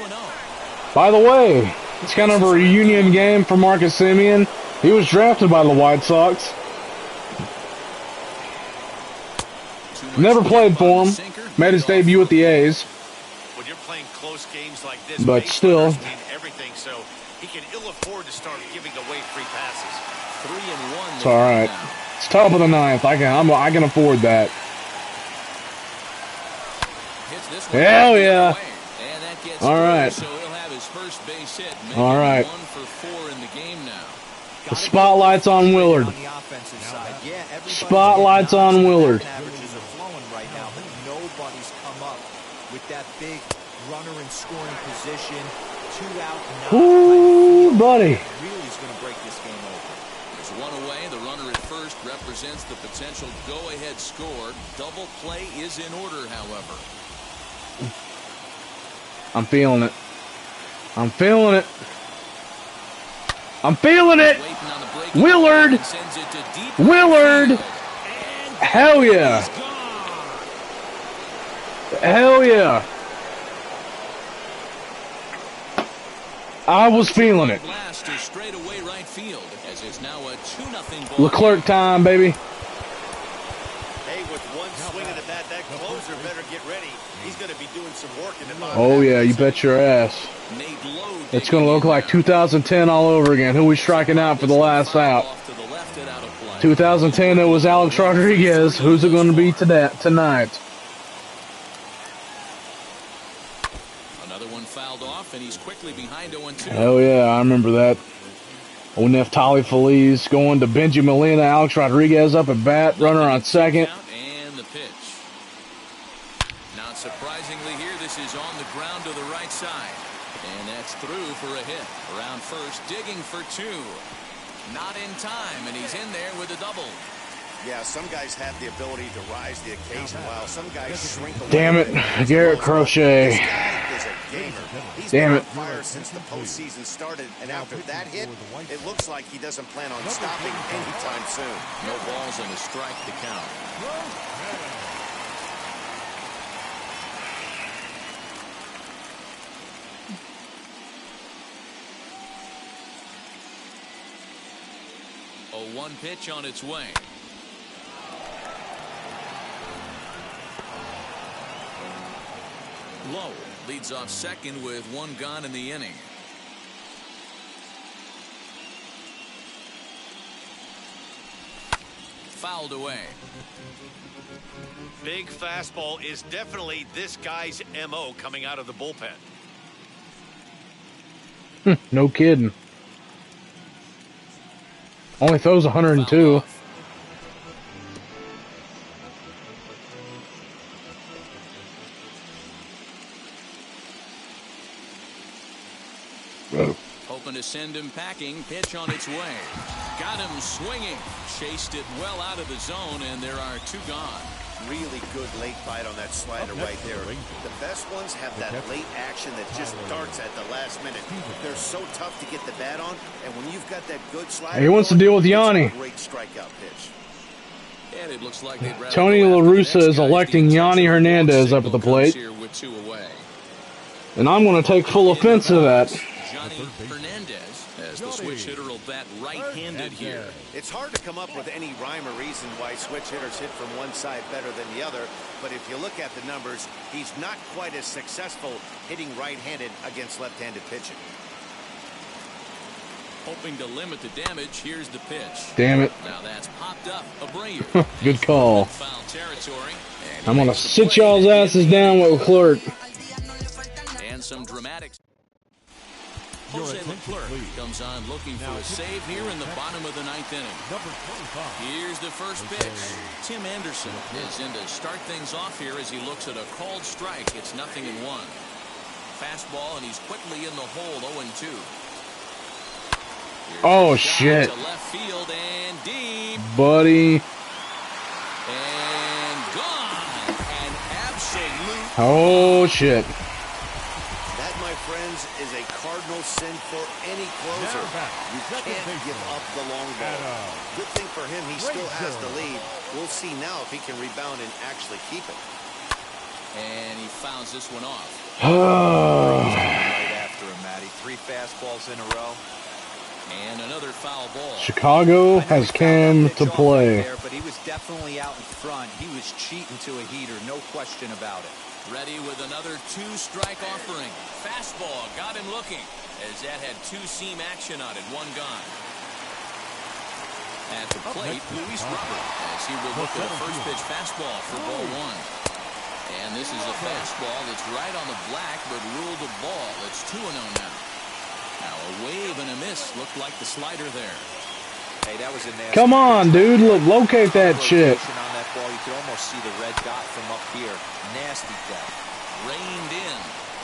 2-0. By the way, it's kind of a reunion game for Marcus Simeon. He was drafted by the White Sox. Never played for him. Made his debut with the A's. When you're playing close games like this, But base still. runners mean everything, so he can ill afford to start giving away free passes. 3-1. It's all right. It's top of the ninth. I can afford that. Hits this one Hell yeah. away, and that gets All through, right. So he'll have his first base hit. Making All right. 1 for 4 in the game now. The spotlight's on Willard. On the offensive side. Yeah, everybody's Spotlight's getting on Willard. Averages are flowing right now, but nobody's come up with that big runner in scoring position. 2 out. Ooh, buddy. Really is going to break this game open. There's 1 away. The runner at first represents the potential go-ahead score. Double play is in order, however. I'm feeling it. I'm feeling it. I'm feeling it. Waiting on the break. Willard. Sends it to deep Willard. field. Hell yeah. Hell yeah. I was feeling it. Blast to straightaway right field as it's now a 2-0 ball. Leclerc time, baby. Hey, with one swing of the bat, that closer better get ready. He's going to be doing some work in the bottom. Oh yeah, you bet your ass. Nate Lowe It's gonna look like 2010 all over again. Who we striking out for the last out? off to the left and out of play. 2010, it was Alex Rodriguez. Who's it going to be tonight? Another one fouled off, and he's quickly behind 0-2. Hell yeah, I remember that. Old Neftali Feliz going to Benji Molina. Alex Rodriguez up at bat. Runner on second. And the pitch. Not surprisingly here, this is on the ground to the right side. And that's through for a hit. Around first, digging for 2. Not in time, and he's in there with a double. Yeah, some guys have the ability to rise the occasion, while some guys shrink away. Damn it, Garrett Crochet. This guy is a gamer. He's Damn been it. on fire since the postseason started, and after that hit, it looks like he doesn't plan on stopping anytime soon. No balls and a strike to count. 0-1 pitch on its way. Lowe leads off second with one gone in the inning. Fouled away. Big fastball is definitely this guy's MO coming out of the bullpen. No kidding. Only throws 102. Hoping to send him packing. Pitch on its way. Got him swinging. Chased it well out of the zone, and there are two gone. Really good late bite on that slider right there. The best ones have that late action that just darts at the last minute. They're so tough to get the bat on, and when you've got that good slider, He wants to deal with Yanni. Great strikeout pitch. And it looks like they'd rather Tony go La after the Russa next is guy. electing The Yanni intentional Hernandez walk up at the signal plate. comes here with two away. And I'm going to take full offense to that. Johnny Hernandez as the switch hitter will bat right-handed here. It's hard to come up with any rhyme or reason why switch hitters hit from one side better than the other, but if you look at the numbers, he's not quite as successful hitting right-handed against left-handed pitching. Hoping to limit the damage, here's the pitch. Damn it. Now that's popped up. Abreu. Good call. Foul territory. And I'm going to makes the sit play. y'all's asses down with Clerk. And some dramatics. Jose Leclerc comes on looking for a save here in the bottom of the ninth inning. Here's the first pitch. Tim Anderson is in to start things off here as he looks at a called strike. It's 0-1. Fastball, and he's quickly in the hole, 0-2. Oh, shit. To left field and deep. Buddy. And gone. An absolute. Oh, shit. That, my friends, is a cardinal sin for any closer. You can't give up the long ball. Good thing for him, he still has the lead. We'll see now if he can rebound and actually keep it. And he fouls this one off. Right after him, Matty. 3 fastballs in a row. And another foul ball. Chicago has come to play. There, but he was definitely out in front. He was cheating to a heater, no question about it. Ready with another 2-strike offering. Fastball got him looking as that had 2-seam action on it. One gone. At the plate, Luis Robert as he will look at a first pitch fastball for ball 1. And this is a fastball that's right on the black but ruled a ball. It's 2-0 now. Now a wave and a miss looked like the slider there. Hey, that was a nasty. Come on, dude. Locate that shit. On that ball, you could almost see the red dot from up here. Nasty death. Reined in,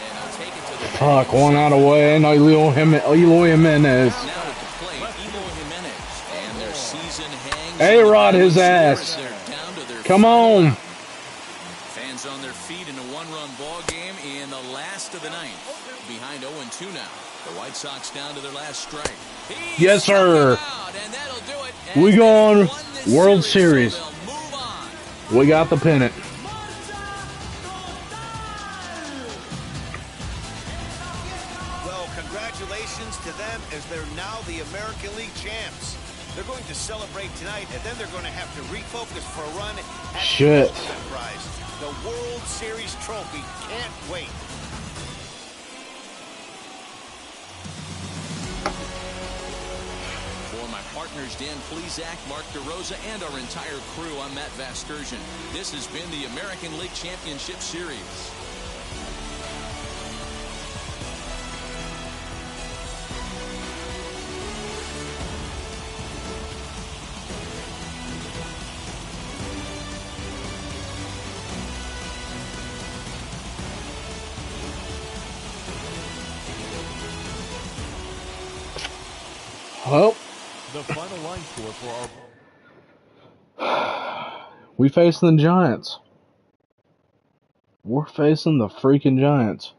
and he'll take it to the Fuck, one out of way. No, Eloy Jimenez. now at the plate, Eloy Jimenez, and their season hangs. A-Rod his ass. They're down to their Come on. Fans on their feet in a one-run ball game in the last of the ninth. Behind 0-2 now. The White Sox down to their last strike. Yes, sir. Out, and that'll do it. We go on World So Series. they'll move on. We got the pennant. Well, congratulations to them as they're now the American League champs. They're going to celebrate tonight, and then they're going to have to refocus for a run at Shit. the ultimate prize. The World Series trophy. Can't wait. For my partners, Dan Plesac, Mark DeRosa, and our entire crew, I'm Matt Vasgersian. This has been the American League Championship Series. Well, The final line score for our... we facing the Giants. We're facing the freaking Giants.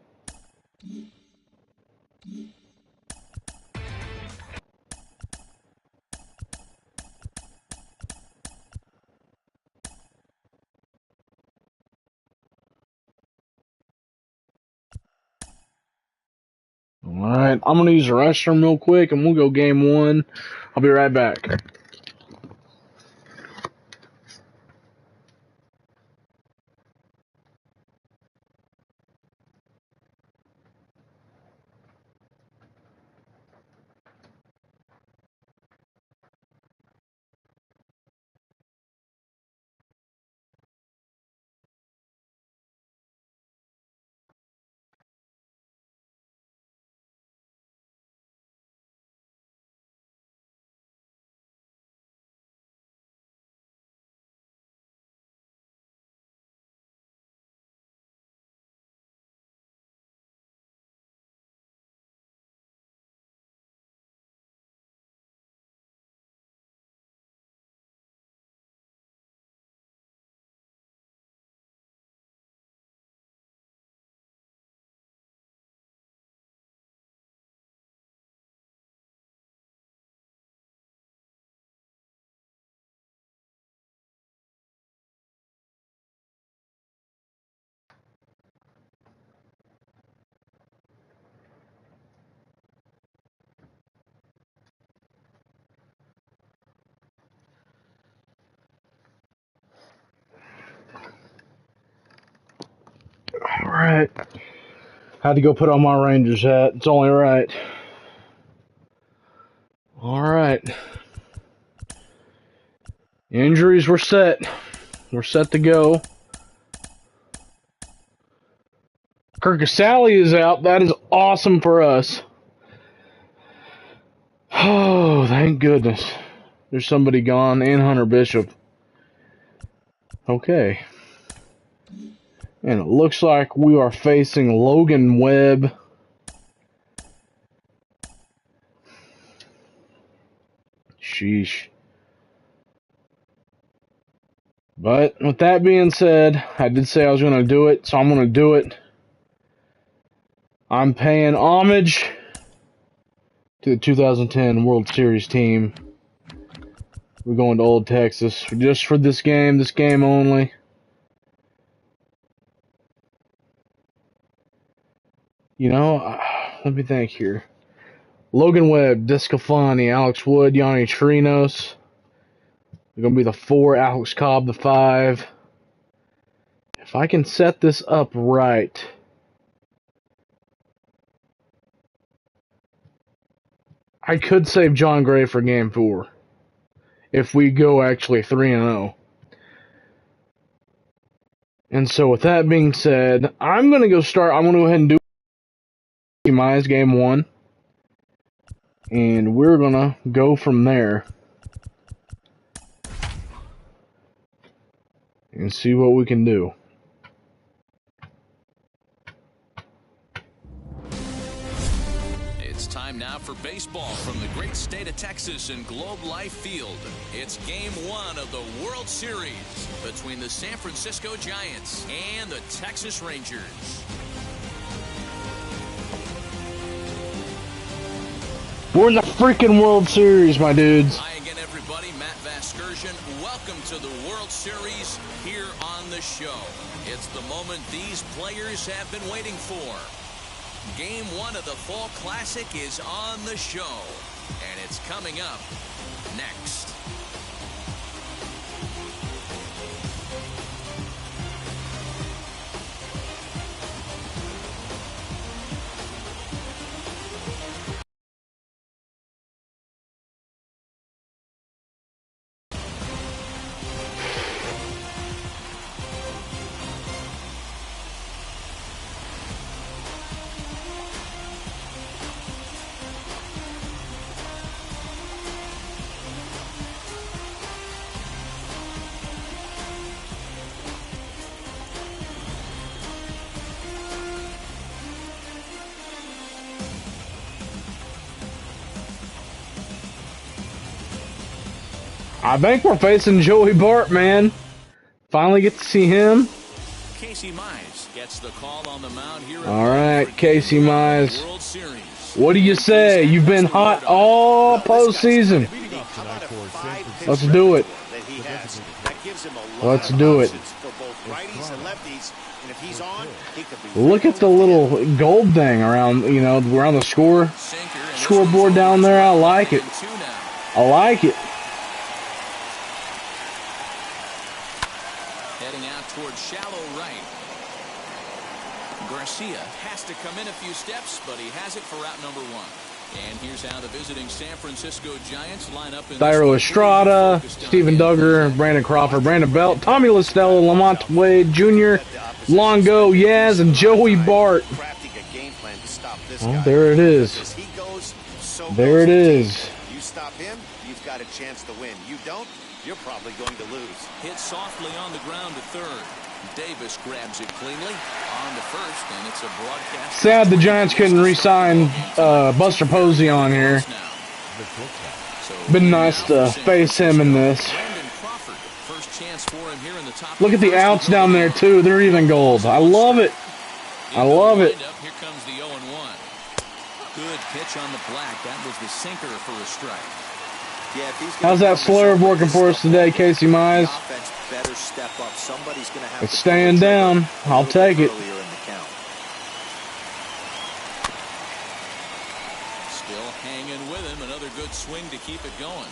Alright, I'm going to use the restroom real quick and we'll go game 1. I'll be right back. Alright. Had to go put on my Rangers hat. It's only right. Alright. Injuries were set. We're set to go. Kirkasally is out. That is awesome for us. Oh, thank goodness. There's somebody gone. And Hunter Bishop. Okay. And it looks like we are facing Logan Webb. Sheesh. But with that being said, I did say I was going to do it, so I'm going to do it. I'm paying homage to the 2010 World Series team. We're going to Old Texas just for this game only. You know, let me think here. Logan Webb, Descalfani, Alex Wood, Yanni Trinos. They're going to be the 4, Alex Cobb the 5. If I can set this up right, I could save John Gray for Game 4. If we go actually 3-0. And so with that being said, I'm going to go ahead and do Mize Game 1. And we're going to go from there. And see what we can do. It's time now for baseball from the great state of Texas and Globe Life Field. It's Game 1 of the World Series between the San Francisco Giants and the Texas Rangers. We're in the freaking World Series, my dudes. Hi again, everybody. Matt Vasgersian. Welcome to the World Series here on the show. It's the moment these players have been waiting for. Game 1 of the Fall Classic is on the show, and it's coming up next. I think we're facing Joey Bart, man. Finally get to see him. Casey Mize gets the call on the mound here. All right, Casey Mize. World Series. What do you say? You've been hot all postseason. Let's do it. Let's do it. Look at the little gold thing around, around the scoreboard down there. I like it. I like it. Heading out towards shallow right. Garcia has to come in a few steps, but he has it for route number 1. And here's how the visiting San Francisco Giants line up in Thairo Estrada, Steven Duggar, Brandon Crawford, Brandon Belt, Tommy Listello, Lamont Wade Jr., Longo, Yaz, and Joey Bart. Oh, there it is. There it is. You stop him, you've got a chance to win. You don't, you're probably going to lose. Hit softly on the ground to third. Davis grabs it cleanly on to first, and it's a broadcast. Sad the Giants couldn't re-sign Buster Posey on here. Been nice to face him in this. Look at the outs down there too. They're even gold. I love it. I love it. Here comes the 0-1. Good pitch on the black. That was the sinker for a strike. How's that slurve working for us today, Casey Mize? It's staying down. I'll take it. Still hanging with him. Another good swing to keep it going.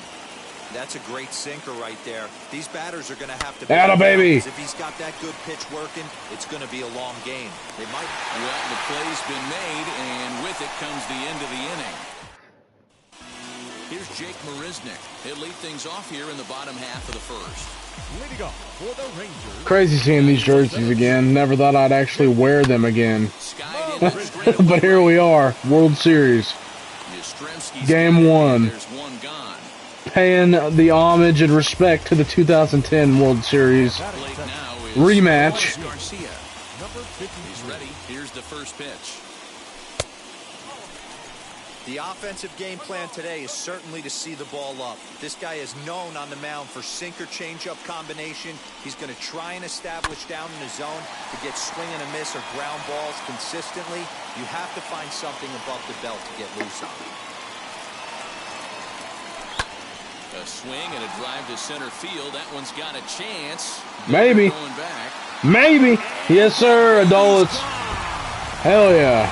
That's a great sinker right there. These batters are going to have to. Atta baby. If he's got that good pitch working, it's going to be a long game. They might. Well, the play's been made, and with it comes the end of the inning. Here's Jake Mariznick. He'll lead things off here in the bottom half of the first. Leading off for the Rangers. Crazy seeing these jerseys again. Never thought I'd actually wear them again. But here we are, World Series. Game 1. There's one gone. Paying the homage and respect to the 2010 World Series rematch. He's ready. Here's the first pitch. The offensive game plan today is certainly to see the ball up. This guy is known on the mound for sinker changeup combination. He's going to try and establish down in the zone to get swing and a miss or ground balls consistently. You have to find something above the belt to get loose on. A swing and a drive to center field. That one's got a chance. Maybe. Going back. Maybe. Yes, sir, Adolitz. Hell yeah.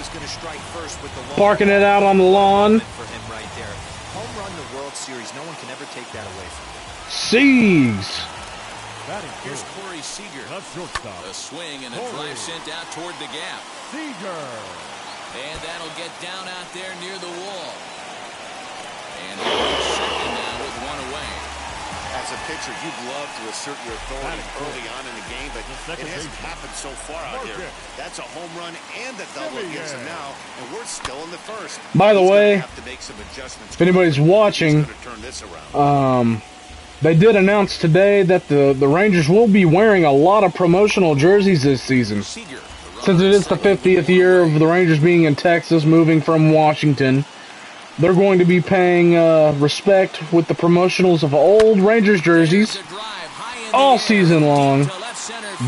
Going to strike first with the Parking it out on the lawn. For him right there. Home run the World Series. No one can ever take that away from him. Siegs. Here's Corey Seager. A swing and a drive sent out toward the gap. Seager. And that'll get down out there near the wall. And he's second now with one away. As a pitcher, you'd love to assert your authority early on in the game, but it hasn't happened so far out here. That's a home run and a double against him now, and we're still in the first. By the way, have to make some adjustments. if anybody's watching, they did announce today that the Rangers will be wearing a lot of promotional jerseys this season. Since it is the 50th year of the Rangers being in Texas, moving from Washington, they're going to be paying respect with the promotionals of old Rangers jerseys all season long.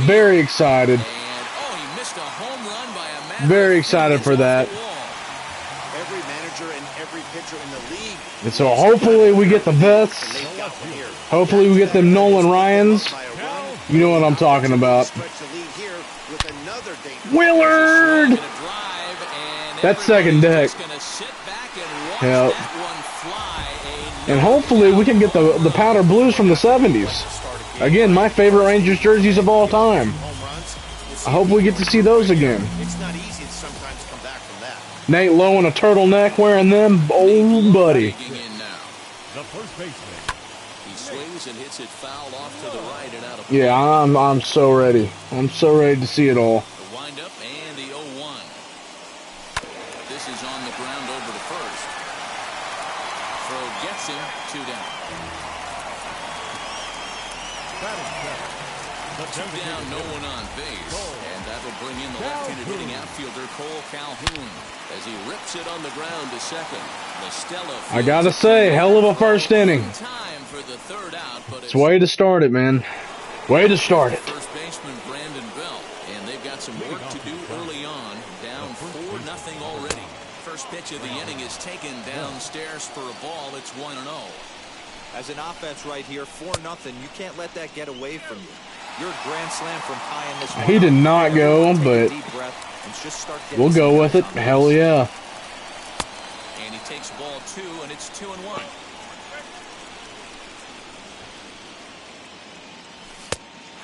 Very excited. Very excited for that. Every manager and every pitcher in the league. And so hopefully we get the vets. Hopefully we get them Nolan Ryans. You know what I'm talking about. Willard! That's second deck. Yep. And hopefully we can get the powder blues from the 70s. Again, my favorite Rangers jerseys of all time. I hope we get to see those again. Nate Lowe in a turtleneck wearing them. Oh, buddy. Yeah, I'm so ready. I'm so ready to see it all. The windup and the 0-1. This is on the ground over to first. Throw gets him, 2 down. 2 down, no one on base. And that will bring in the left-handed hitting outfielder Cole Calhoun as he rips it on the ground to second. I gotta say, hell of a first inning. It's way to start it, man. Way to start it. First baseman Brandon Belt, and they've got some work to do early on. Down 4-0 already. First pitch of the inning is taken downstairs for a ball. It's 1-0. As an offense right here, 4-0. You can't let that get away from you. You're a grand slam from high in this one. He did not go, but we'll go with it. Hell yeah. And he takes ball 2, and it's 2-1.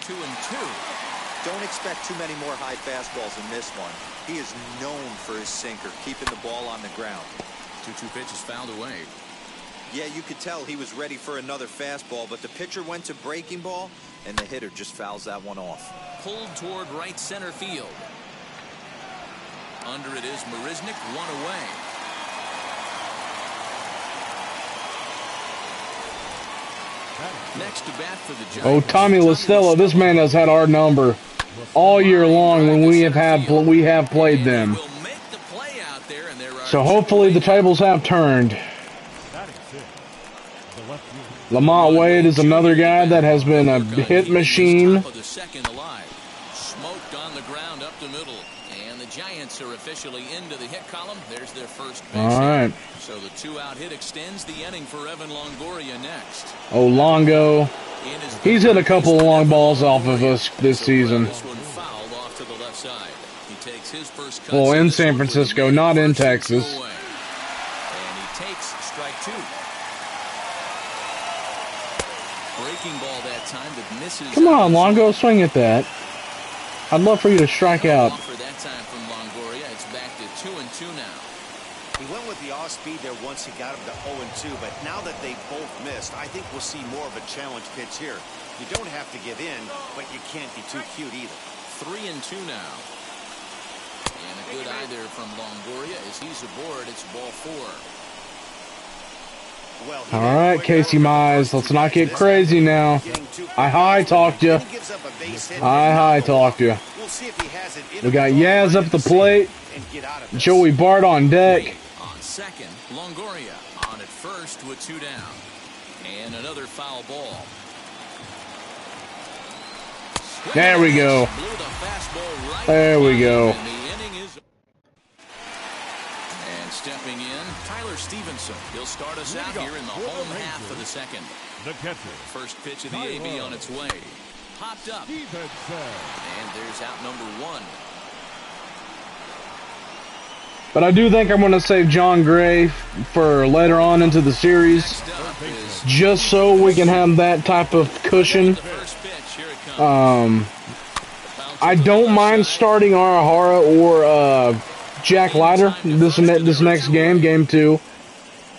2-2. Don't expect too many more high fastballs in this one. He is known for his sinker, keeping the ball on the ground. 2-2 pitch is fouled away. Yeah, you could tell he was ready for another fastball, but the pitcher went to breaking ball, and the hitter just fouls that one off. Pulled toward right center field. Under it is Mariznick, 1 away. Next to bat for the Giants. Oh, Tommy LaStella, this man has had our number all year long when we have played them. So hopefully the tables have turned. Lamont Wade is another guy that has been a hit machine. Smoked on the ground up the middle, and the Giants are officially into the hit column. There's their first base. All right. So the 2-out hit extends the inning for Evan Longoria next. Oh, Longo. He's hit a couple of long balls off of us this season. This one fouled off to the left side. He takes his first cut. Well, in San Francisco, not in Texas. And he takes strike 2. Breaking ball that time that misses. Come on, Longo, swing at that. I'd love for you to strike out. For that time from Longoria, it's back to 2-2 now. He went with the off-speed there once he got him to 0-2, but now that they both missed, I think we'll see more of a challenge pitch here. You don't have to give in, but you can't be too cute either. 3-2 now. And a good eye there from Longoria as he's aboard. It's ball 4. All right, Casey Mize, let's not get crazy now. I high-talked you. I high-talked you. We got Yaz up the plate. Joey Bart on deck. On second, Longoria on at first with 2 down. And another foul ball. There we go. There we go. And stepping in, Tyler Stevenson. He'll start us out here in the home half of the second. The catcher. First pitch of the AB on its way. Popped up. And there's out number 1. But I do think I'm going to save John Gray for later on into the series, just so we can have that type of cushion. I don't mind starting Arahara or Jack Leiter this next game, game 2.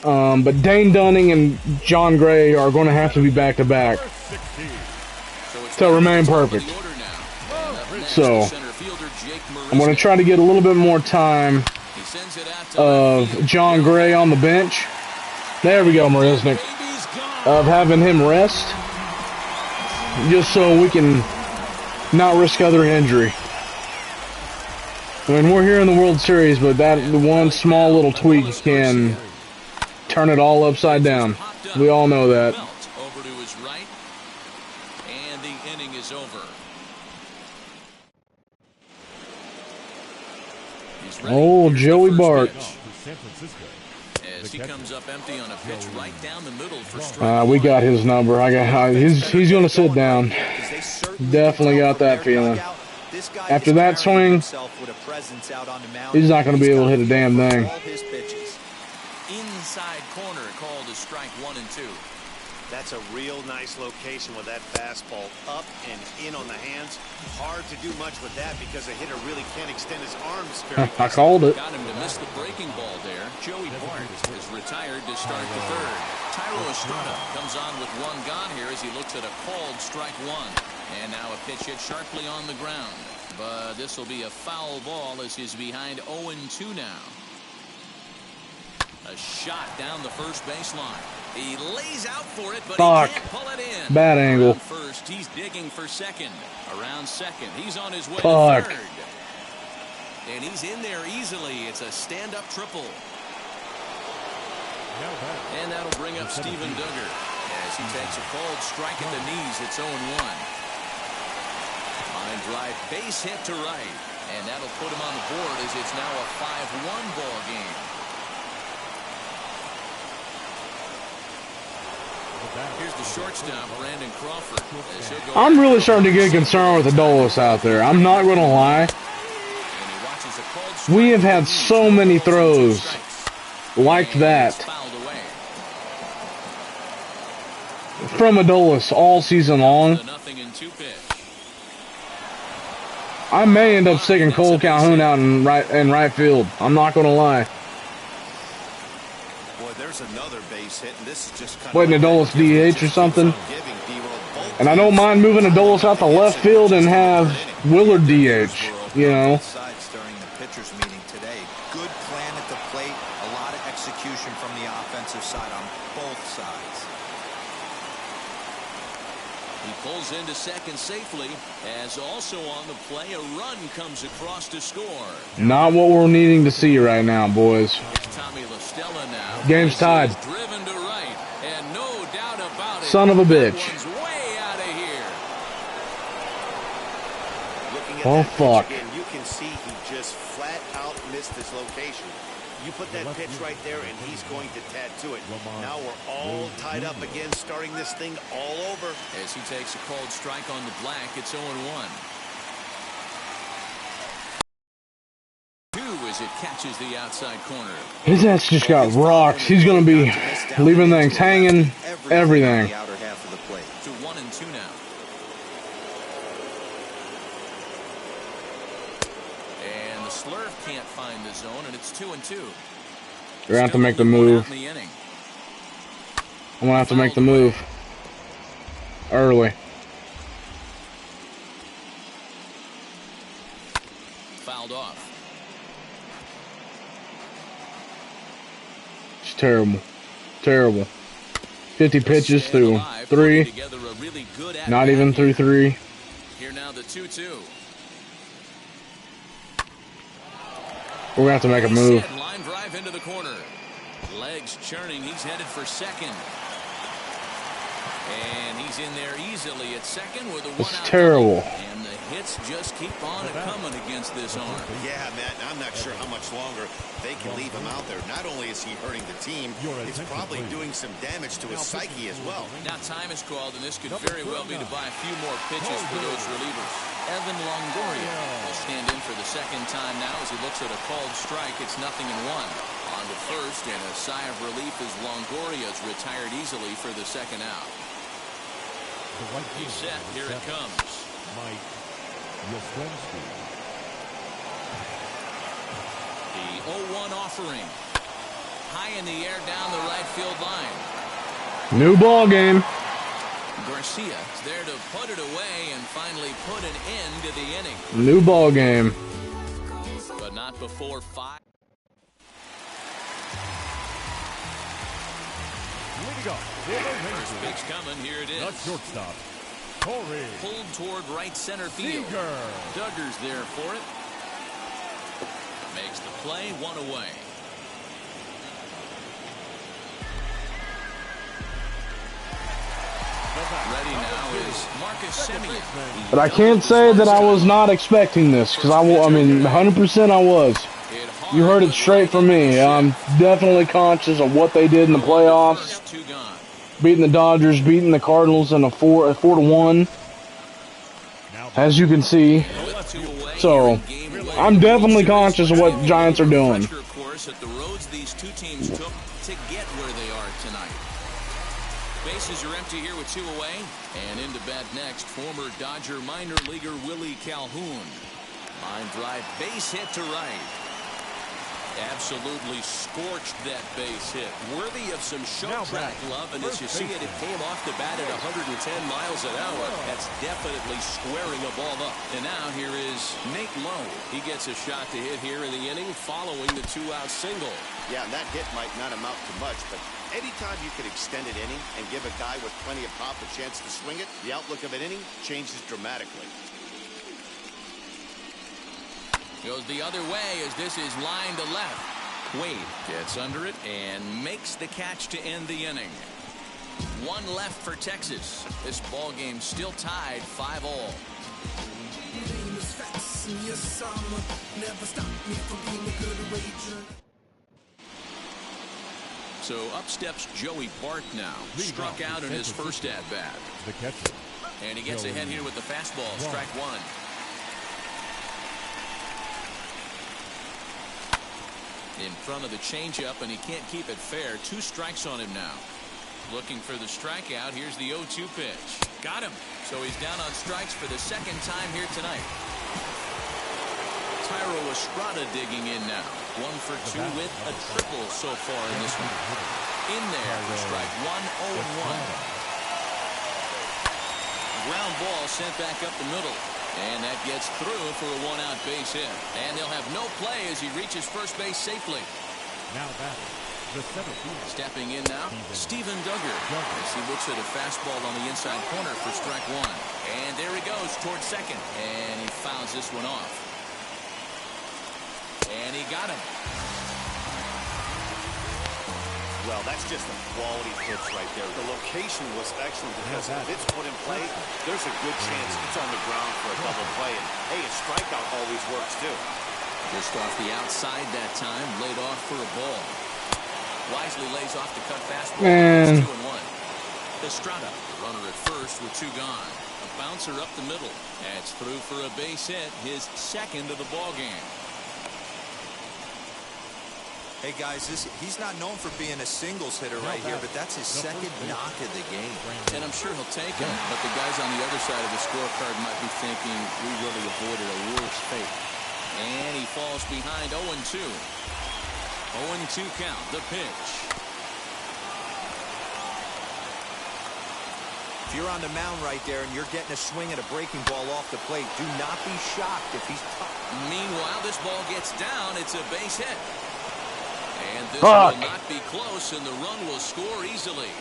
But Dane Dunning and John Gray are going to have to be back-to-back to remain perfect. So I'm going to try to get a little bit more time of John Gray on the bench. There we go, Mariznick. Of having him rest, just so we can not risk other injury. I mean, we're here in the World Series, but that one small little tweak can turn it all upside down. We all know that. Over to his right, and the inning is over. Oh, Joey Bart. As he comes up empty on a pitch right down the middle for strike. We got his number. He's going to sit down. Definitely got that feeling. After that swing, he's not going to be able to hit a damn thing. Inside corner called a strike 1 and 2. That's a real nice location with that fastball up and in on the hands. Hard to do much with that because the hitter really can't extend his arms very I called it. Got him to miss the breaking ball there. Joey Bart is retired to start the third. Tyro Estrada comes on with 1 gone here as he looks at a called strike 1. And now a pitch hit sharply on the ground. But this will be a foul ball as he's behind 0-2 now. A shot down the first baseline. He lays out for it, but he can't pull it in. Bad angle. Around first, he's digging for second. Around second, he's on his way to third. And he's in there easily. It's a stand-up triple. And that'll bring up Steven Duggar as he takes a called strike at the knees. It's 0-1. Line drive, base hit to right. And that'll put him on the board as it's now a 5-1 ball game. Here's the shortstop, Brandon Crawford. I'm really starting to get concerned with Adolis out there. I'm not going to lie. We have had so many throws like that from Adolis all season long. I may end up sticking Cole Calhoun out in right field. I'm not going to lie. Another base hit, and this is just kind waiting Adolis DH or something. And I don't mind moving Adolis out to left field and have Willard DH, you know. During the pitchers meeting today, good plan at the plate, a lot of execution from the offensive side on both sides. He pulls into second safely, as also on the play a run comes across to score. Not what we're needing to see right now, boys. Game's tied. Driven to right, and no doubt about it. Son of a bitch. Way out of here. Oh fuck. Again, you can see he just flat out missed this location. You put that pitch right there, and he's going to tattoo it. Now we're all tied up again, starting this thing all over. As he takes a called strike on the black, it's 0-1. as it catches the outside corner. His ass just got rocks. He's going to be leaving things hanging, everything. The outer half of the plate. To 1-2 now. And the slurve can't find the zone, and it's 2-2. You're going to have to make the move. I'm going to have to make the move early. Fouled off. It's terrible. Terrible. 50 pitches through 3. Not even through 3. Here now the 2-2. We're going to have to make a move. Line drive into the corner. Legs churning. He's headed for second. And he's in there easily at second with a one-out. It's terrible. And the hits just keep on coming against this arm. Yeah, Matt, I'm not sure how much longer they can leave him out there. Not only is he hurting the team, it's probably doing some damage to his psyche as well. Now time is called, and this could very well be to buy a few more pitches for those relievers. Evan Longoria will stand in for the second time now as he looks at a called strike. It's 0-1. On to first, and a sigh of relief as Longoria's retired easily for the second out. He's set. Here it comes. The 0-1 offering. High in the air down the right field line. New ball game. Garcia is there to put it away and finally put an end to the inning. New ball game. But not before 5. First pitch coming. Here it is. The shortstop. Pulled toward right center field. Duggar's there for it. Makes the play, 1 away. Ready now is Marcus Simeon. But I can't say that I was not expecting this, because I mean, 100% I was. You heard it straight from me. I'm definitely conscious of what they did in the playoffs. Beating the Dodgers, beating the Cardinals in a 4-1. As you can see. So, I'm definitely conscious of what Giants are doing. The roads these two teams took to get where they are tonight. Bases are empty here with 2 away. And into bat next, former Dodger minor leaguer Willie Calhoun. Line drive, base hit to right. Absolutely scorched that base hit. Worthy of some short track love, and as you see it, it came off the bat at 110 miles an hour. That's definitely squaring a ball up. And now here is Nate Lowe. He gets a shot to hit here in the inning following the 2-out single. Yeah, and that hit might not amount to much, but anytime you can extend an inning and give a guy with plenty of pop a chance to swing it, the outlook of an inning changes dramatically. Goes the other way as this is line to left. Wade gets under it and makes the catch to end the inning. 1 left for Texas. This ball game still tied 5-all. So up steps Joey Bart now. Struck out in his first at-bat. And he gets ahead here with the fastball. Strike 1. In front of the changeup, and he can't keep it fair. 2 strikes on him now. Looking for the strikeout. Here's the 0-2 pitch. Got him. So he's down on strikes for the second time here tonight. Tyro Estrada digging in now. 1 for 2 with a triple so far in this one. In there for strike 1, 0-1. Ground ball sent back up the middle. And that gets through for a 1-out base hit. And they'll have no play as he reaches first base safely. Now back, the center field. Stepping in now, Steven Duggar. As he looks at a fastball on the inside corner for strike 1. And there he goes towards second. And he fouls this one off. And he got him. Well, that's just a quality pitch right there. The location was excellent because if it's put in play, there's a good chance it's on the ground for a double play. And, hey, a strikeout always works, too. Just off the outside that time, laid off for a ball. Wisely lays off the cut fastball. It's 2-1. Estrada, runner at first with 2 gone. A bouncer up the middle. That's through for a base hit, his second of the ball game. Hey guys, he's not known for being a singles hitter right here, but that's his second knock of the game. And I'm sure he'll take him, but the guys on the other side of the scorecard might be thinking we really avoided a worse fate. And he falls behind 0-2. 0-2 count, the pitch. If you're on the mound right there and you're getting a swing at a breaking ball off the plate, do not be shocked if he's tough. Meanwhile, this ball gets down. It's a base hit. And this will not be close, and the run will score easily.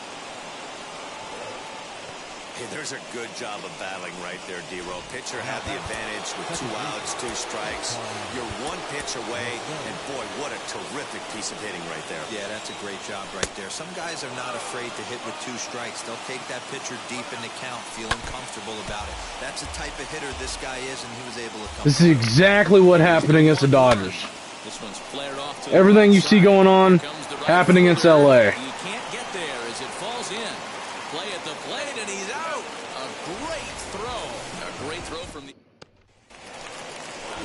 Hey, there's a good job of battling right there, D-Row. Pitcher had the advantage with 2 outs, 2 strikes. You're 1 pitch away, and boy, what a terrific piece of hitting right there. Yeah, that's a great job right there. Some guys are not afraid to hit with 2 strikes. They'll take that pitcher deep in the count, feeling comfortable about it. That's the type of hitter this guy is, and he was able to come. This is exactly what happened against the Dodgers. This one's flared off to Everything you see going on happened against LA. He can't get there as it falls in. Play at the plate, and he's out. A great throw. A great throw from the...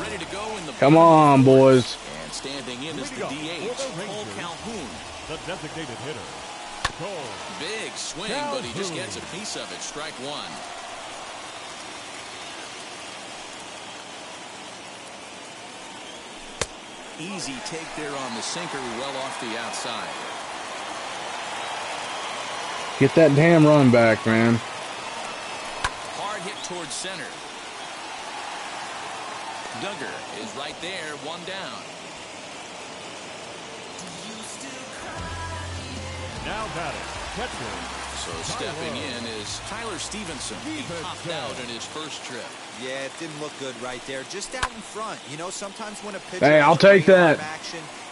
Ready to go in the... Come on, boys. And standing in is the DH, Willie Calhoun. The designated hitter. Cole. Big swing, but he just gets a piece of it. Strike 1. Easy take there on the sinker, well off the outside. Get that damn run back, man. Hard hit towards center. Duggar is right there, 1 down. Now batting, catcher. So stepping in is Tyler Stevenson. He popped out in his first trip. Yeah, it didn't look good right there. Just out in front. You know, sometimes when a pitcher... Hey, I'll take that.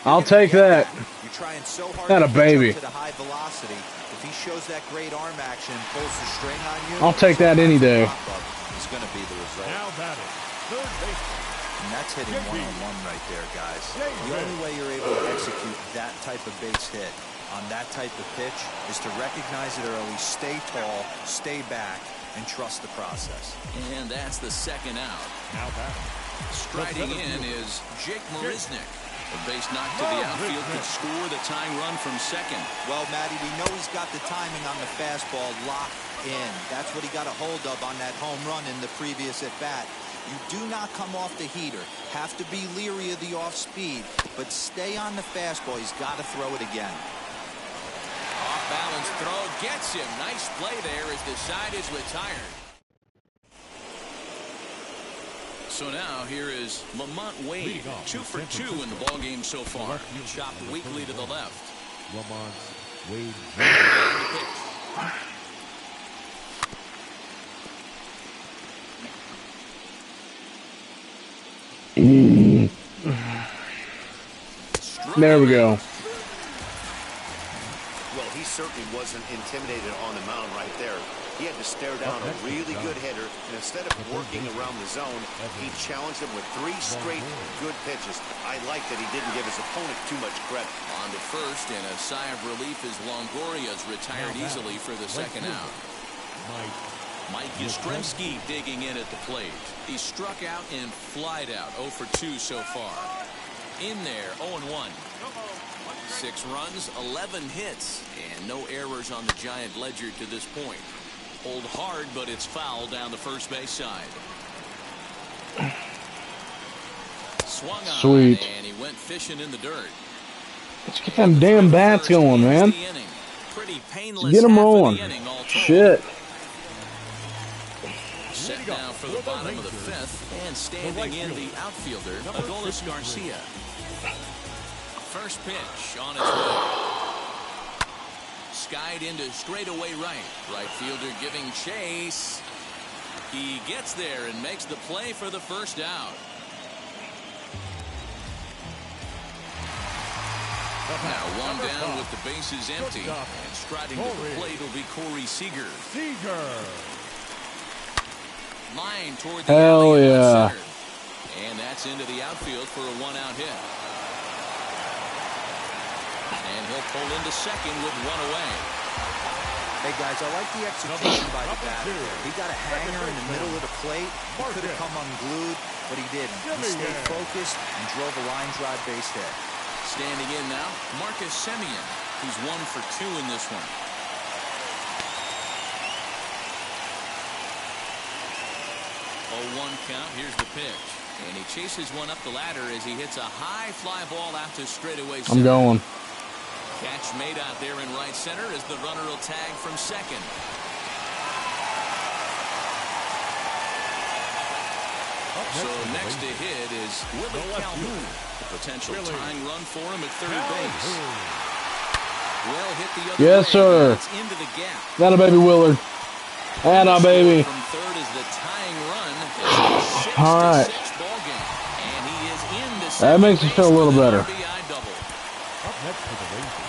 I'll take that. You're trying so hard Not a baby. to the high velocity. If he shows that great arm action and pulls the string on you... I'll take that any day. It's going to be the result. Now batting, third baseman. And that's hitting one-on-one right there, guys. The only way you're able to execute that type of base hit on that type of pitch is to recognize it early, stay tall, stay back, and trust the process. And that's the second out. Now batting. Striding in is Jake Mariznick. A base knock to the outfield could score the tying run from second. Well, Matty, we know he's got the timing on the fastball locked in. That's what he got a hold of on that home run in the previous at-bat. You do not come off the heater. Have to be leery of the off-speed, but stay on the fastball. He's got to throw it again. Off-balance throw gets him. Nice play there as the side is retired. So now here is Lamont Wade, 2 for 2 in the ballgame so far. Chopped weakly to the left. Lamont Wade. There we go. Well, he certainly wasn't intimidated on the mound right there. He had to stare down a really good hitter, and instead of working around the zone, he challenged him with 3 straight good pitches. I like that he didn't give his opponent too much credit. On to first, and a sigh of relief as Longoria's retired easily for the second out. Mike Yastrzemski digging in at the plate. He struck out and flied out. 0 for 2 so far. In there, 0-1. 6 runs, 11 hits, and no errors on the Giant ledger to this point. Hold hard, but it's foul down the first base side. Swung on, Sweet. and he went fishing in the dirt. Let's get them damn bats going, man. Pretty painless. Get them rolling. Shit. Set now for the bottom of the 5th, and standing in the outfielder, Adolis Garcia. First pitch on its way. Skied into straightaway right. Right fielder giving chase. He gets there and makes the play for the first out. Now 1 down with the bases empty. And striding to the plate will be Corey Seager. Line toward the Hell alley yeah. and that's into the outfield for a 1-out hit. And he'll pull into second with 1 away. Hey guys, I like the execution by the batter. He got a hanger in the middle of the plate. He could have come unglued, but he didn't. He stayed focused and drove a line drive base hit. Standing in now, Simeon. He's 1 for 2 in this one. Oh, 1 count. Here's the pitch. And he chases one up the ladder as he hits a high fly ball out to straightaway center. I'm going. Catch made out there in right center as the runner will tag from second. So next to hit is Willie Calhoun. A potential tying run for him at third base. Well hit the other yes, way. sir. It's into the gap. That a baby Willard. And a baby. From third is the tying run. All right. Ball game. And he is into that makes me feel a little better. RBI double. Up next for the Rangers.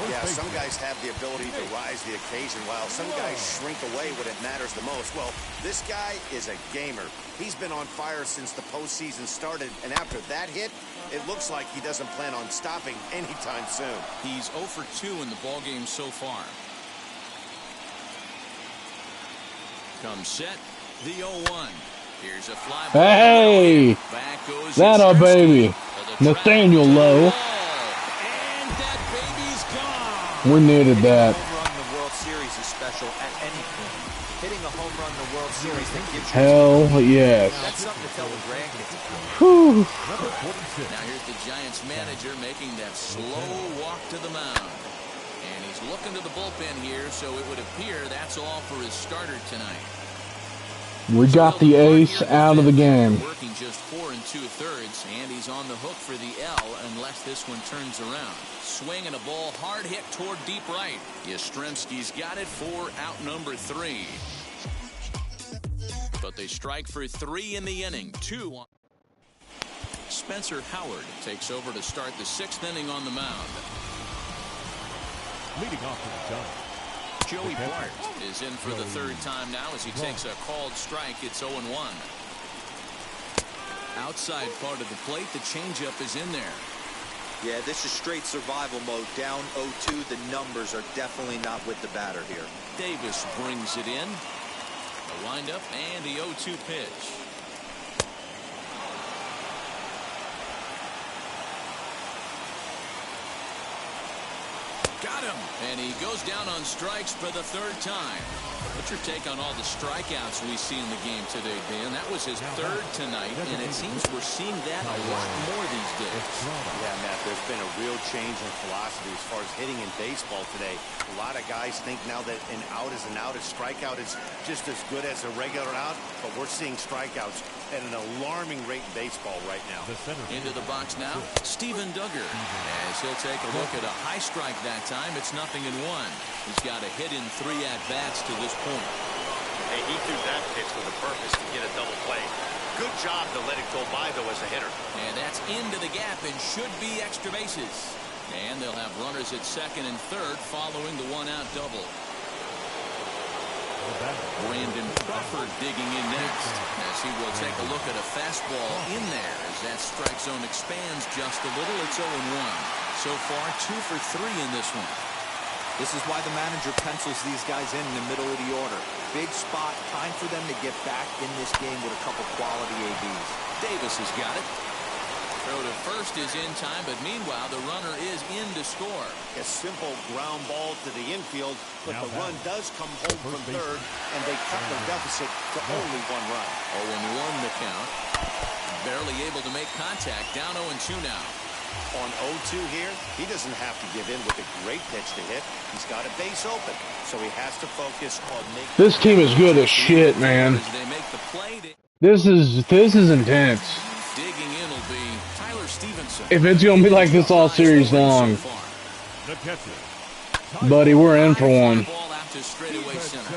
Yeah, some guys have the ability to rise the occasion while some guys shrink away when it matters the most. Well, this guy is a gamer. He's been on fire since the postseason started, and after that hit, it looks like he doesn't plan on stopping anytime soon. He's 0 for 2 in the ballgame so far. Comes set, the 0-1. Here's a fly ball. Hey! Back goes That a baby. Nathaniel Lowe. We needed that. A home run in the World Series is special at any point. Hitting a home run in the World Series that gives you hell yes. That's something to tell the grandkids. Whew. Now here's the Giants manager making that slow walk to the mound. And he's looking to the bullpen here, so it would appear that's all for his starter tonight. We got the ace out of the game. Working just 4 2/3, and he's on the hook for the L unless this one turns around. Swing and a ball hard hit toward deep right. Yastrzemski's got it for out number 3. But they strike for 3 in the inning. 2. Spencer Howard takes over to start the 6th inning on the mound. Leading off for the Giants. Joey Bart is in for the 3rd time now as he takes a called strike. It's 0-1. Outside part of the plate, the changeup is in there. Yeah, this is straight survival mode. Down 0-2. The numbers are definitely not with the batter here. Davis brings it in. The windup and the 0-2 pitch. Got him. And he goes down on strikes for the 3rd time. What's your take on all the strikeouts we see in the game today, Dan? That was his 3rd tonight, and it seems we're seeing that a lot more these days. Yeah, Matt, there's been a real change in philosophy as far as hitting in baseball today. A lot of guys think now that an out is an out, a strikeout is just as good as a regular out, but we're seeing strikeouts at an alarming rate in baseball right now. Into the box now, Steven Duggar, as he'll take a look at a high strike that time. It's 0-1. He's got a hit in 3 at-bats to this point. Hey, he threw that pitch with a purpose to get a double play. Good job to let it go by, though, as a hitter. And that's into the gap and should be extra bases. And they'll have runners at 2nd and 3rd following the 1-out double. Brandon Crawford digging in next as he will take a look at a fastball in there as that strike zone expands just a little. It's 0-1. So far 2 for 3 in this one. This is why the manager pencils these guys in the middle of the order. Big spot, time for them to get back in this game with a couple quality ABs. Davis has got it. Throw to first is in time, but meanwhile the runner is in to score. A simple ground ball to the infield, but the run does come home from 3rd, and they cut their deficit to only 1 run. 0-1 the count. Barely able to make contact. Down 0-2 now. On 0-2 here, he doesn't have to give in with a great pitch to hit. He's got a base open, so he has to focus on making... This team is good as shit, man. They make the play. This is intense. Digging in will be Tyler Stevenson. If it's gonna be like this all series long, buddy, we're in for one. Ball out to straightaway center.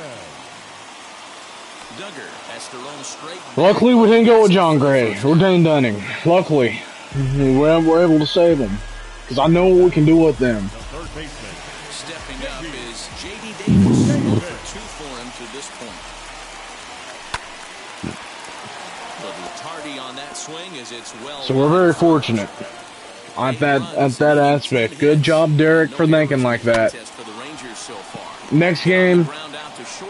Duggar has to roam straight. Luckily, we didn't go with John Gray or Dane Dunning. Luckily, we're able to save them because I know what we can do with them. Stepping up is J.D. Davis. 0 for 2 for him to this point. Little tardy on that swing as it's well. So we're very fortunate at that aspect. Good job, Derek, for thinking like that. Next game,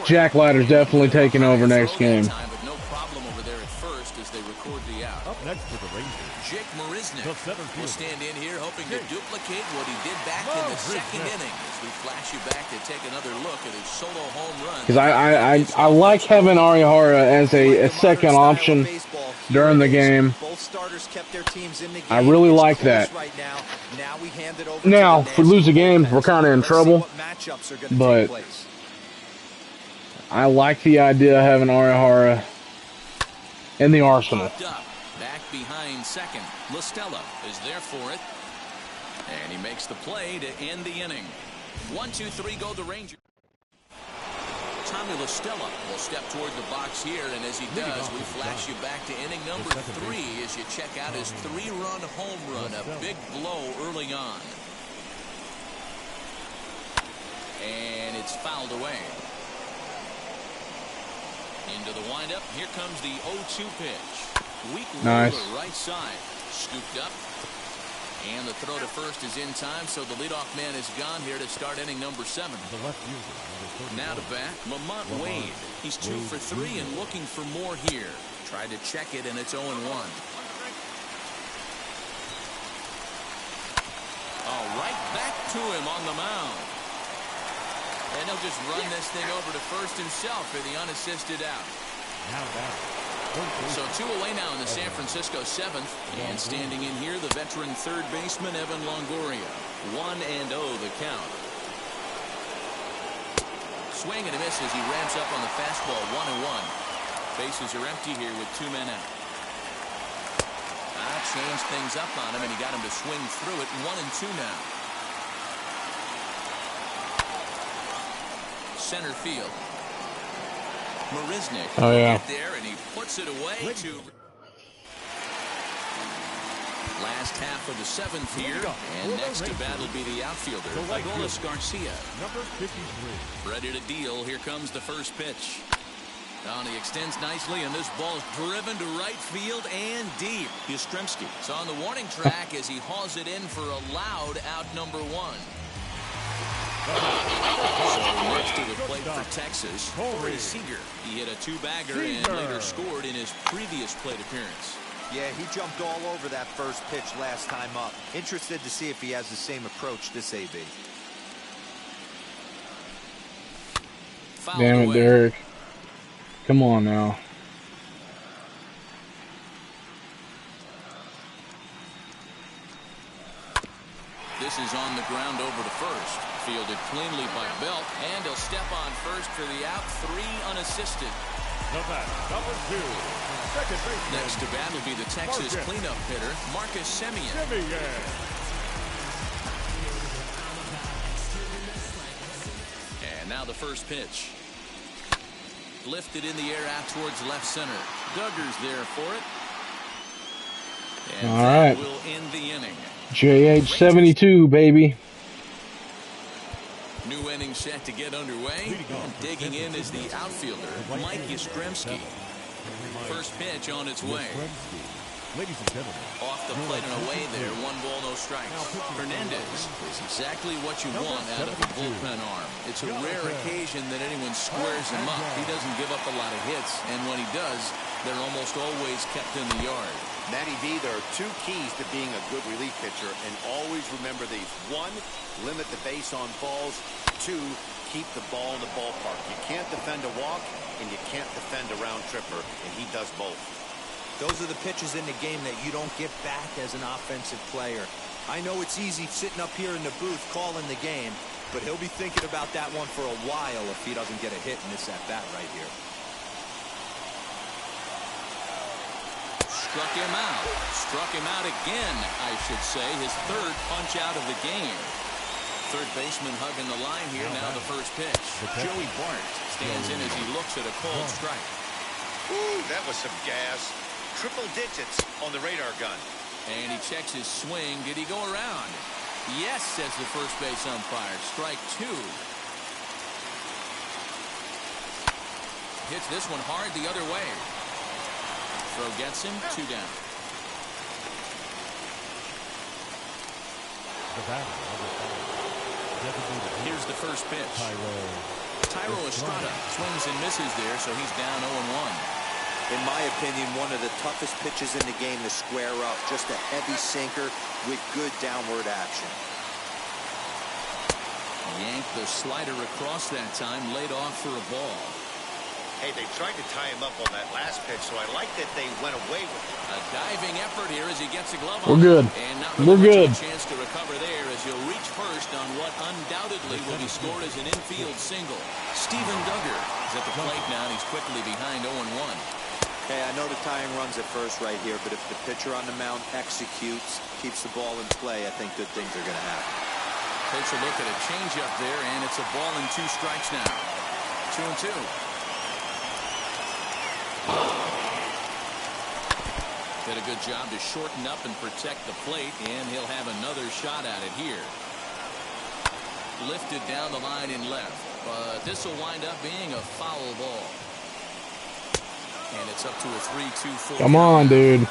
Jack Ladder's definitely taking over next game. But no problem over there at first as they record the out. Up next for the Rangers. Jake Mariznick The center will fielder. stand in here hoping to duplicate what he did back in the second inning. As we flash you back to take another look at his solo home run. Because I like having Arihara as a second option during the game. Both starters kept their teams in the game. I really It's like close that. right now. Now we hand it over Now, to the if we lose a game, we're kind of in Let's see trouble. what matchups are going to But take place. I like the idea of having Arihara in the arsenal. Popped up. Back behind second. LaStella is there for it. And he makes the play to end the inning. 1, 2, 3 go the Rangers. Tommy LaStella will step toward the box here, and as he does, we flash you back to inning number 3 as you check out his 3-run home run. A big blow early on. And it's fouled away. Into the windup. Here comes the 0-2 pitch. Weak Nice. roller right side. Scooped up. And the throw to first is in time, so the leadoff man is gone here to start inning number 7. The left fielder. Now to bat, Lamont Wade. He's 2 for 3 and looking for more here. Tried to check it, and it's 0-1. Oh, right back to him on the mound. And he'll just run this thing over to first himself for the unassisted out. Now back. So 2 away now in the San Francisco 7th. And standing in here, the veteran third baseman, Evan Longoria. 1-0 the count. Swing and a miss as he ramps up on the fastball. 1-1. Bases are empty here with 2 men out. Changed things up on him, and he got him to swing through it. 1-2 now. Center field. Mariznick Oh, yeah. get there, and he puts it away to last half of the 7th here. And next to bat will be the outfielder, Adolis Garcia. Number 53. Ready to deal. Here comes the first pitch. And he extends nicely, and this ball is driven to right field and deep. Yastrzemski is on the warning track as he hauls it in for a loud out number 1. So next to the plate for Texas, Frazier. He hit a 2-bagger and later scored in his previous plate appearance. Yeah, he jumped all over that first pitch last time up. Interested to see if he has the same approach this AB. Fouled Damn it, away. Derek. Come on now. This is on the ground over to first. Fielded cleanly by Belt, and he'll step on first for the out. 3 unassisted. The bat, number 2. Second baseman. Next to bat will be the Texas cleanup hitter, Marcus Simeon. Simeon. And now the first pitch. Lifted in the air out towards left center. Duggar's there for it. And all that right. will end the inning. JH72, baby. New inning set to get underway. And digging in is the outfielder, Mike Yastrzemski. First pitch on its way. Ladies and gentlemen. Off the plate and away there. 1 ball, no strikes. Hernandez is exactly what you want out of a bullpen arm. It's a rare occasion that anyone squares him up. He doesn't give up a lot of hits, and when he does, they're almost always kept in the yard. Matty V, there are 2 keys to being a good relief pitcher, and always remember these. 1, limit the base on balls. 2, keep the ball in the ballpark. You can't defend a walk, and you can't defend a round tripper, and he does both. Those are the pitches in the game that you don't get back as an offensive player. I know it's easy sitting up here in the booth calling the game, but he'll be thinking about that one for a while if he doesn't get a hit in this at-bat right here. Struck him out. Struck him out again, I should say. His 3rd punch out of the game. Third baseman hugging the line here. Now the first pitch. Joey Bart stands in as he looks at a called strike. Ooh, that was some gas. Triple digits on the radar gun. And he checks his swing. Did he go around? Yes, says the first base umpire. Strike 2. Hits this one hard the other way. Throw gets him. 2 down. The batter, number 5. Here's the first pitch. Tyro Estrada swings and misses there, so he's down 0-1. In my opinion, one of the toughest pitches in the game to square up. Just a heavy sinker with good downward action. Yanked the slider across that time, laid off for a ball. Hey, they tried to tie him up on that last pitch, so I like that they went away with it. A diving effort here as he gets a glove We're on. good. And not We're really good. much of a chance to recover there as he'll reach first on what undoubtedly will be scored as an infield single. Steven Duggar is at the plate now, and he's quickly behind 0-1. Hey, I know the tying runs at first right here, but if the pitcher on the mound executes, keeps the ball in play, I think good things are going to happen. Takes a look at a changeup there, and it's a ball and 2 strikes now. 2-2. Did a good job to shorten up and protect the plate, and he'll have another shot at it here. Lifted down the line in left, but this will wind up being a foul ball. And it's up to a 3-2-4. Come on, dude.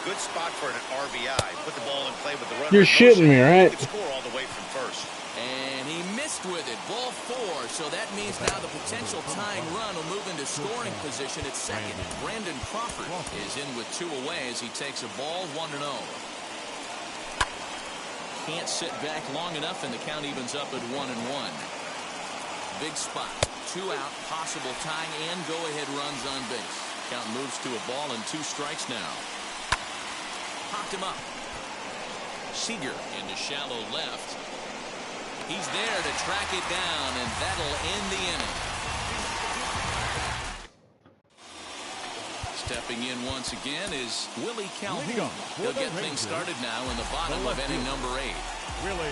Good spot for an RBI. Put the ball in play with the runner. You're shitting me, right? He could score all the way from first. And he missed with it. Ball 4. So that means now the potential tying run will move into scoring position at second. Brandon Crawford is in with 2 away as he takes a ball 1-0. Can't sit back long enough, and the count evens up at 1-1. Big spot. 2 out. Possible tying and go-ahead runs on base. Count moves to a ball and 2 strikes now. Popped him up. Seager into shallow left. He's there to track it down, and that'll end the inning. Stepping in once again is Willie Calhoun. He'll get things started now in the bottom of inning number 8.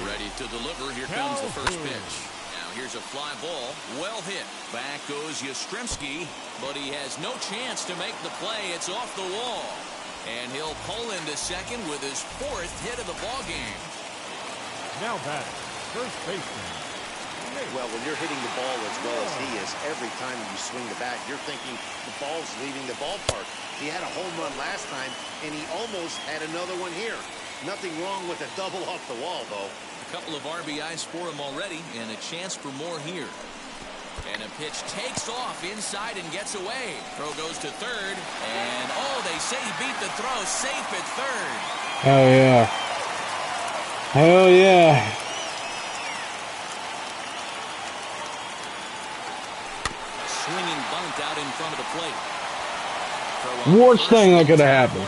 Ready to deliver. Here comes the first pitch. Now here's a fly ball. Well hit. Back goes Yastrzemski, but he has no chance to make the play. It's off the wall. And he'll pull into second with his 4th hit of the ballgame. Now batting, first baseman. Well, when you're hitting the ball as well as he is, every time you swing the bat, you're thinking the ball's leaving the ballpark. He had a home run last time, and he almost had another one here. Nothing wrong with a double off the wall, though. A couple of RBIs for him already, and a chance for more here. And a pitch takes off inside and gets away. Throw goes to third, and they say he beat the throw. Safe at third. Hell yeah. Hell yeah. Swinging bunt out in front of the plate. Worst thing that could have happened.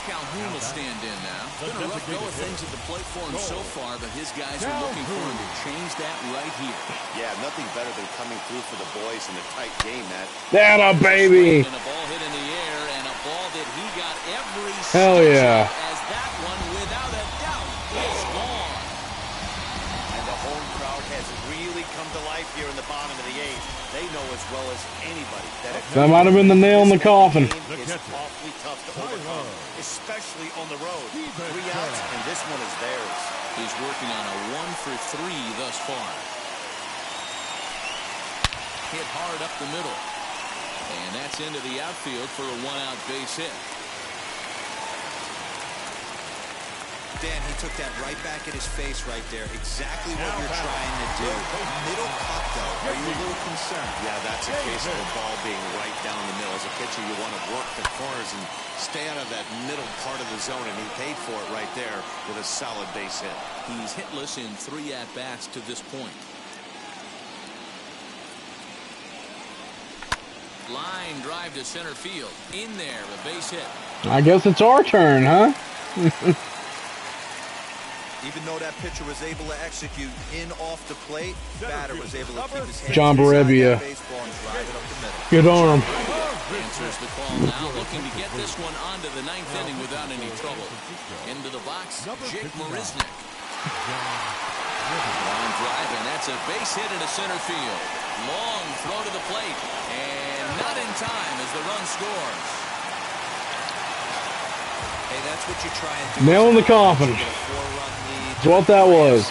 Calhoun will stand in now. Been a rough go of things at the plate for him so far, but his guys are looking for him to change that right here. Yeah, nothing better than coming through for the boys in a tight game, Matt. That a baby. And a ball hit in the air, and a ball that he got every hell yeah. As that one, without a doubt, is gone. And the home crowd has really come to life here in the bottom of the 8th. They know as well as anybody that might have been the nail in the coffin. It's awfully tough to overcome, especially on the road. 3 outs, and this one is theirs. He's working on a 1 for 3 thus far. Hit hard up the middle. And that's into the outfield for a 1-out base hit. Dan, he took that right back at his face right there. Exactly what you're trying to do. Middle cut, though. Are you a little concerned? Yeah, that's a case of the ball being right down the middle. As a pitcher, you want to work the corners and stay out of that middle part of the zone, and he paid for it right there with a solid base hit. He's hitless in 3 at-bats to this point. Line drive to center field. In there, a base hit. I guess it's our turn, huh? Even though that pitcher was able to execute in off the plate, batter was able to keep his hands John Barabia. baseball and drive it up the middle. Good arm. Answers the call now, looking to get this one onto the 9th inning without any trouble. Into the box, Jake Mariznick. Long drive, and that's a base hit into center field. Long throw to the plate, and not in time as the run scores. Hey, that's what you try and do. Nail in the coffin. That's what that was.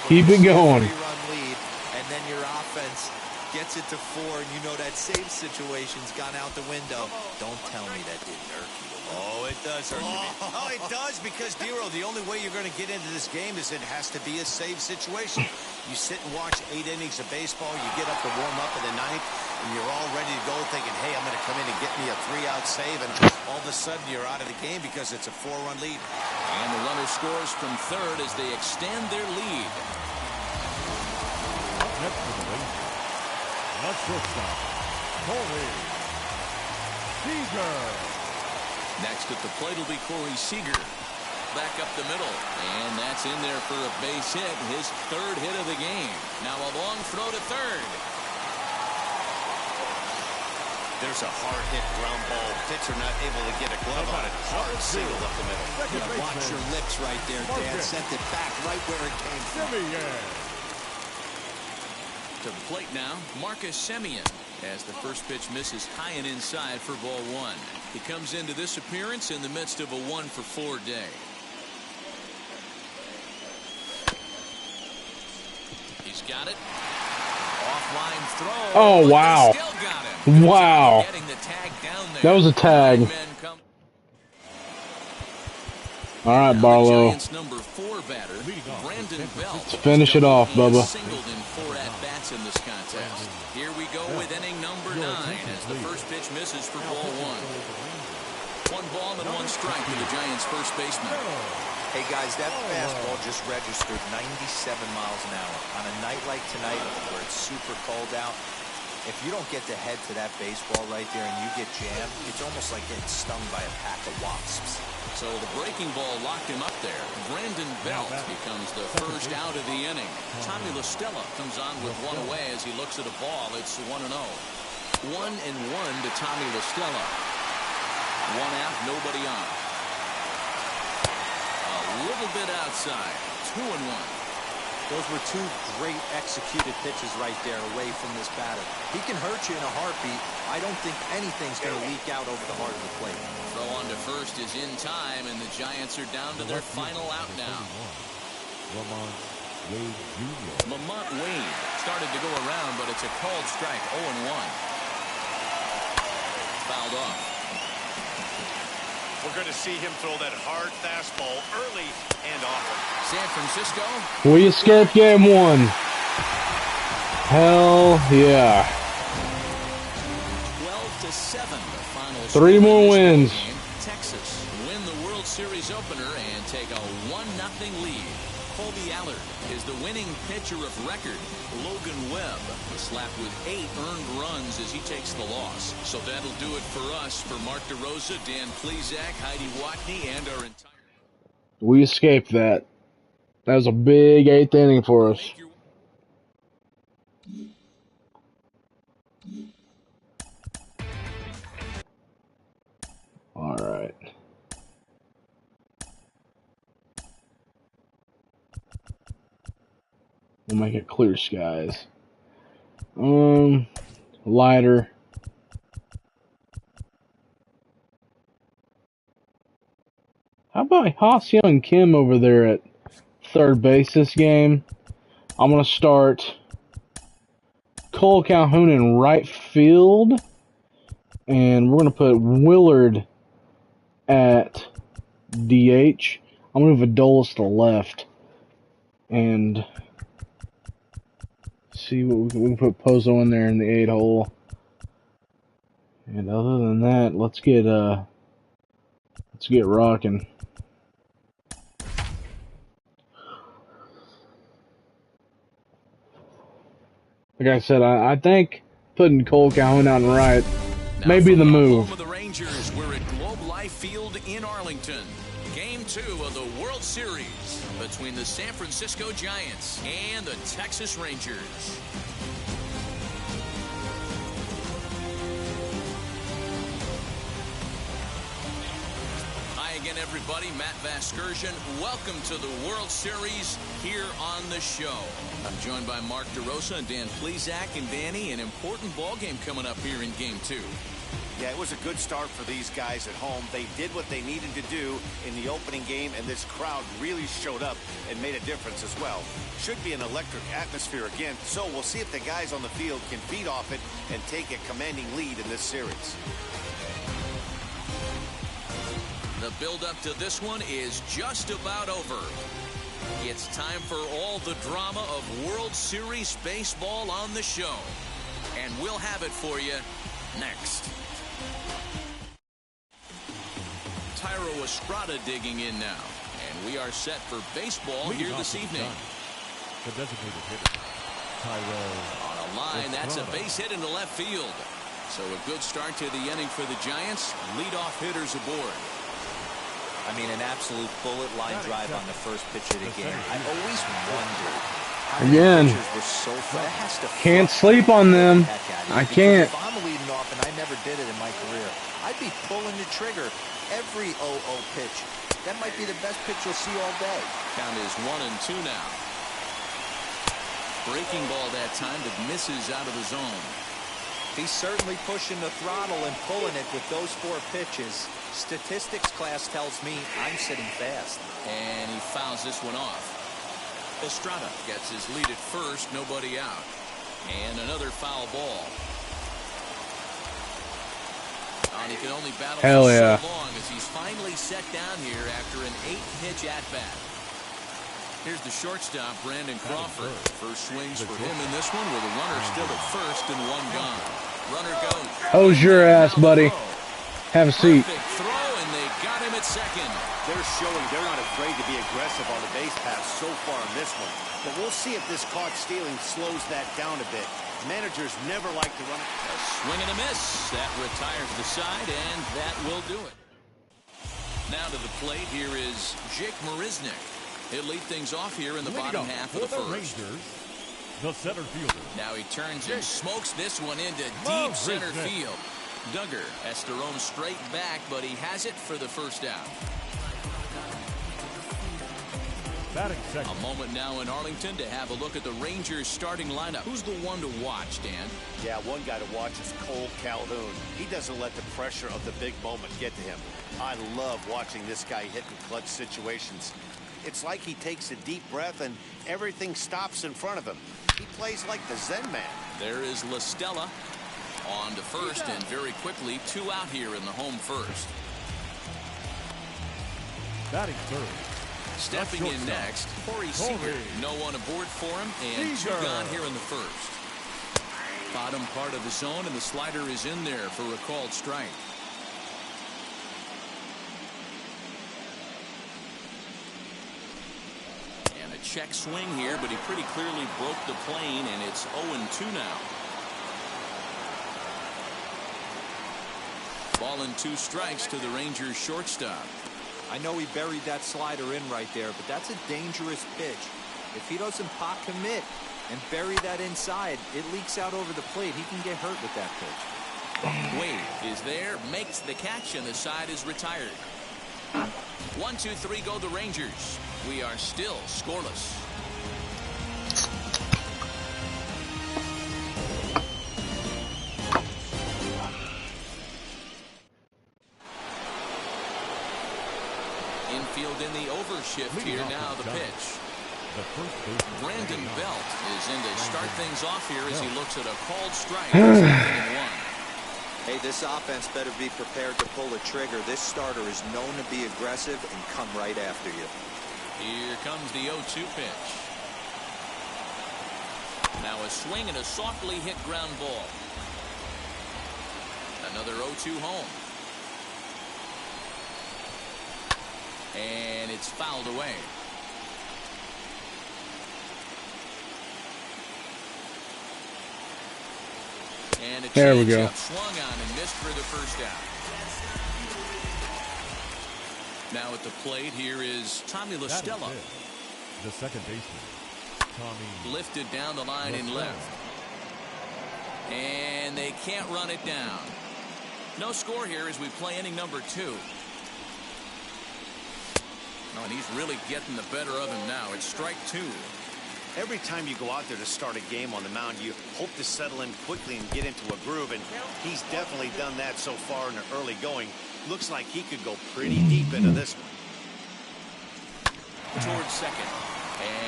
Keep it going. Lead, and then your offense gets it to 4, and you know that save situation's gone out the window. Don't tell me that didn't irk you a Oh, it does hurt you. Oh, it does, because, Dero, the only way you're going to get into this game is it has to be a save situation. You sit and watch 8 innings of baseball, you get up to warm up in the 9th, and you're all ready to go thinking, hey, I'm going to come in and get me a 3-out save, and all of a sudden you're out of the game because it's a 4-run lead. And the runner scores from third as they extend their lead. Up next for the Rangers, the shortstop, Corey Seager. Next at the plate will be Corey Seager. Back up the middle, and that's in there for a base hit, his 3rd hit of the game. Now a long throw to third. There's a hard-hit ground ball. Pitcher not able to get a glove on it. Hard single up the middle. You gotta watch your lips right there, Dan. Sent it back right where it came from. Simeon. To the plate now, Marcus Simeon, as the first pitch misses high and inside for ball 1. He comes into this appearance in the midst of a 1-for-4 day. He's got it. Offline throw. Oh, wow. Still got him. Wow. Getting the tag down there. That was a tag. All right, Barlow. Giants number 4 batter, Brandon Belt. Let's finish it off, Bubba. Singled in 4 at-bats in this contest. Here we go with inning number 9 as the first pitch misses for ball 1. 1 ball and 1 strike to the Giants' first baseman. Hey, guys, that fastball just registered 97 miles an hour. On a night like tonight where it's super cold out, if you don't get the head to that baseball right there and you get jammed, it's almost like getting stung by a pack of wasps. So the breaking ball locked him up there. Brandon Belt becomes the first out of the inning. Tommy La Stella comes on with 1 away as he looks at a ball. It's 1-0. 1-1 to Tommy La Stella. 1 out, nobody on. A little bit outside. 2-1. Those were 2 great executed pitches right there away from this batter. He can hurt you in a heartbeat. I don't think anything's going to leak out over the heart of the plate. Throw on to first is in time, and the Giants are down to their final out now. Lamont Wade Jr. Lamont Wade started to go around, but it's a called strike. 0-1. Fouled off. We're going to see him throw that hard fastball early and often. San Francisco. We escaped game 1. Hell yeah. 12-7. The final 3 more wins. Texas win the World Series opener and take a 1-0 lead. Colby Allard is the winning pitcher of record. Logan Webb is slapped with 8 earned runs as he takes the loss. So that'll do it for us. For Mark DeRosa, Dan Plesac, Heidi Watney, and our entire... We escaped that. That was a big 8th inning for us. All right. We'll make it clear skies. Lighter. How about Ha-Seong Kim over there at third base this game? I'm going to start Cole Calhoun in right field. And we're going to put Willard at DH. I'm going to move Adolis to left. And see what we can put Pozo in there in the 8-hole. And other than that, let's get rocking. Like I said, I think putting Cole Calhoun out in right may be the move. Home of the Rangers, we're at Globe Life Field in Arlington. Game 2 of the World Series between the San Francisco Giants and the Texas Rangers. Hi again, everybody. Matt Vasgersian. Welcome to the World Series here on the show. I'm joined by Mark DeRosa and Dan Plesac. And Danny, an important ball game coming up here in Game 2. Yeah, it was a good start for these guys at home. They did what they needed to do in the opening game, and this crowd really showed up and made a difference as well. Should be an electric atmosphere again, so we'll see if the guys on the field can feed off it and take a commanding lead in this series. The build-up to this one is just about over. It's time for all the drama of World Series baseball on the show. And we'll have it for you next. Tyro Estrada digging in now. And we are set for baseball here this evening. The designated hitter, Tyro. On a line, that's a base hit into left field. So a good start to the inning for the Giants. Leadoff hitters aboard. I mean, an absolute bullet line drive on the first pitch of the game. I always wondered how Again, pitchers were so fast. can't sleep on them. I can't. If I'm leading off, and I never did it in my career, I'd be pulling the trigger every 0-0 pitch. That might be the best pitch you'll see all day. Count is 1-2 now. Breaking ball that time that misses out of the zone. He's certainly pushing the throttle and pulling it with those 4 pitches. Statistics class tells me I'm sitting fast. And he fouls this one off. Estrada gets his lead at first, nobody out. And another foul ball. And he can only battle Hell for yeah. so long as he's finally set down here after an 8-pitch at-bat. Here's the shortstop, Brandon Crawford. First swings for him in this one with a runner still at first and 1 gone. Runner goes. Hose your ass, buddy. Have a seat. Perfect throw, and they got him at second. They're showing they're not afraid to be aggressive on the base pass so far in this one. But we'll see if this caught stealing slows that down a bit. Managers never like to run it. A swing and a miss. That retires the side, and that will do it. Now to the plate, here is Jake Mariznick. He'll lead things off here in the bottom half of the first. Rangers, the center fielder. Now he turns and smokes this one into deep center field. Duggar has to roam straight back, but he has it for the first out. Batting second. A moment now in Arlington to have a look at the Rangers starting lineup. Who's the one to watch, Dan? Yeah, one guy to watch is Willie Calhoun. He doesn't let the pressure of the big moment get to him. I love watching this guy hit in clutch situations. It's like he takes a deep breath and everything stops in front of him. He plays like the Zen man. There is La Stella on to first, and very quickly 2 out here in the home first. Batting third. Stepping in next, Frazier. No one aboard for him, and 2 gone here in the first. Bottom part of the zone, and the slider is in there for a called strike. And a check swing here, but he pretty clearly broke the plane, and it's 0-2 now. Ball and 2 strikes to the Rangers shortstop. I know he buried that slider in right there, but that's a dangerous pitch. If he doesn't pot commit and bury that inside, it leaks out over the plate. He can get hurt with that pitch. Wade is there, makes the catch, and the side is retired. 1, 2, 3 go the Rangers. We are still scoreless. Infield in the overshift here now, the pitch. Brandon Belt is in to start things off here as he looks at a called strike. 2-1. Hey, this offense better be prepared to pull a trigger. This starter is known to be aggressive and come right after you. Here comes the 0-2 pitch. Now a swing and a softly hit ground ball. Another 0-2 home. And it's fouled away. And a there we go. Swung on and missed for the first out. Now at the plate, here is Tommy La Stella. The second baseman, Tommy. Lifted down the line in left. And they can't run it down. No score here as we play inning number 2. Oh, and he's really getting the better of him now. It's strike 2. Every time you go out there to start a game on the mound, you hope to settle in quickly and get into a groove, and he's definitely done that so far in the early going. Looks like he could go pretty deep into this one. Towards second,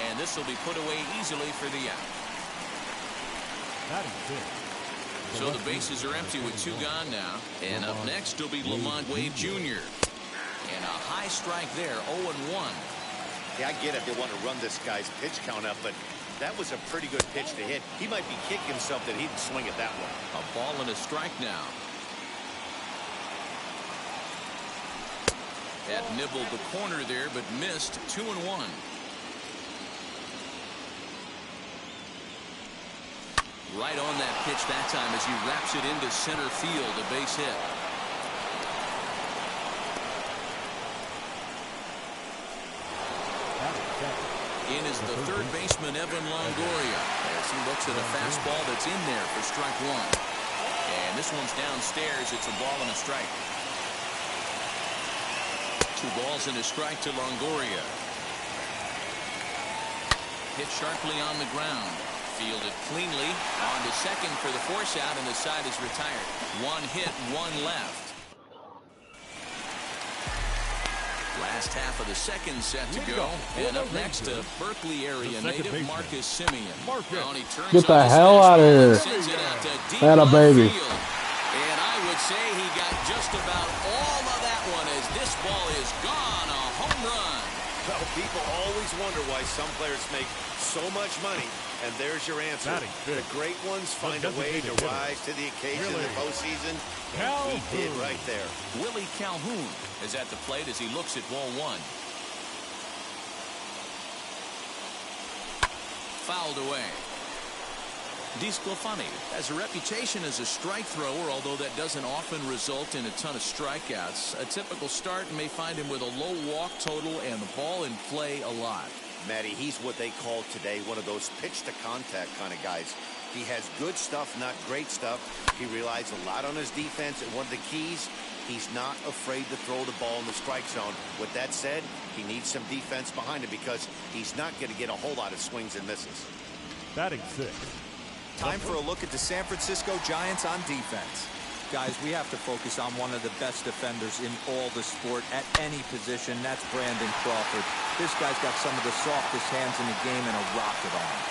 and this will be put away easily for the out. So the bases are empty with 2 gone now, and up next will be Lamont Wade Jr. And a high strike there, 0-1. Yeah, I get it. They want to run this guy's pitch count up, but that was a pretty good pitch to hit. He might be kicking something. He didn't swing it that way. A ball and a strike now. That nibbled the corner there, but missed. 2-1. Right on that pitch that time as he wraps it into center field, a base hit. In is the third baseman, Evan Longoria, as he looks at a fastball that's in there for strike one. And this one's downstairs. It's a ball and a strike. 2 balls and a strike to Longoria. Hit sharply on the ground. Fielded cleanly. On to second for the force out, and the side is retired. 1 hit, 1 left. Last half of the second set to go. And up next, a Berkeley area native, Marcus Simeon. Get the hell out of here. That a baby. And I would say he got just about all of that one as this ball is gone. A home run. Well, people always wonder why some players make so much money, and there's your answer. The great ones find a way to rise to the occasion in the postseason, and he did right there. Willie Calhoun is at the plate as he looks at ball 1. Fouled away. DeSclafani has a reputation as a strike thrower, although that doesn't often result in a ton of strikeouts. A typical start may find him with a low walk total and the ball in play a lot. Matty, he's what they call today one of those pitch-to-contact kind of guys. He has good stuff, not great stuff. He relies a lot on his defense, and one of the keys, he's not afraid to throw the ball in the strike zone. With that said, he needs some defense behind him because he's not going to get a whole lot of swings and misses. Batting 6. Time for a look at the San Francisco Giants on defense. Guys, we have to focus on one of the best defenders in all the sport at any position. That's Brandon Crawford. This guy's got some of the softest hands in the game and a rocket arm.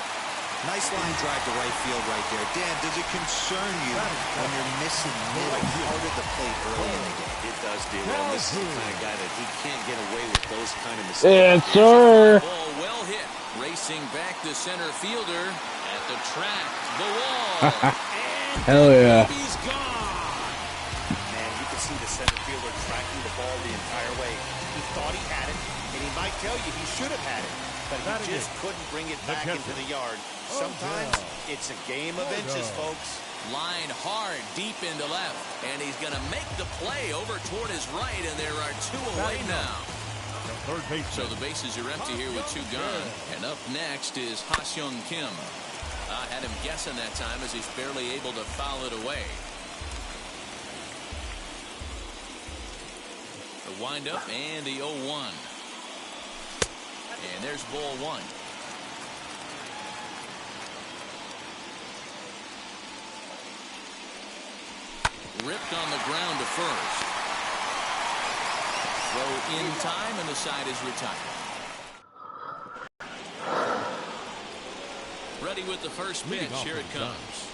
Nice line drive to right field right there. Dan, does it concern you when you're missing middle part of the plate early in the game? It does, D-Ron. This is the kind of guy that he can't get away with those kind of mistakes. Yes, sir. Ball well hit. Racing back to center fielder at the track. The wall. Hell yeah. He's gone. Man, you can see the center fielder tracking the ball the entire way. He thought he had it, and he might tell you he should have had it, but he just couldn't bring it back into the yard. Sometimes it's a game of inches, folks. Line hard deep into left, and he's going to make the play over toward his right, and there are 2 away now. Third base. So the bases are empty here with 2 gone. And up next is Ha-Seong Kim. I had him guessing that time as he's barely able to foul it away. The windup and the 0-1. And there's ball 1. Ripped on the ground to first. Throw in time, and the side is retired. Ready with the first pitch. Here it comes.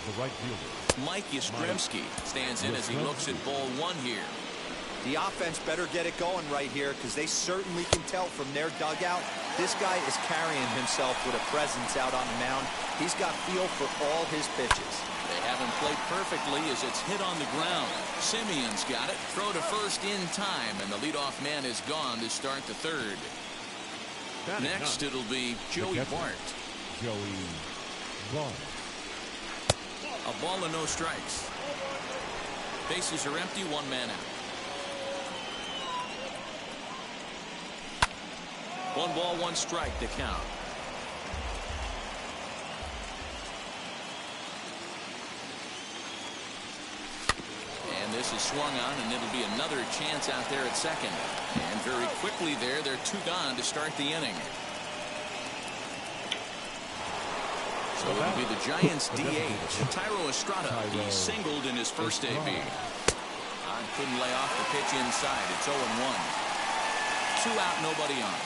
The right fielder. Mike Yastrzemski stands in as he looks at ball 1 here. The offense better get it going right here because they certainly can tell from their dugout. This guy is carrying himself with a presence out on the mound. He's got feel for all his pitches. They haven't played perfectly as it's hit on the ground. Simeon's got it. Throw to first in time, and the leadoff man is gone to start the third. Next, it'll be Joey Bart. Joey Bart. A ball and no strikes. Bases are empty, 1 man out. 1 ball, 1 strike to count. And this is swung on, and it'll be another chance out there at second. And very quickly there, they're 2 gone to start the inning. So it'll be the Giants' DH, Tyro Estrada. He singled in his first AB. Couldn't lay off the pitch inside. It's 0-1. 2 out, nobody on.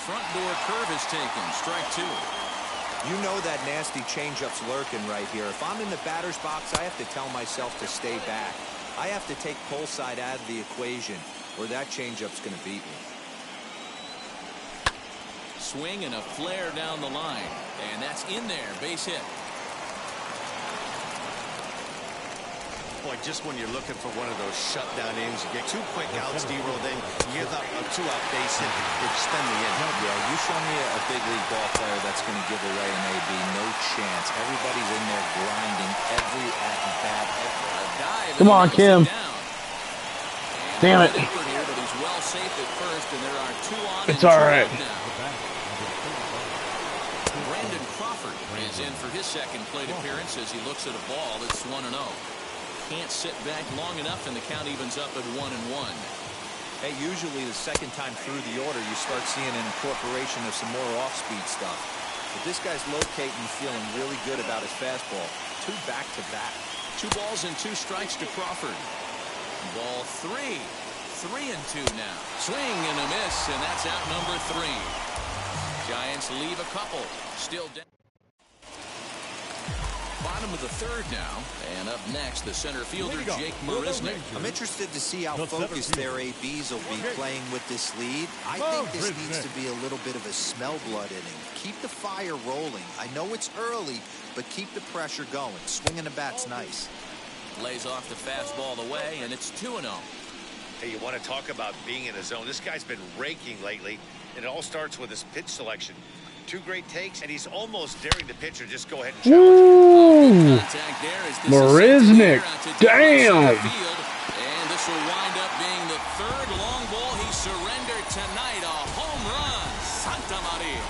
Front door curve is taken. Strike 2. You know that nasty changeup's lurking right here. If I'm in the batter's box, I have to tell myself to stay back. I have to take pull side out of the equation, or that changeup's going to beat me. Swing and a flare down the line, and that's in there. Base hit. Boy, just when you're looking for one of those shutdown innings, you get 2 quick outs, D-roll, then you give up a 2-out base hit, extend the inning. Yeah, you show me a big league ball player that's going to give away an AB, no chance. Everybody's in there grinding every at-bat. Come on, Kim. Damn it. It's all right. Crawford is in for his second plate appearance as he looks at a ball that's 1-0. Can't sit back long enough, and the count evens up at 1-1. Hey, usually the second time through the order, you start seeing an incorporation of some more off-speed stuff. But this guy's locating, feeling really good about his fastball. 2 back-to-back. 2 balls and 2 strikes to Crawford. Ball 3. 3-2 now. Swing and a miss, and that's out number 3. Giants leave a couple. Still down. Bottom of the 3rd now, and up next the center fielder Jake Mariznick. I'm interested to see how focused their ABs will be playing with this lead. I think this needs to be a little bit of a smell blood inning. Keep the fire rolling. I know it's early, but keep the pressure going. Swinging the bat's nice. Lays off the fastball away, and it's 2-0. Hey, you want to talk about being in a zone? This guy's been raking lately, and it all starts with his pitch selection. 2 great takes, and he's almost daring the pitcher just go ahead and challenge. Mariznick. Damn. And this will wind up being the 3rd long ball he surrendered tonight. A home run. Santa Maria.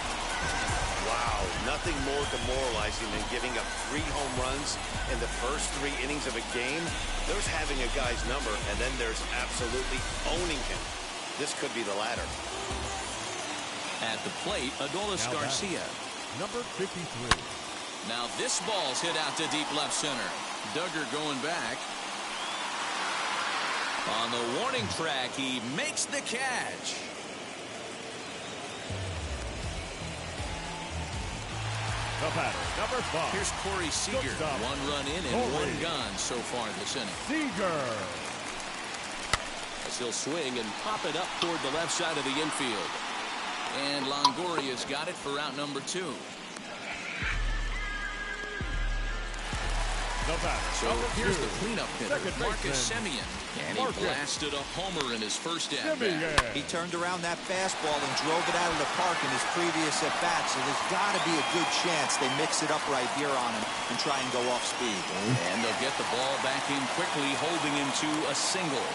Wow, nothing more demoralizing than giving up 3 home runs in the first 3 innings of a game. There's having a guy's number, and then there's absolutely owning him. This could be the latter. At the plate, Adolis Garcia. Number 53. Now this ball's hit out to deep left center. Duggar going back. On the warning track, he makes the catch. The batter, number 5. Here's Corey Seager. 1 run in and 1 gone so far this inning. Seager. As he'll swing and pop it up toward the left side of the infield. And Longoria's got it for out number 2. So here's the cleanup hitter, Marcus Simeon. And he blasted a homer in his first at-bat. He turned around that fastball and drove it out of the park in his previous at-bat, so there's got to be a good chance they mix it up right here on him and try and go off speed. And they'll get the ball back in quickly, holding him to a single.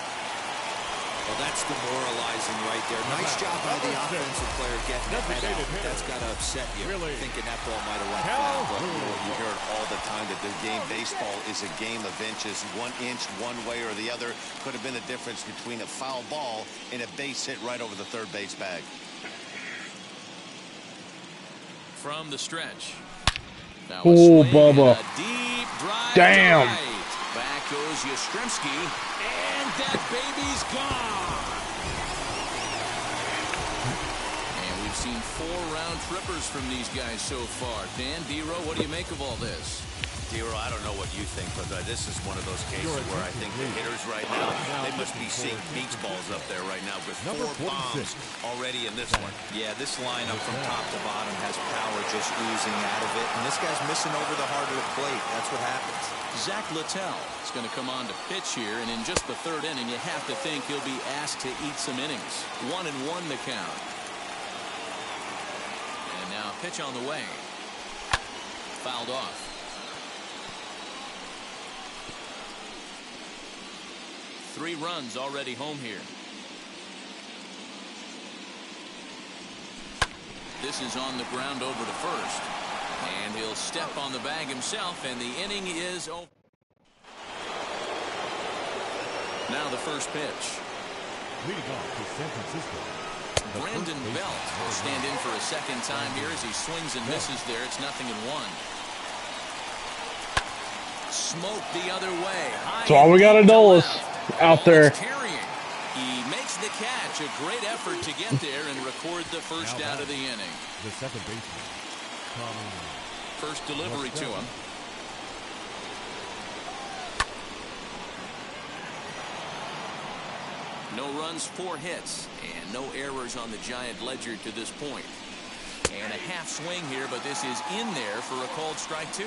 Well, that's demoralizing right there. Nice job by the offensive player getting the head out. That's got to upset you, thinking that ball might have went foul. But you hear it all the time that the game baseball is a game of inches. 1 inch one way or the other could have been the difference between a foul ball and a base hit right over the third base bag. From the stretch. Now Oh, Bubba. Deep drive. Damn. Back goes Yastrzemski, and that baby's gone. And we've seen 4 round trippers from these guys so far. Dan, D-Row, what do you make of all this? D-Row, I don't know what you think, but this is one of those cases where I think the hitters right now, they must be seeing beach balls up there right now with 4 bombs already in this one. Yeah, this lineup from top to bottom has power just oozing out of it, and this guy's missing over the heart of the plate. That's what happens. Zach Littell is going to come on to pitch here, and in just the 3rd inning, you have to think he'll be asked to eat some innings. 1-1 the count. And now pitch on the way. Fouled off. Three runs already home here. This is on the ground over to first. And he'll step on the bag himself, and the inning is over. Now the first pitch. Leading off to San Francisco. Brandon Belt will stand in for a second time here as he swings and misses there. It's 0-1. Smoke the other way. That's all we got to Adolis out there. He makes the catch. A great effort to get there and record the first out of the inning. The second baseman. First delivery to him. No runs, 4 hits, and no errors on the Giant ledger to this point. And a half swing here, but this is in there for a called strike 2.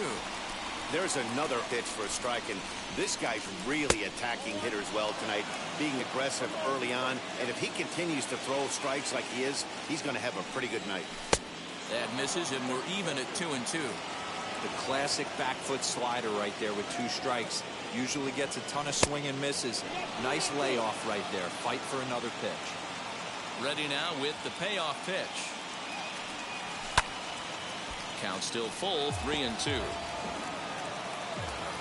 There's another pitch for a strike, and this guy's really attacking hitters well tonight, being aggressive early on. And if he continues to throw strikes like he is, he's going to have a pretty good night. That misses, and we're even at 2-2. The classic back foot slider right there with 2 strikes. Usually gets a ton of swing and misses. Nice layoff right there. Fight for another pitch. Ready now with the payoff pitch. Count still full, 3-2.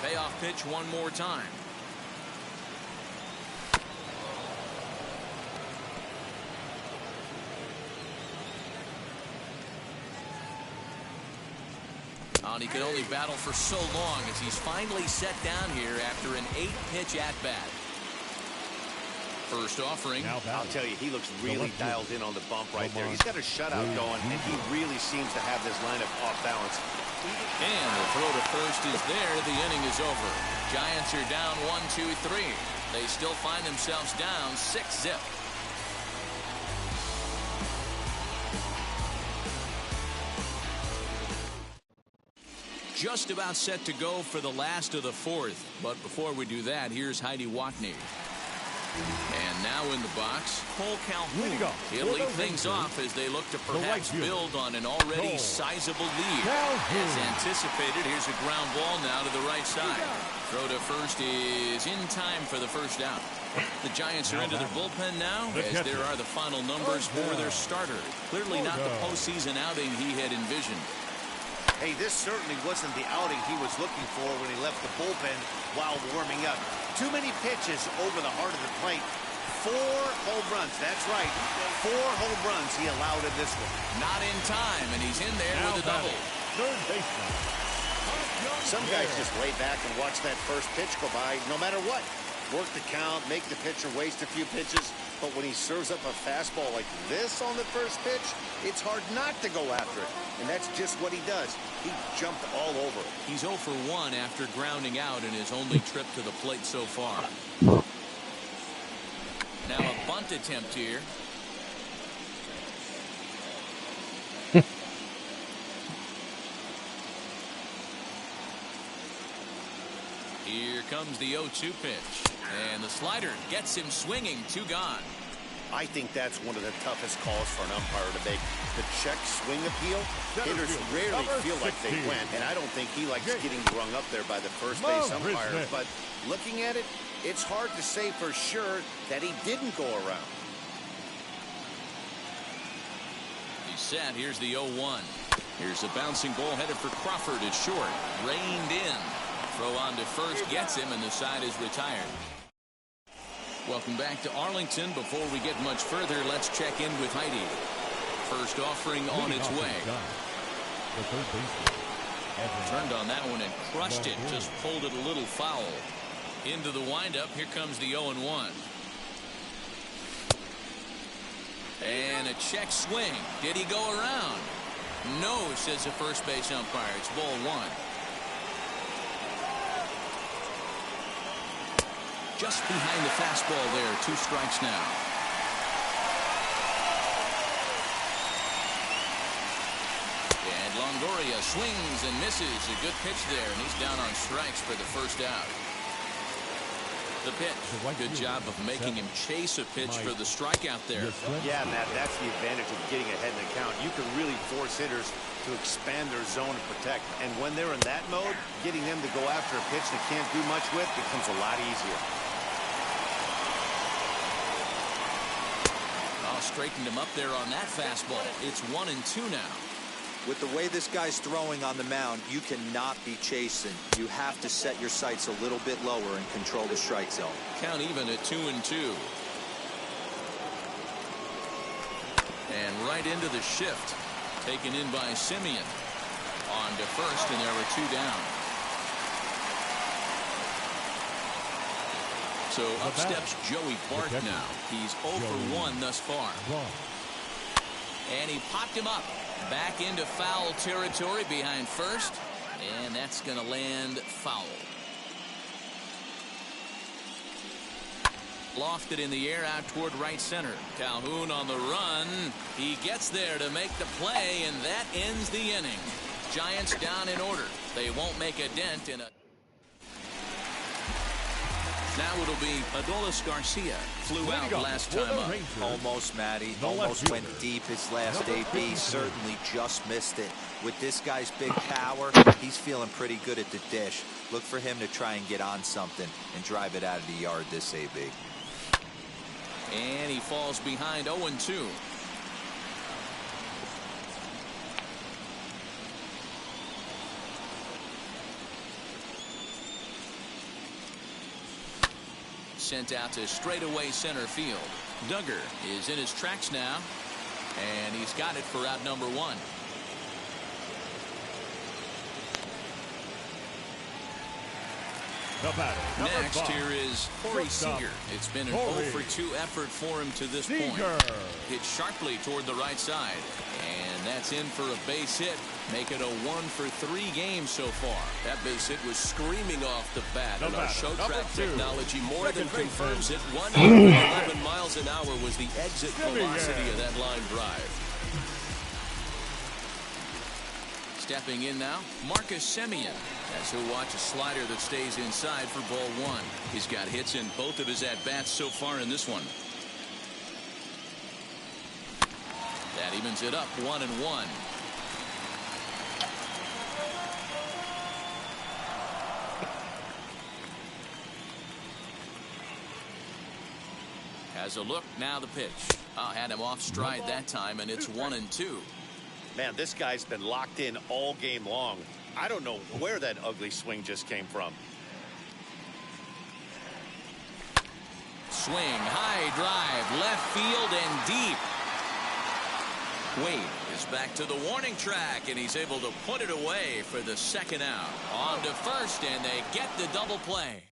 Payoff pitch one more time. And he could only battle for so long as he's finally set down here after an 8-pitch at-bat. First offering. I'll tell you, he looks really dialed in on the bump right there. He's got a shutout going, and he really seems to have this lineup off balance. And the throw to first is there. The inning is over. Giants are down 1-2-3. They still find themselves down 6-0. Just about set to go for the last of the 4th. But before we do that, here's Heidi Watney. And now in the box, Willie Calhoun. He'll lead things off as they look to perhaps build on an already sizable lead. As anticipated, here's a ground ball now to the right side. Throw to first is in time for the first out. The Giants are into their bullpen now, as there are the final numbers for their starter. Clearly not the postseason outing he had envisioned. Hey, this certainly wasn't the outing he was looking for when he left the bullpen while warming up. Too many pitches over the heart of the plate. 4 home runs. That's right. 4 home runs he allowed in this one. Not in time, and he's in there with a double. Third baseman. Some guys just lay back and watch that first pitch go by no matter what. Work the count, make the pitcher waste a few pitches. But when he serves up a fastball like this on the first pitch, it's hard not to go after it. And that's just what he does. He jumped all over it. He's 0 for 1 after grounding out in his only trip to the plate so far. Now a bunt attempt here. Here comes the 0-2 pitch. And the slider gets him swinging. 2 gone. I think that's one of the toughest calls for an umpire to make. The check swing appeal. Hitters rarely feel like they went, and I don't think he likes getting rung up there by the first base umpire. But looking at it, it's hard to say for sure that he didn't go around. He's set. Here's the 0-1. Here's a bouncing ball headed for Crawford at short. Reined in. Throw on to first gets him, and the side is retired. Welcome back to Arlington. Before we get much further, let's check in with Heidi. First offering on its way. Turned on that one and crushed it. Just pulled it a little foul. Into the windup. Here comes the 0-1. And a check swing. Did he go around? No, says the first base umpire. It's ball 1. Just behind the fastball there. 2 strikes now. And Longoria swings and misses. A good pitch there, and he's down on strikes for the first out. The pitch. Good job of making him chase a pitch for the strikeout there. Yeah, Matt, that's the advantage of getting ahead in the count. You can really force hitters to expand their zone and protect. And when they're in that mode, getting them to go after a pitch they can't do much with becomes a lot easier. Straightened him up there on that fastball. It's 1-2 now. With the way this guy's throwing on the mound, you cannot be chasing. You have to set your sights a little bit lower and control the strike zone. Count even at 2-2. And right into the shift. Taken in by Simeon. On to first, and there were 2 down. So up steps Joey Bart now. He's 0 for 1 thus far. And he popped him up. Back into foul territory behind first. And that's going to land foul. Lofted in the air out toward right center. Calhoun on the run. He gets there to make the play, and that ends the inning. Giants down in order. They won't make a dent in a... Now it'll be Adolis Garcia. Flew out last time up. Almost, Matty. Almost went deep his last AB. Certainly just missed it. With this guy's big power, he's feeling pretty good at the dish. Look for him to try and get on something and drive it out of the yard this AB. And he falls behind 0-2. Sent out to straightaway center field. Duggar is in his tracks now, and he's got it for out number 1. Next, here is Frazier. It's been an 0-for-2 effort for him to this point. Hit sharply toward the right side, and that's in for a base hit. Make it a 1-for-3 game so far. That base hit was screaming off the bat, and our show track technology more than confirms it. 111 miles an hour was the exit velocity of that line drive. Stepping in now, Simeon. As he'll watch a slider that stays inside for ball 1. He's got hits in both of his at-bats so far in this one. That evens it up 1-1. Has a look, now the pitch. Had him off stride that time, and it's 1-2. Man, this guy's been locked in all game long. I don't know where that ugly swing just came from. Swing, high drive, left field and deep. Wade is back to the warning track, and he's able to put it away for the second out. On to first, and they get the double play.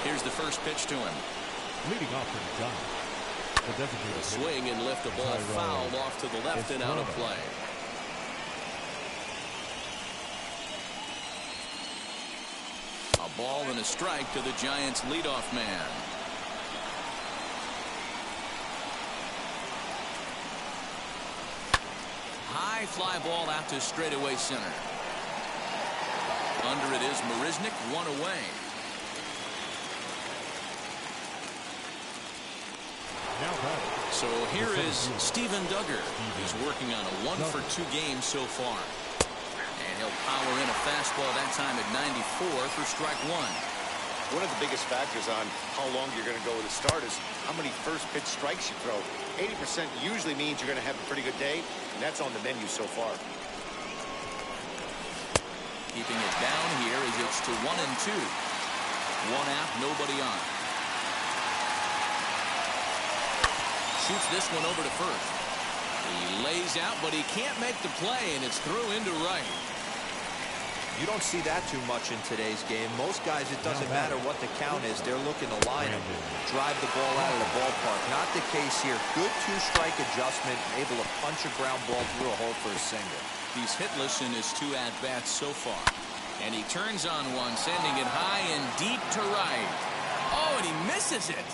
Here's the first pitch to him. Leading off for the job. The swing and lift the ball fouled off to the left and out of play. A ball and a strike to the Giants' leadoff man. High fly ball out to straightaway center. Under it is Mariznick, 1 away. So here is Steven Duggar. He's working on a 1-for-2 game so far. And he'll power in a fastball that time at 94 for strike 1. One of the biggest factors on how long you're going to go with a start is how many first pitch strikes you throw. 80% usually means you're going to have a pretty good day, and that's on the menu so far. Keeping it down here as it's to 1-2. 1 out, nobody on. Shoots this one over to first. He lays out, but he can't make the play, and it's through into right. You don't see that too much in today's game. Most guys, it doesn't matter what the count is. They're looking to line him, drive the ball out of the ballpark. Not the case here. Good 2-strike adjustment, able to punch a ground ball through a hole for a single. He's hitless in his 2 at-bats so far. And he turns on one, sending it high and deep to right. Oh, and he misses it.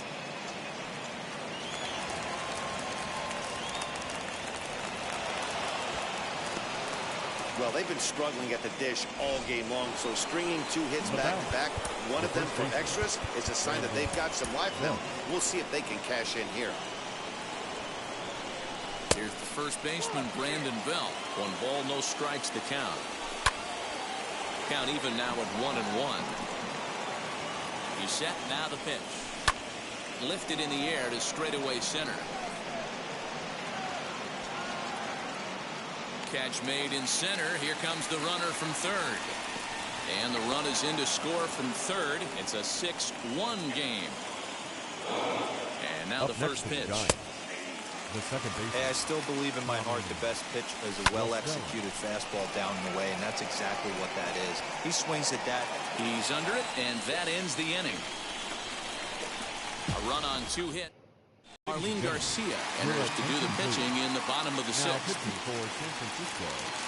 Well, they've been struggling at the dish all game long, so stringing 2 hits back-to-back, one of them for extras, is a sign that they've got some life in them. We'll see if they can cash in here. Here's the first baseman, Brandon Bell. 1 ball, no strikes to count. Count even now at 1-1. He's set, now the pitch. Lifted in the air to straightaway center. Catch made in center. Here comes the runner from third. And the run is in to score from third. It's a 6-1 game. And now the first pitch. The second base. Hey, I still believe in my heart the best pitch is a well-executed fastball down and away, and that's exactly what that is. He swings at that. He's under it, and that ends the inning. A run on 2 hits. Marlene Garcia enters to do the pitching in the bottom of the sixth.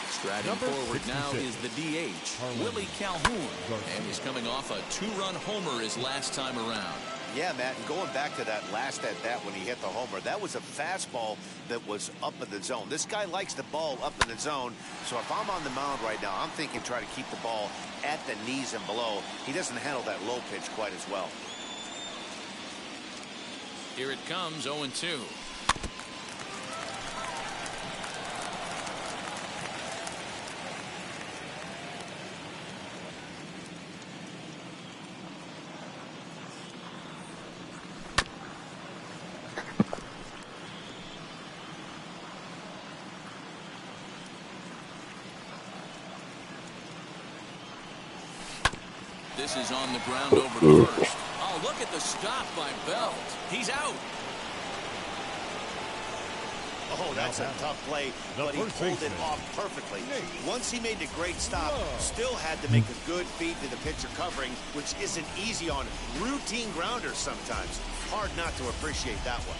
Striding forward now is the DH, Willie Calhoun, and he's coming off a 2-run homer his last time around. Yeah, Matt, and going back to that last at bat when he hit the homer, that was a fastball that was up in the zone. This guy likes the ball up in the zone, so if I'm on the mound right now, I'm thinking try to keep the ball at the knees and below. He doesn't handle that low pitch quite as well. Here it comes, 0-2. This is on the ground over to first. Oh, look at the stop by Belt. He's out. Oh, that's a tough play, but he pulled it off perfectly. Once he made the great stop, still had to make a good feed to the pitcher covering, which isn't easy on routine grounders sometimes. Hard not to appreciate that one.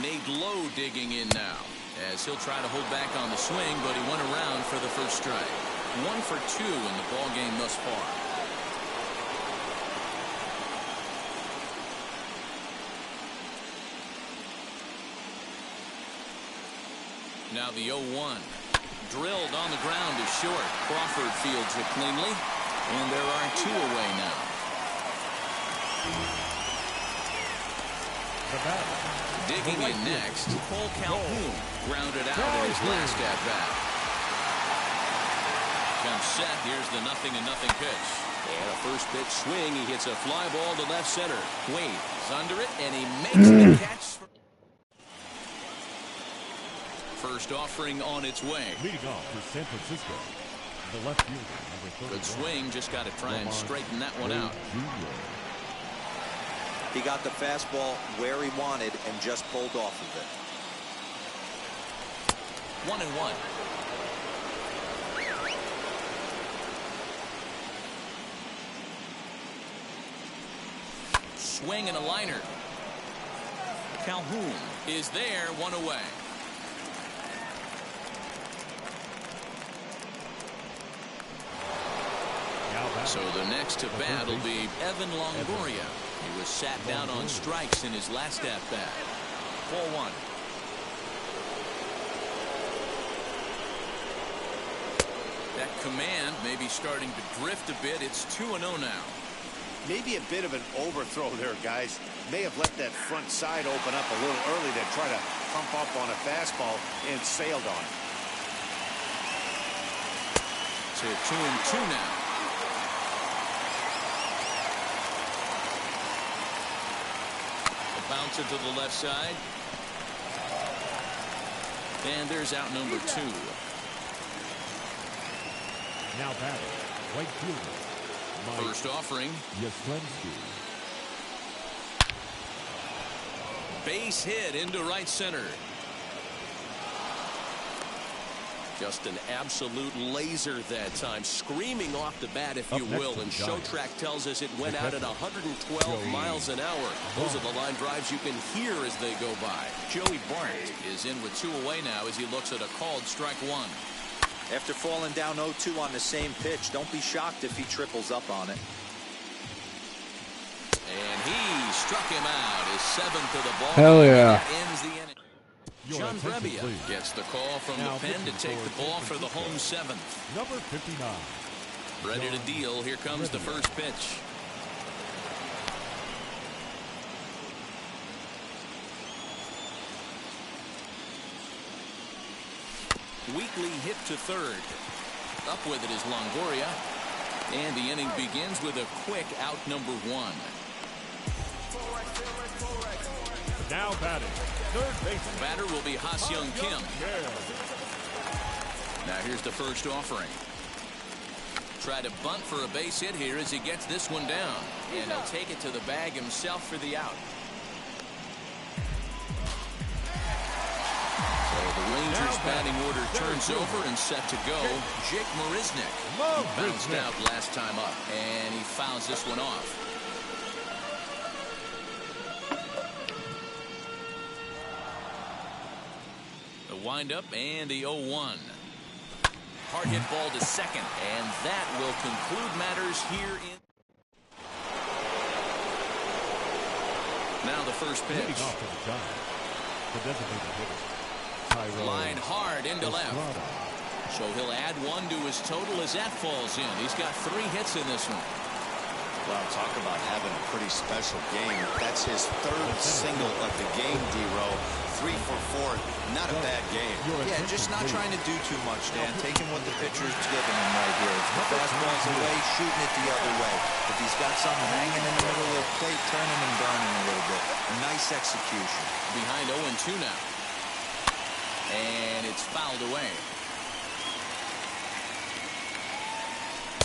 Nate Lowe digging in now, as he'll try to hold back on the swing, but he went around for the first strike. 1 for 2 in the ball game thus far. Now the 0-1. Drilled on the ground is short. Crawford fields it cleanly, and there are 2 away now. Digging in next, Willie Calhoun grounded out in his last at-bat. Comes set, here's the 0-0 pitch. And a first pitch swing, he hits a fly ball to left center. Wade is under it, and he makes the catch. First offering on its way. Leading off for San Francisco, the left fielder, number 31. Good swing, just got to try and straighten that one out. He got the fastball where he wanted and just pulled off of it. 1-1. Swing and a liner. Calhoun is there, 1 away. So the next to bat will be Evan Longoria. He was sat down on strikes in his last at-bat. 4-1. That command may be starting to drift a bit. It's 2-0 now. Maybe a bit of an overthrow there, guys. May have left that front side open up a little early to try to pump up on a fastball and sailed on it. To 2-2 now. Bouncer to the left side. And there's out number 2. Now batting, right fielder. First offering. Yastrzemski. Base hit into right center. Just an absolute laser that time, screaming off the bat, if you will, and Showtrack tells us it went out at 112 miles an hour. Those are the line drives you can hear as they go by. Joey Bart is in with 2 away now as he looks at a called strike 1. After falling down 0-2 on the same pitch, don't be shocked if he triples up on it. And he struck him out, his 7th of the ball. Hell yeah. Ends the inning. John Brebbia gets the call from the pen to take the ball for the home 7th. Number 59. Ready to deal. Here comes the first pitch. Weekly hit to third. Up with it is Longoria. And the inning begins with a quick out number 1. Now batting, third baseman. Batter will be Ha-Seong Kim. Now here's the first offering. Try to bunt for a base hit here as he gets this one down. And he'll take it to the bag himself for the out. So the Rangers batting order turns over and set to go. Jake Mariznick. He bounced out last time up, and he fouls this one off. The windup and the 0-1. Hard hit ball to second, and that will conclude matters here in. Now the first pitch. Line hard into left. So he'll add one to his total as that falls in. He's got 3 hits in this one. Well, talk about having a pretty special game. That's his 3rd single of the game, D-Row. 3 for 4. Not a bad game. Yeah, just not trying to do too much, Dan. Taking what the pitcher's giving him right here. If the fastball's away, shooting it the other way. If he's got something hanging in the middle of the plate, turning and burning a little bit. A nice execution. Behind 0-2 now. And it's fouled away.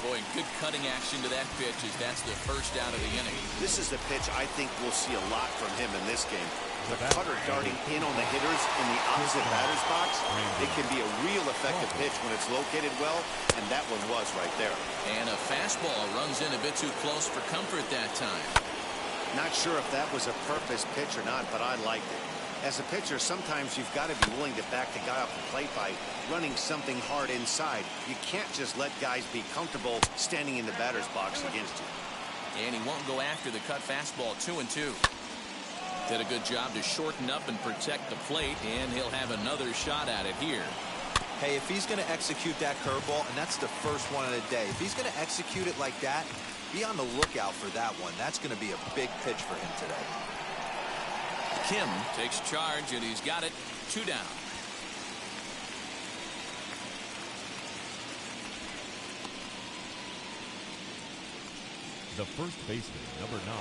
Boy, good cutting action to that pitch as that's the first out of the inning. This is the pitch I think we'll see a lot from him in this game. The cutter darting in on the hitters in the opposite batter's box. It can be a real effective pitch when it's located well, and that one was right there. And a fastball runs in a bit too close for comfort that time. Not sure if that was a purpose pitch or not, but I liked it. As a pitcher, sometimes you've got to be willing to back the guy off the plate by running something hard inside. You can't just let guys be comfortable standing in the batter's box against you. And he won't go after the cut fastball. 2-2. Did a good job to shorten up and protect the plate, and he'll have another shot at it here. Hey, if he's going to execute that curveball, and that's the first one of the day, if he's going to execute it like that, be on the lookout for that one. That's going to be a big pitch for him today. Kim takes charge, and he's got it. 2 down. The first baseman, number 9.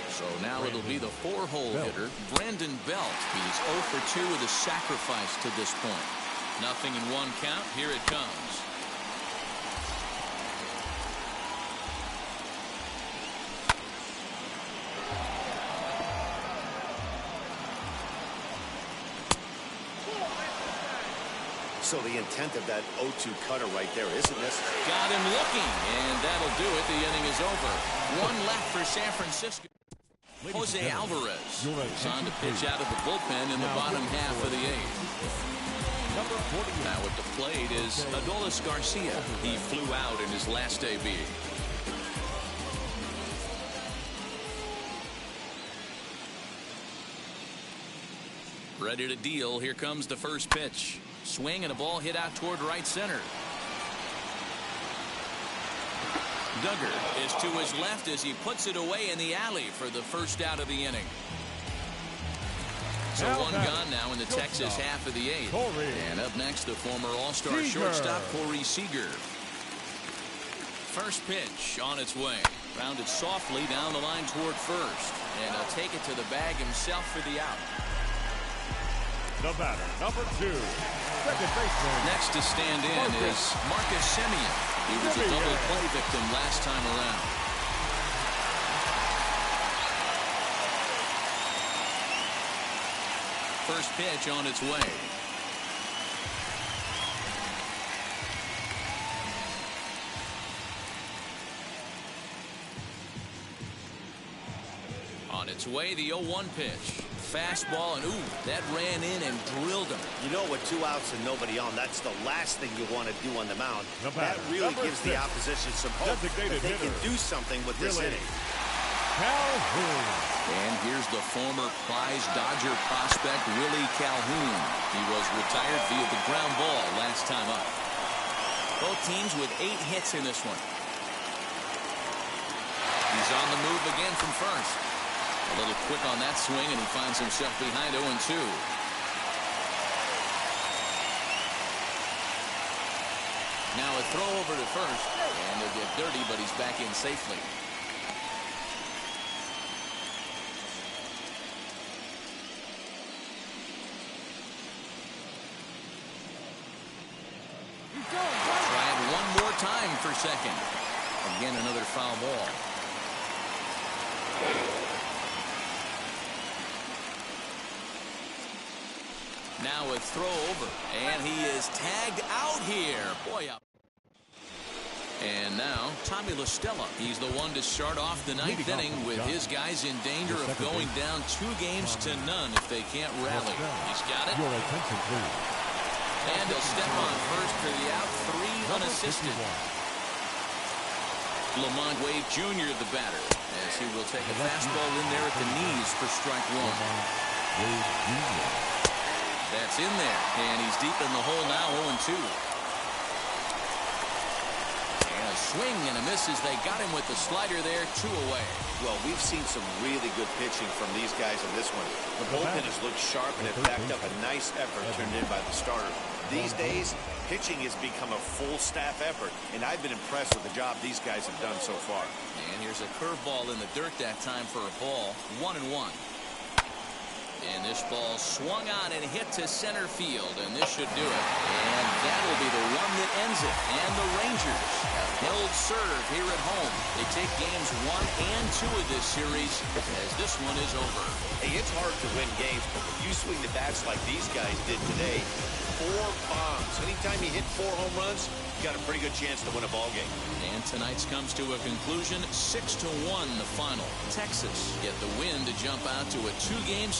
So now it'll be the 4-hole hitter, Brandon Belt. He's 0 for 2 with a sacrifice to this point. Nothing in 1 count. Here it comes. So the intent of that 0-2 cutter right there, isn't this? Got him looking, and that'll do it. The inning is over. 1 left for San Francisco. Jose Alvarez is on to pitch out of the bullpen in the bottom half of the 8th. Now at the plate is Adolis Garcia. He flew out in his last AB. Ready to deal. Here comes the first pitch. Swing and a ball hit out toward right center. Duggar is to his left as he puts it away in the alley for the first out of the inning. So 1 gone now in the Texas half of the 8th. And up next, the former All-Star shortstop Corey Seager. First pitch on its way. Rounded softly down the line toward first. And he'll take it to the bag himself for the out. The batter, number 2. Second baseman. Next to stand in is Marcus Simeon. He was a double play victim last time around. First pitch on its way. On its way, the 0-1 pitch. Fastball, and ooh, that ran in and drilled him. You know, with 2 outs and nobody on, that's the last thing you want to do on the mound. That really gives the opposition some hope that they can do something with this inning. Calhoun. And here's the former prize Dodger prospect, Willie Calhoun. He was retired via the ground ball last time up. Both teams with 8 hits in this one. He's on the move again from first. A little quick on that swing, and he finds himself behind 0-2. Now a throw over to first, and they'll get dirty, but he's back in safely. Try it one more time for second. Again, another foul ball. Now a throw over, and he is tagged out here. Boy, up. And now, Tommy La Stella. He's the one to start off the ninth inning with his guys in danger of going down 2-0 if they can't rally. He's got it. And he'll step on first for the out, 3 unassisted. Lamont Wade Jr. the batter, as he will take a fastball in there at the knees for strike 1. That's in there, and he's deep in the hole now, 0-2. And a swing and a miss as they got him with the slider there, 2 away. Well, we've seen some really good pitching from these guys in this one. The bullpen has looked sharp and have backed up a nice effort turned in by the starter. These days, pitching has become a full staff effort, and I've been impressed with the job these guys have done so far. And here's a curveball in the dirt that time for a ball, 1-1. And this ball swung on and hit to center field, and this should do it. And that'll be the one that ends it. And the Rangers have held serve here at home. They take games 1 and 2 of this series as this one is over. Hey, it's hard to win games, but if you swing the bats like these guys did today, 4 bombs. Anytime you hit 4 home runs, you got a pretty good chance to win a ball game. And tonight's comes to a conclusion, 6-1 the final. Texas get the win to jump out to a 2-0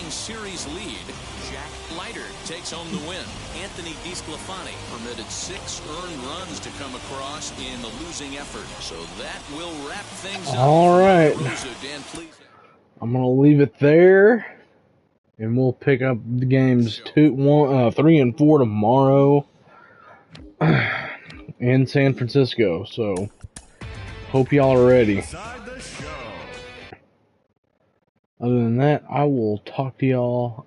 series lead. Jack Leiter takes home the win. Anthony DeSclafani permitted 6 earned runs to come across in the losing effort. So that will wrap things up. All right. Dan, please. I'm gonna leave it there, and we'll pick up the games 3 and 4 tomorrow in San Francisco. So hope y'all are ready. Other than that, I will talk to y'all